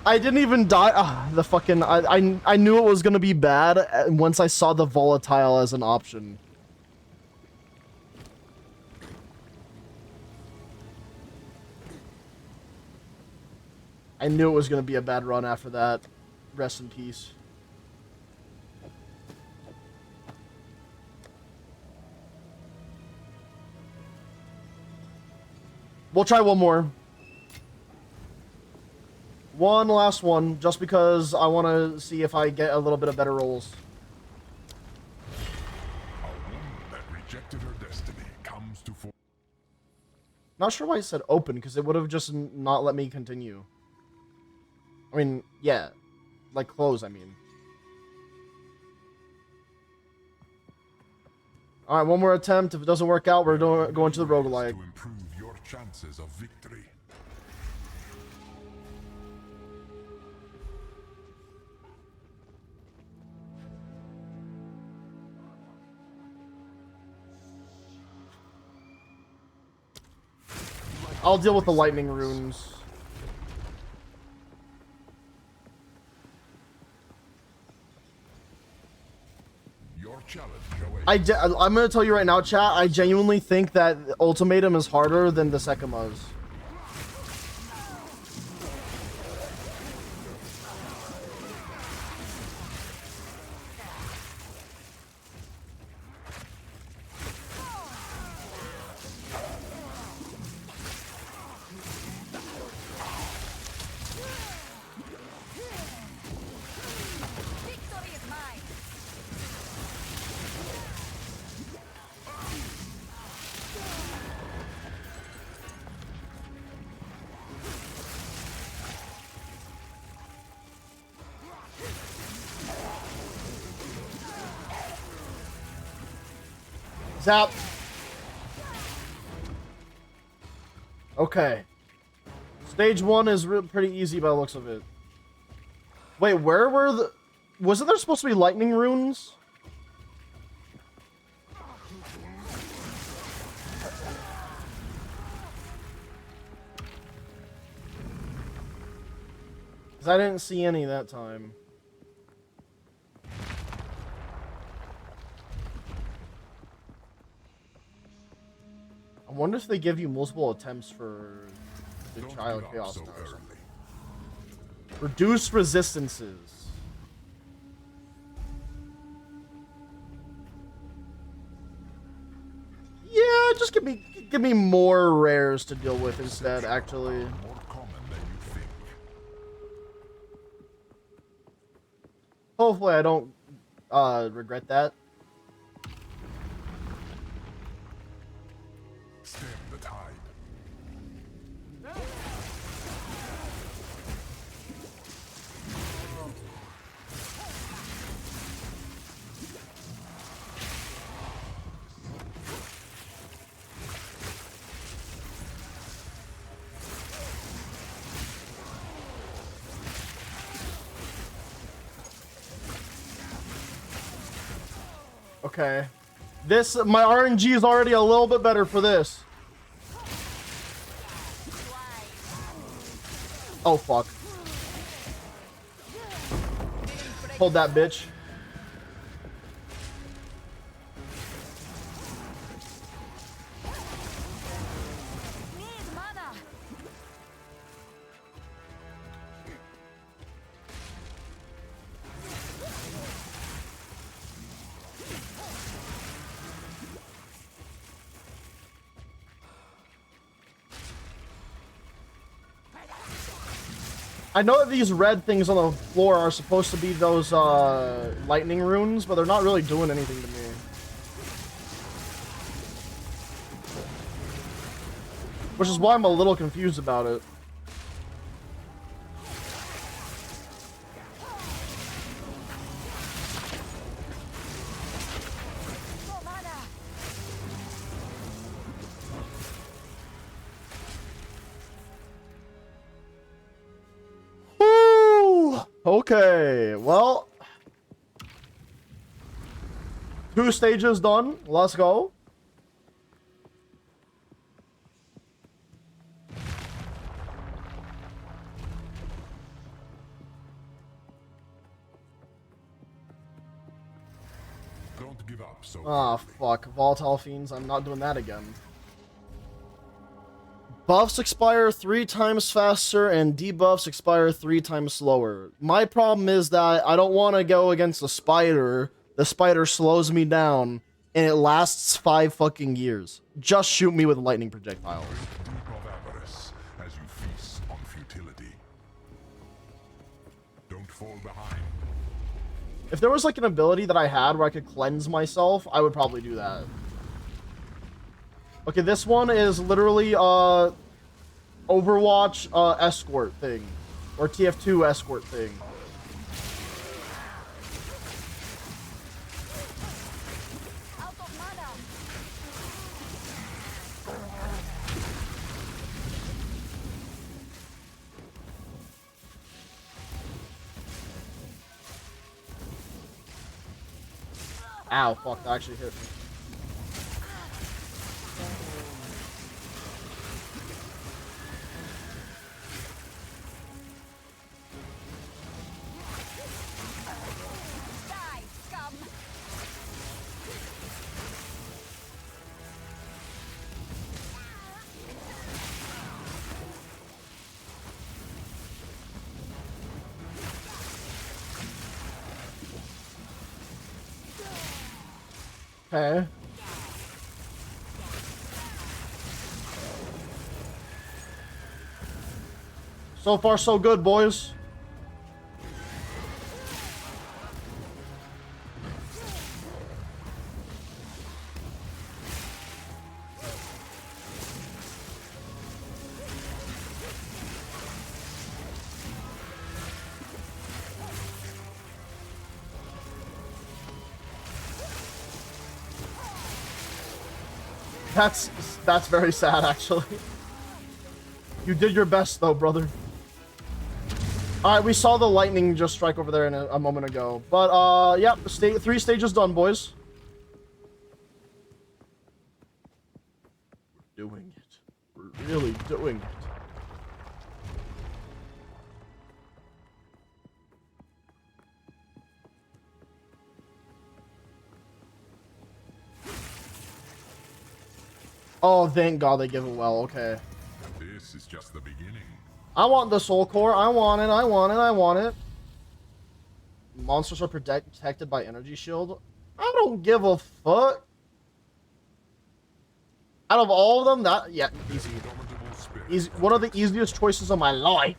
I didn't even die. The fucking... I knew it was gonna be bad once I saw the volatile as an option. I knew it was gonna be a bad run after that. Rest in peace. We'll try one more. One last one, just because I want to see if I get a little bit of better rolls.
A woman that rejected her destiny comes to for.
Not sure why it said open, because it would have just not let me continue. I mean, yeah. Like close, I mean. Alright, one more attempt. If it doesn't work out, we're going to the roguelike.
To improve your chances of victory.
I'll deal with the lightning runes.
Your challenge awaits.
I'm gonna tell you right now, chat, I genuinely think that Ultimatum is harder than the Sekimas.
Victory is mine.
Zap. Okay. Stage 1 is pretty easy by the looks of it. Wait, where were the... Wasn't there supposed to be lightning runes? Because I didn't see any that time. I wonder if they give you multiple attempts for the
Don't
Child
give up
Chaos
so
now or
early.
something. Reduce resistances. Yeah, just give me more rares to deal with instead, actually.
More common than you think.
Hopefully I don't regret that.
Stem the tide.
Okay. My RNG is already a little bit better for this. Oh, fuck. Hold that, bitch.
Need mana.
I know that these red things on the floor are supposed to be those lightning runes, but they're not really doing anything to me. Which is why I'm a little confused about it. Okay, well, 2 stages done. Let's go.
Don't give up so
Ah, fuck. Volatile Fiends. I'm not doing that again. Buffs expire 3 times faster and debuffs expire 3 times slower. My problem is that I don't want to go against a spider. The spider slows me down and it lasts 5 fucking years. Just shoot me with lightning projectiles.
deep of avarice as you feast on futility. Don't fall behind.
If there was like an ability that I had where I could cleanse myself, I would probably do that. Okay, this one is literally Overwatch escort thing, or TF2 escort thing.
Out of mana.
Ow, fuck, that actually hit me.
Die, scum.
Okay. So far, so good, boys. That's very sad, actually. You did your best, though, brother. Alright, we saw the lightning just strike over there a moment ago. But, yep, 3 stages done, boys. We're doing it. We're really doing it. Oh, thank God they give it well. Okay.
This is just the beginning.
I want the soul core. I want it. I want it. I want it. Monsters are protected by energy shield. I don't give a fuck. Out of all of them, that yeah, easy.
Indomitable spirit.
Easy. One of the easiest choices of my life.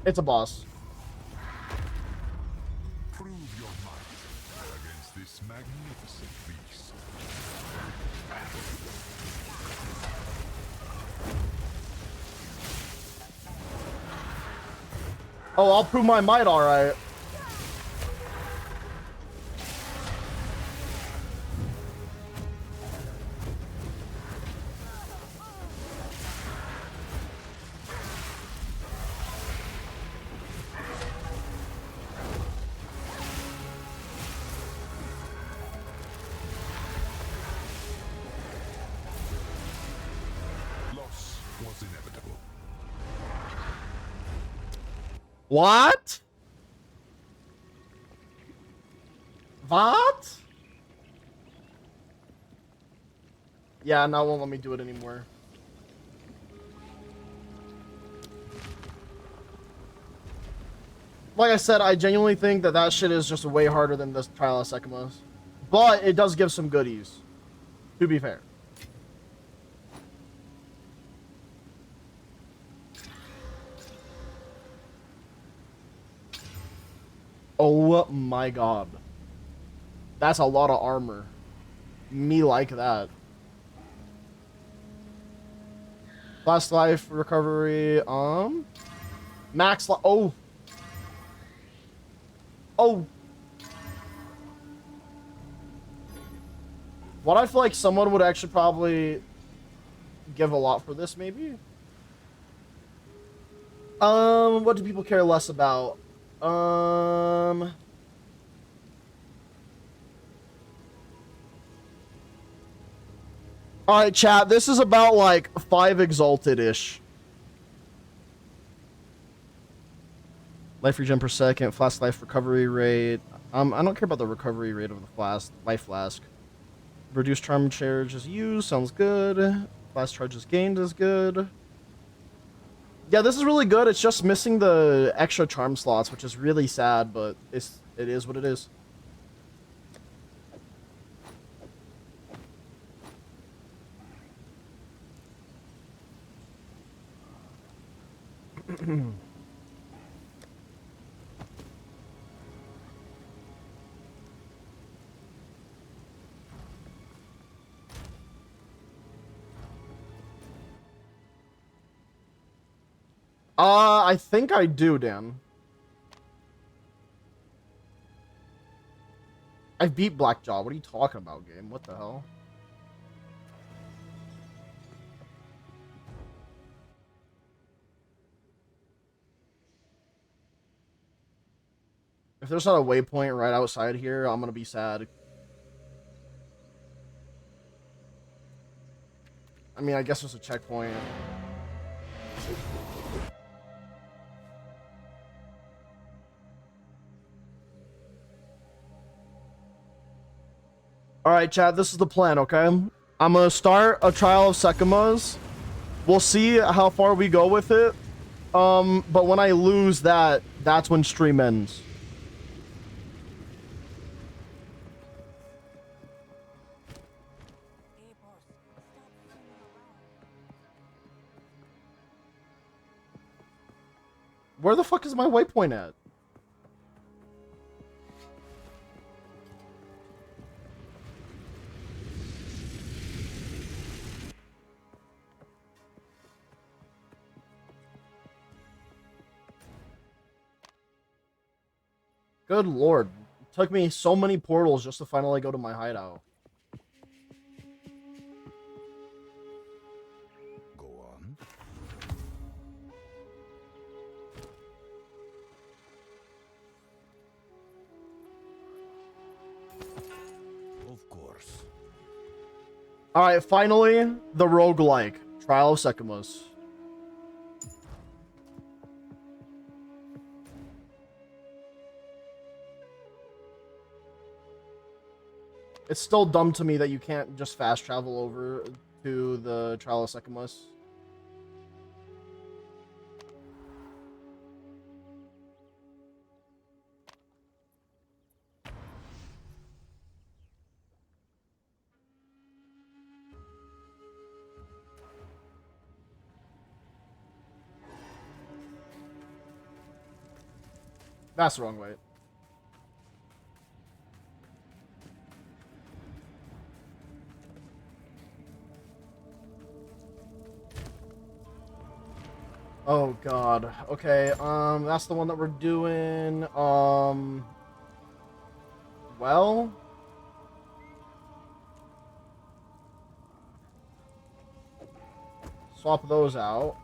It's a boss.
Prove your might against this magnificent beast.
Oh, I'll prove my might, all right.
Loss was inevitable.
What? What? Yeah, now it won't let me do it anymore. Like I said, I genuinely think that that shit is just way harder than this Trial of Sekimas. But it does give some goodies, to be fair. Oh my god. That's a lot of armor. Me like that. Last life recovery. Max life. Oh. Oh. What I feel like someone would actually probably give a lot for this, maybe. What do people care less about? All right, chat. This is about like 5 exalted-ish. Life regen per second, flask life recovery rate. I don't care about the recovery rate of the flask, life flask. Reduced charm charges used, sounds good. Flask charges gained is good. Yeah, this is really good. It's just missing the extra charm slots, which is really sad, but it is what it is. I think I do, Dan. I beat Blackjaw. What are you talking about, game? What the hell? If there's not a waypoint right outside here, I'm gonna be sad. I mean, I guess there's a checkpoint. Alright, Chad, this is the plan, okay? I'm gonna start a trial of Sekimas. We'll see how far we go with it. But when I lose that, that's when stream ends. Where the fuck is my waypoint at? Good lord. It took me so many portals just to finally go to my hideout.
Go on. Of course.
Alright, finally, the roguelike. Trial of Sekimas. It's still dumb to me that you can't just fast travel over to the Trial of Sekimas. That's the wrong way. Oh god. Okay, that's the one that we're doing. Well, swap those out.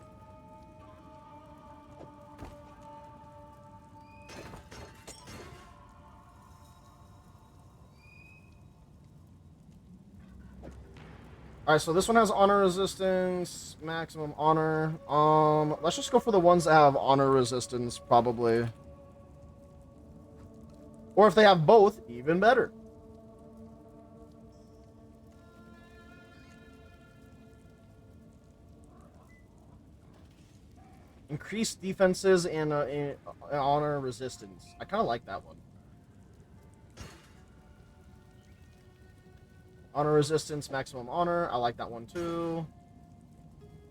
Alright, so this one has honor resistance, maximum honor. Let's just go for the ones that have honor resistance, probably. Or if they have both, even better. Increased defenses and honor resistance. I kind of like that one. Honor resistance, maximum honor. I like that one too.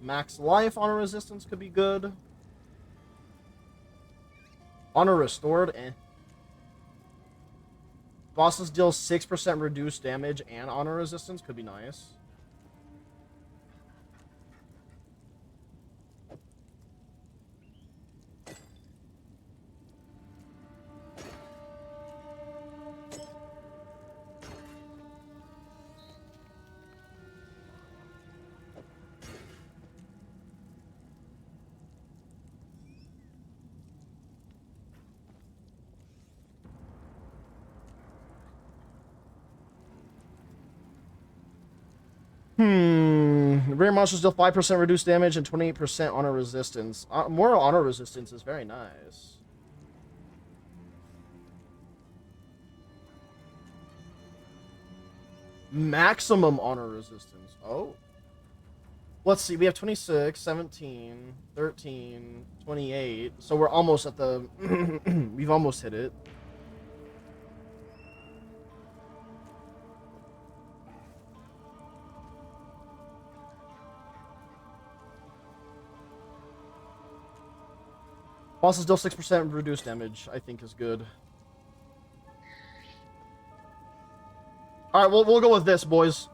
Max life honor resistance could be good. Honor restored, eh. Bosses deal 6% reduced damage and honor resistance. Could be nice. Rare monsters deal 5% reduced damage and 28% honor resistance. More honor resistance is very nice. Maximum honor resistance. Oh. Let's see. We have 26, 17, 13, 28. So we're almost at the... We've almost hit it. Bosses deal 6% reduced damage, I think is good. Alright, we'll go with this, boys.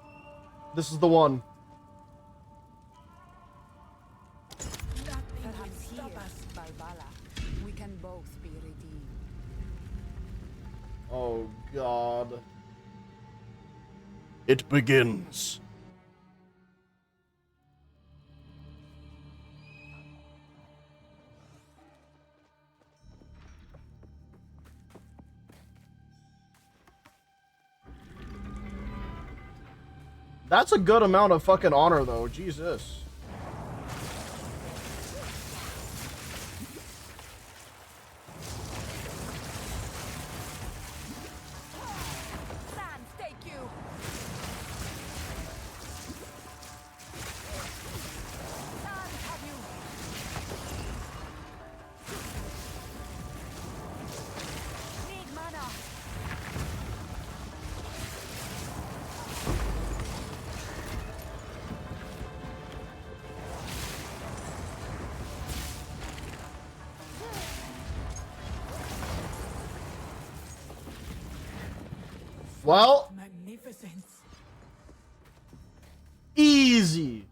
This is the one.
Nothing can stop us, Balbala. We can both be redeemed.
Oh, God. It begins. That's a good amount of fucking honor, though. Jesus.
Sans, take you. Sans, have you? Need mana.
Well,
Magnificence.
easy.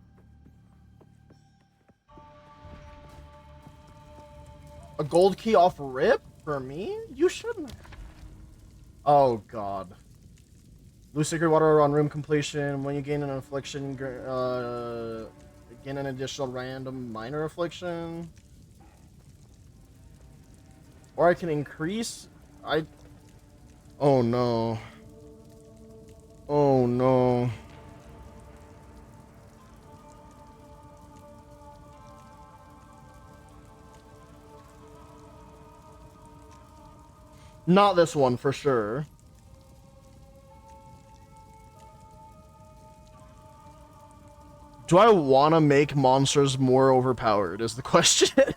A gold key off rip for me? You shouldn't. Oh, God. Lose sacred water on room completion. When you gain an affliction, gain an additional random minor affliction. Or I can increase. Oh, no. Oh, no. Not this one, for sure. Do I want to make monsters more overpowered, is the question.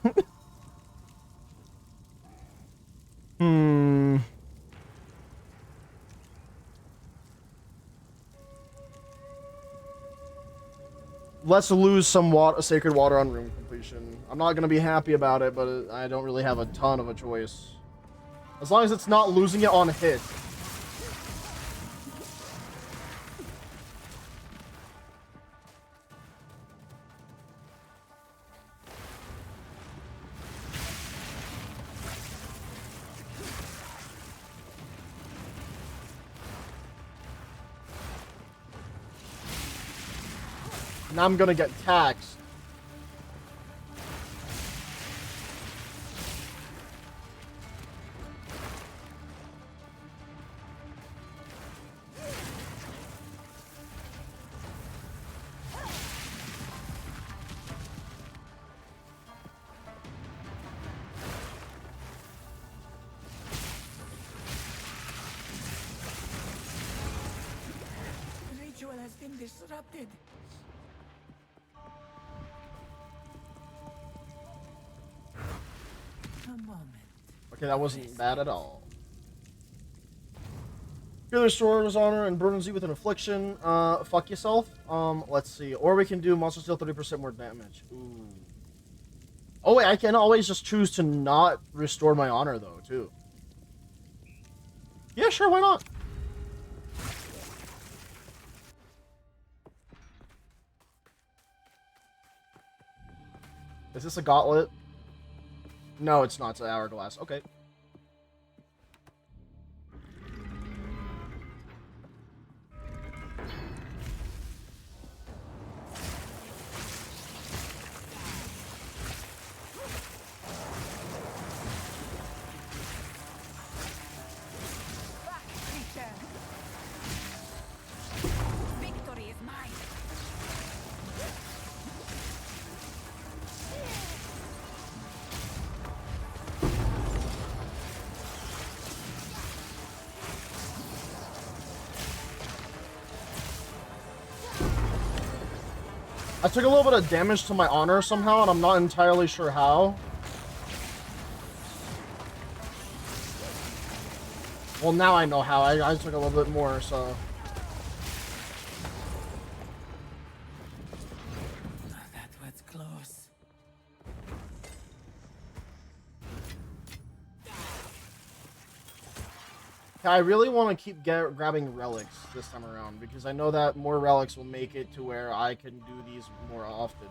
Let's lose some sacred water on room completion. I'm not going to be happy about it, but I don't really have a ton of a choice. As long as it's not losing it on hit. Now I'm gonna get taxed.
The ritual has been disrupted. A moment.
Okay, that wasn't bad at all. Fear restores honor and burdens you with an affliction. Fuck yourself. Let's see. Or we can do monsters deal 30% more damage. Ooh. Oh wait, I can always just choose to not restore my honor though, too. Yeah, sure, why not? Is this a gauntlet? No, it's not. It's an hourglass. Okay.
Back, creature. Victory is mine.
I took a little bit of damage to my honor somehow, and I'm not entirely sure how. Well, now I know how. I took a little bit more, so...
That was close.
I really want to keep grabbing relics this time around, because I know that more relics will make it to where I can do these more often.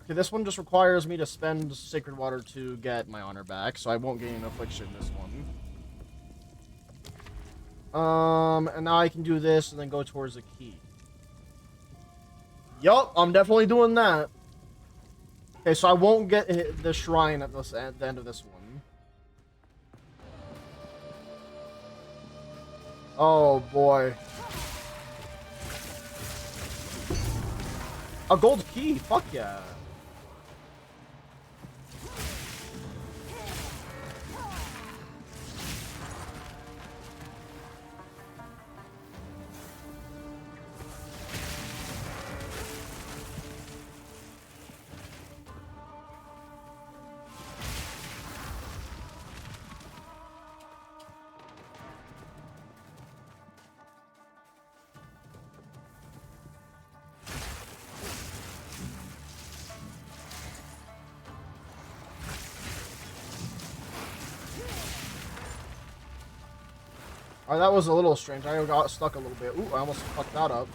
Okay, this one just requires me to spend Sacred Water to get my honor back, so I won't gain an affliction this one. And now I can do this and then go towards the key. Yup, I'm definitely doing that. Okay, so I won't get the shrine at the end of this one. Oh boy. A gold key, fuck yeah. Alright, that was a little strange. I got stuck a little bit. Ooh, I almost fucked that up.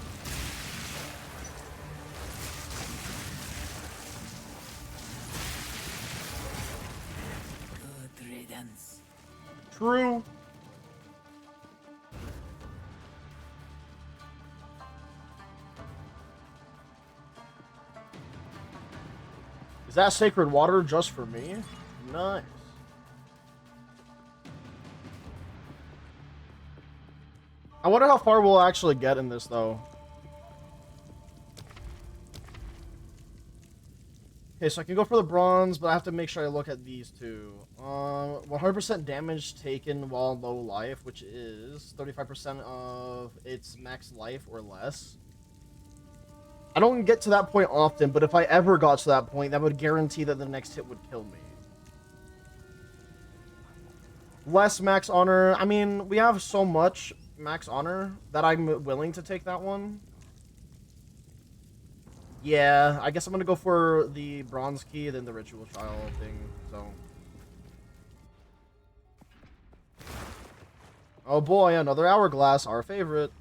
Good riddance.
True. Is that sacred water just for me? Nice. I wonder how far we'll actually get in this, though. Okay, so I can go for the bronze, but I have to make sure I look at these two. 100% damage taken while low life, which is 35% of its max life or less. I don't get to that point often, but if I ever got to that point, that would guarantee that the next hit would kill me. Less max honor. I mean, we have so much max honor that I'm willing to take that one. Yeah, I guess I'm gonna go for the bronze key, then the ritual child thing, so. Oh boy, another hourglass, our favorite.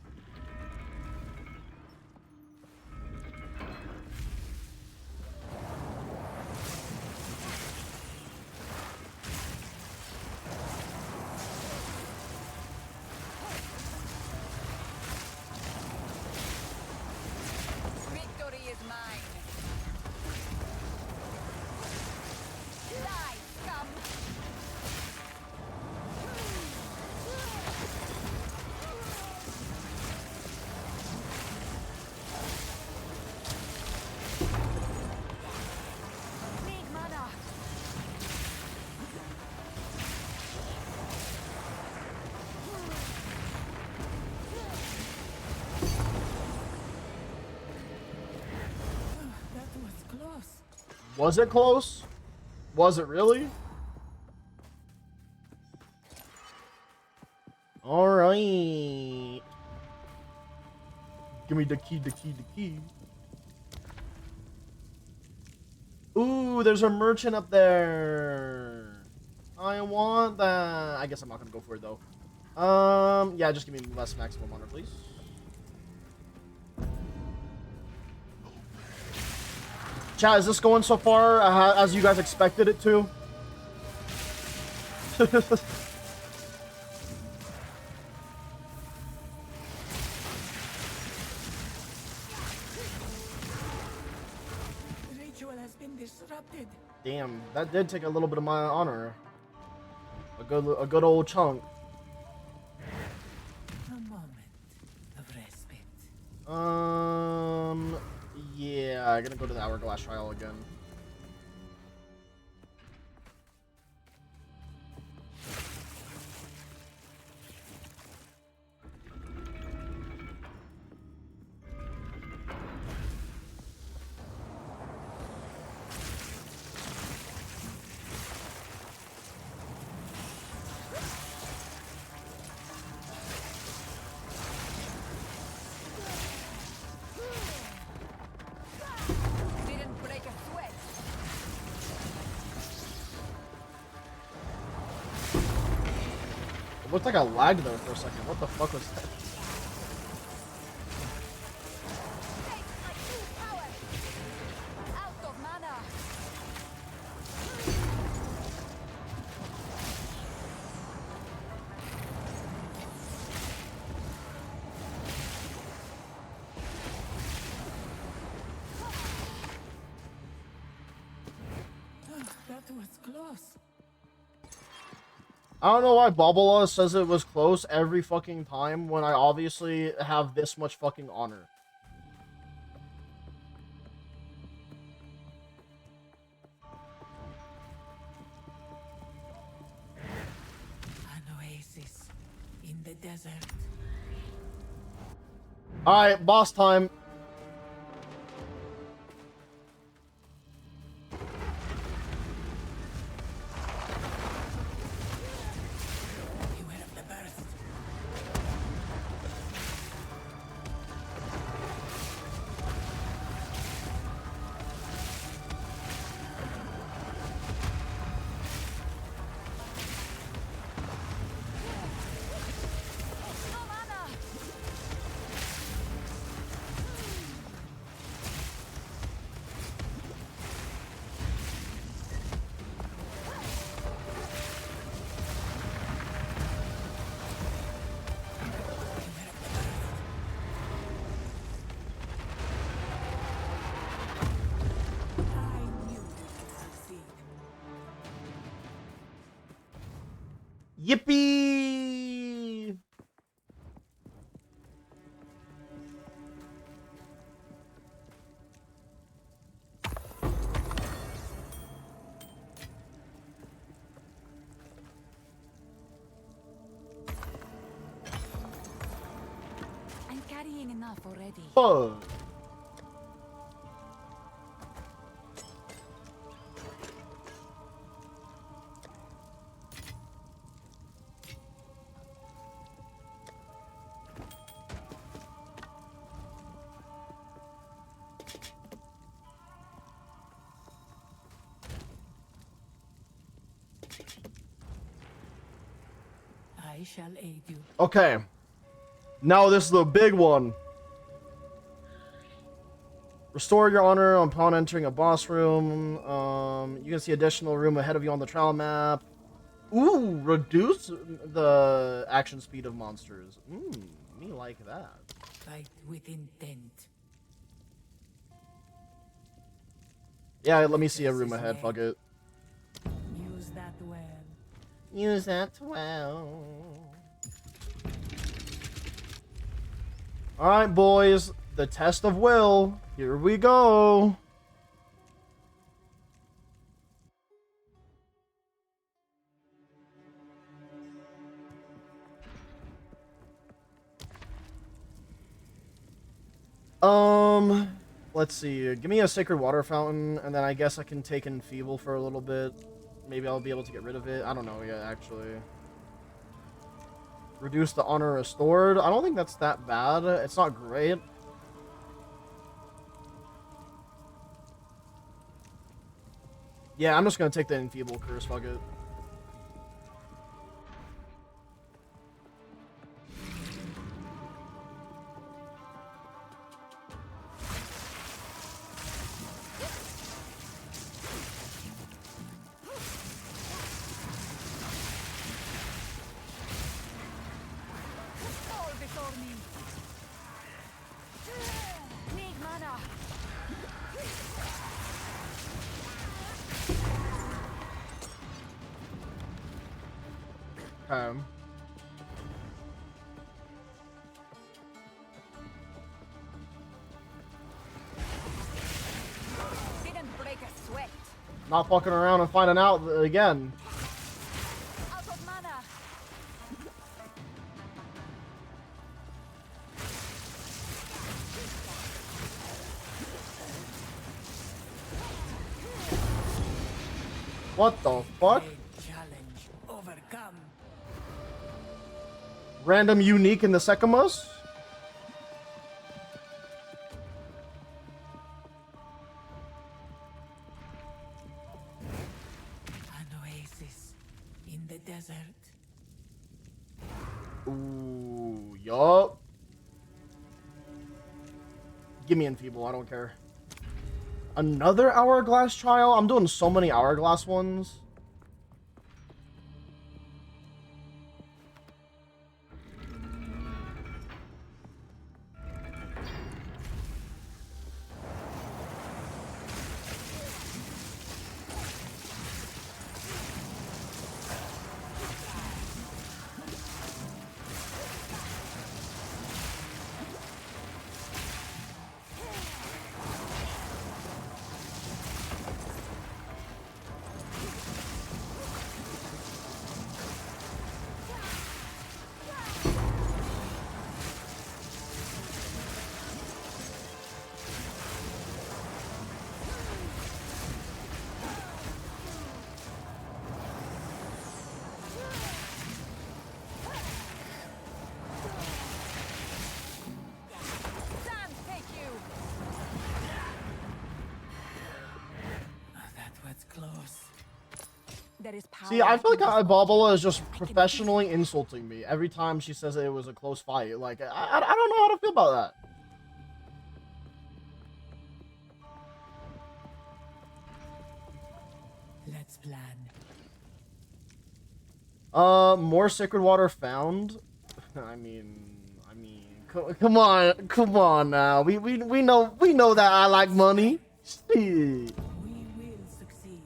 Victory is mine. Die, scum. Need mana. That was close.
Was it close? Was it really? Alright. Give me the key, the key, the key. Ooh, there's a merchant up there. I want that. I guess I'm not gonna go for it though. Yeah, just give me less maximum honor, please. Chat, is this going so far as you guys expected it to?
The ritual has been disrupted.
Damn, that did take a little bit of my honor. A good old chunk.
A moment of respite.
Yeah, I'm gonna go to the Hourglass Trial again.
Didn't break a sweat.
It looked like I lagged there for a second. What the fuck was that?
Tastes like true power. Out of mana. That was close.
I don't know why Bobola says it was close every fucking time when I obviously have this much fucking honor.
An oasis in the desert.
Alright, boss time.
Beware of the burst. No mana. I knew you would succeed.
Yippee!
I'm carrying enough already.
Fuck.
I shall aid you.
Okay. Now this is the big one. Restore your honor upon entering a boss room. You can see additional room ahead of you on the trial map. Ooh, reduce the action speed of monsters. Me like that.
Fight with intent.
Yeah, let me see a room ahead. Fuck it.
Use that well.
Use that well. Alright, boys. The test of will. Here we go. Let's see. Give me a sacred water fountain, and then I guess I can take enfeeble for a little bit. Maybe I'll be able to get rid of it. I don't know yet, actually. Reduce the honor restored. I don't think that's that bad. It's not great. Yeah, I'm just gonna take the enfeeble curse. Fuck it. Okay.
Didn't break a sweat.
Not fucking around and finding out again.
Out of mana.
What the fuck?
Challenge overcome.
Random unique in the Sekimos?
An oasis in the desert.
Ooh, yup. Give me Enfeeble, I don't care. Another Hourglass trial? I'm doing so many Hourglass ones.
Sam, take you. That was close. There is power.
See, I feel like
in this
Ibabala is just professionally insulting me every time she says it was a close fight. Like, I don't know how to feel about that.
Let's plan.
More sacred water found. I mean, come on now. We know that I like money. Shit.
We will succeed.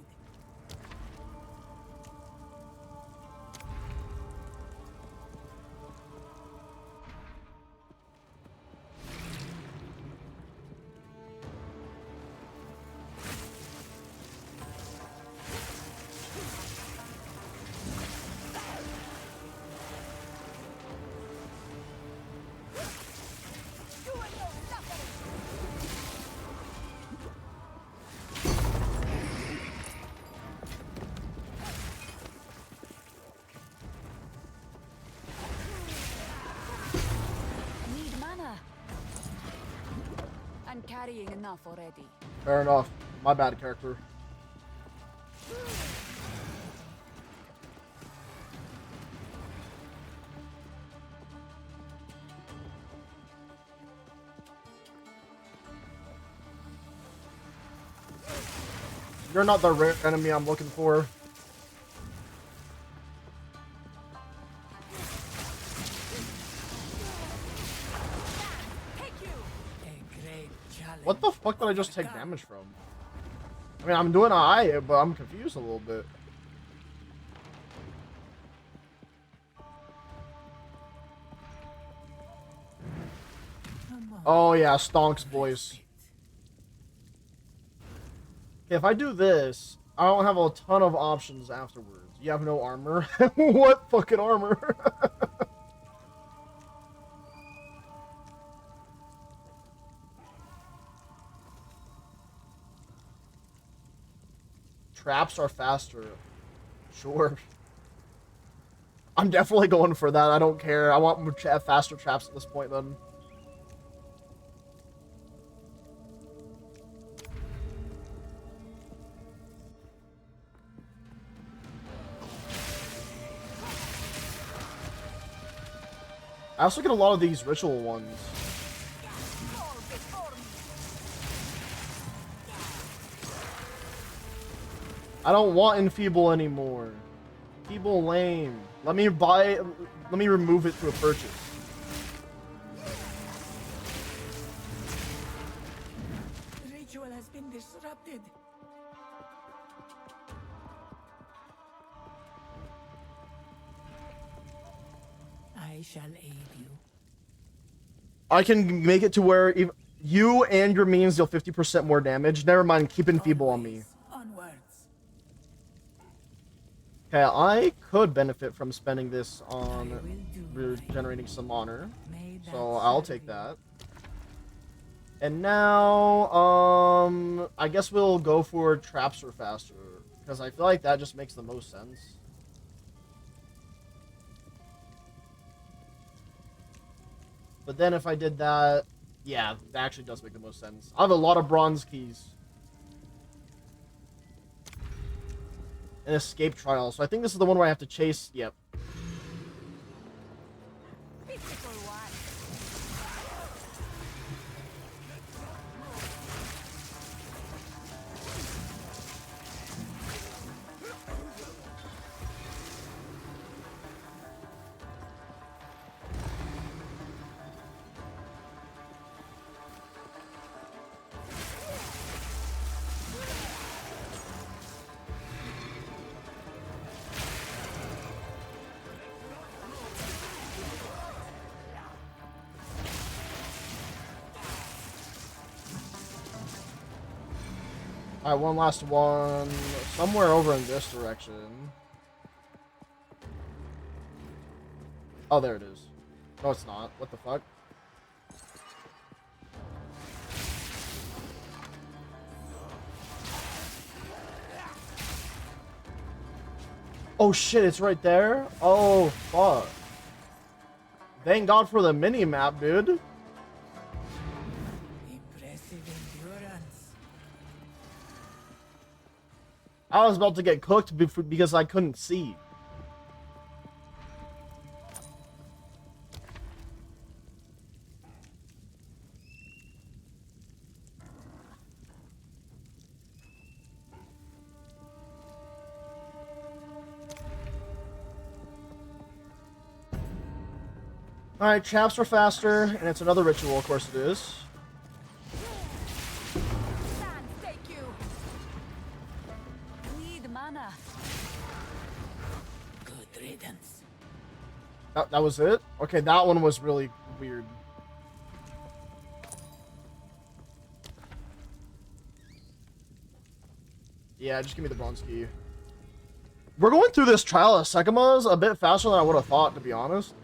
You and your suffering. Need mana. I'm carrying enough already.
Fair enough. My bad, character. You're not the rare enemy I'm looking for.
Take you. A great challenge.
What the fuck did I just take damage from? I mean, I'm doing alright, but I'm confused a little bit.
Come on.
Oh yeah, Stonks boys. Okay, if I do this, I don't have a ton of options afterwards. You have no armor? What fucking armor? Traps are faster. Sure. I'm definitely going for that. I don't care. I want more faster traps at this point then. I also get a lot of these ritual ones.
Fall before me.
I don't want Enfeeble anymore. Enfeeble lame. Let me remove it through a purchase.
The ritual has been disrupted. I shall aid you.
I can make it to where you and your minions deal 50% more damage. Never mind, keep Enfeeble on me.
Always onwards.
Okay, I could benefit from spending this
I
on
will do my
regenerating some honor.
May that
So I'll
serve
take
you.
that. And now, I guess we'll go for traps or faster. Because I feel like that just makes the most sense. But then if I did that, yeah, that actually does make the most sense. I have a lot of bronze keys. An escape trial. So I think this is the one where I have to chase. Yep.
Physical one.
Alright, one last one. Somewhere over in this direction. Oh, there it is. No, it's not. What the fuck? Oh shit, it's right there? Oh, fuck. Thank God for the mini-map, dude.
Impressive endurance.
I was about to get cooked because I couldn't see. Alright, traps are faster, and it's another ritual, of course it is.
Stand, take you. Need mana. Good riddance.
That was it? Okay, that one was really weird. Yeah, just give me the bronze key. We're going through this trial of Sekimas a bit faster than I would have thought, to be honest.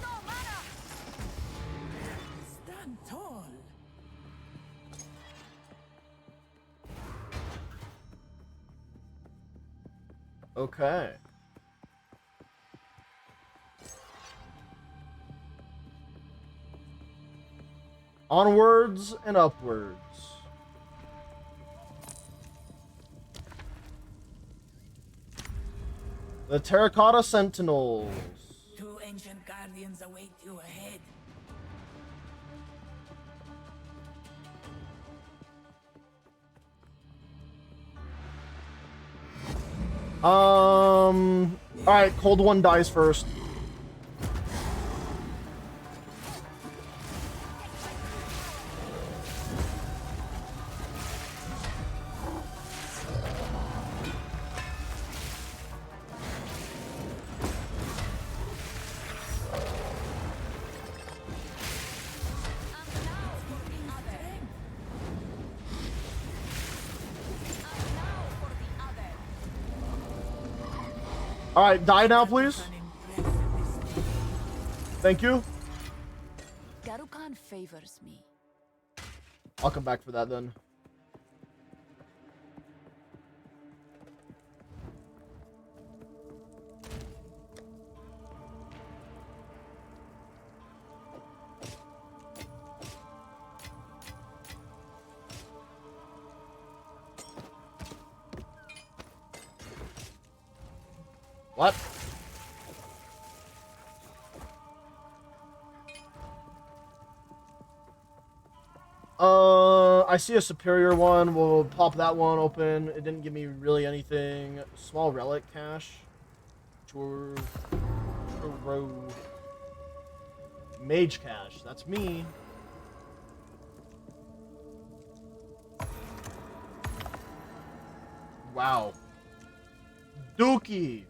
No mana. Stand tall.
Okay. Onwards and upwards. The Terracotta Sentinels.
Two ancient guardians await you ahead.
Alright, cold one dies first. Alright, die now, please. Thank you.
Garukan favors me.
I'll come back for that then. What? I see a superior one. We'll pop that one open. It didn't give me really anything. Small relic cache. Churro. Mage cache. That's me. Wow. Dookie.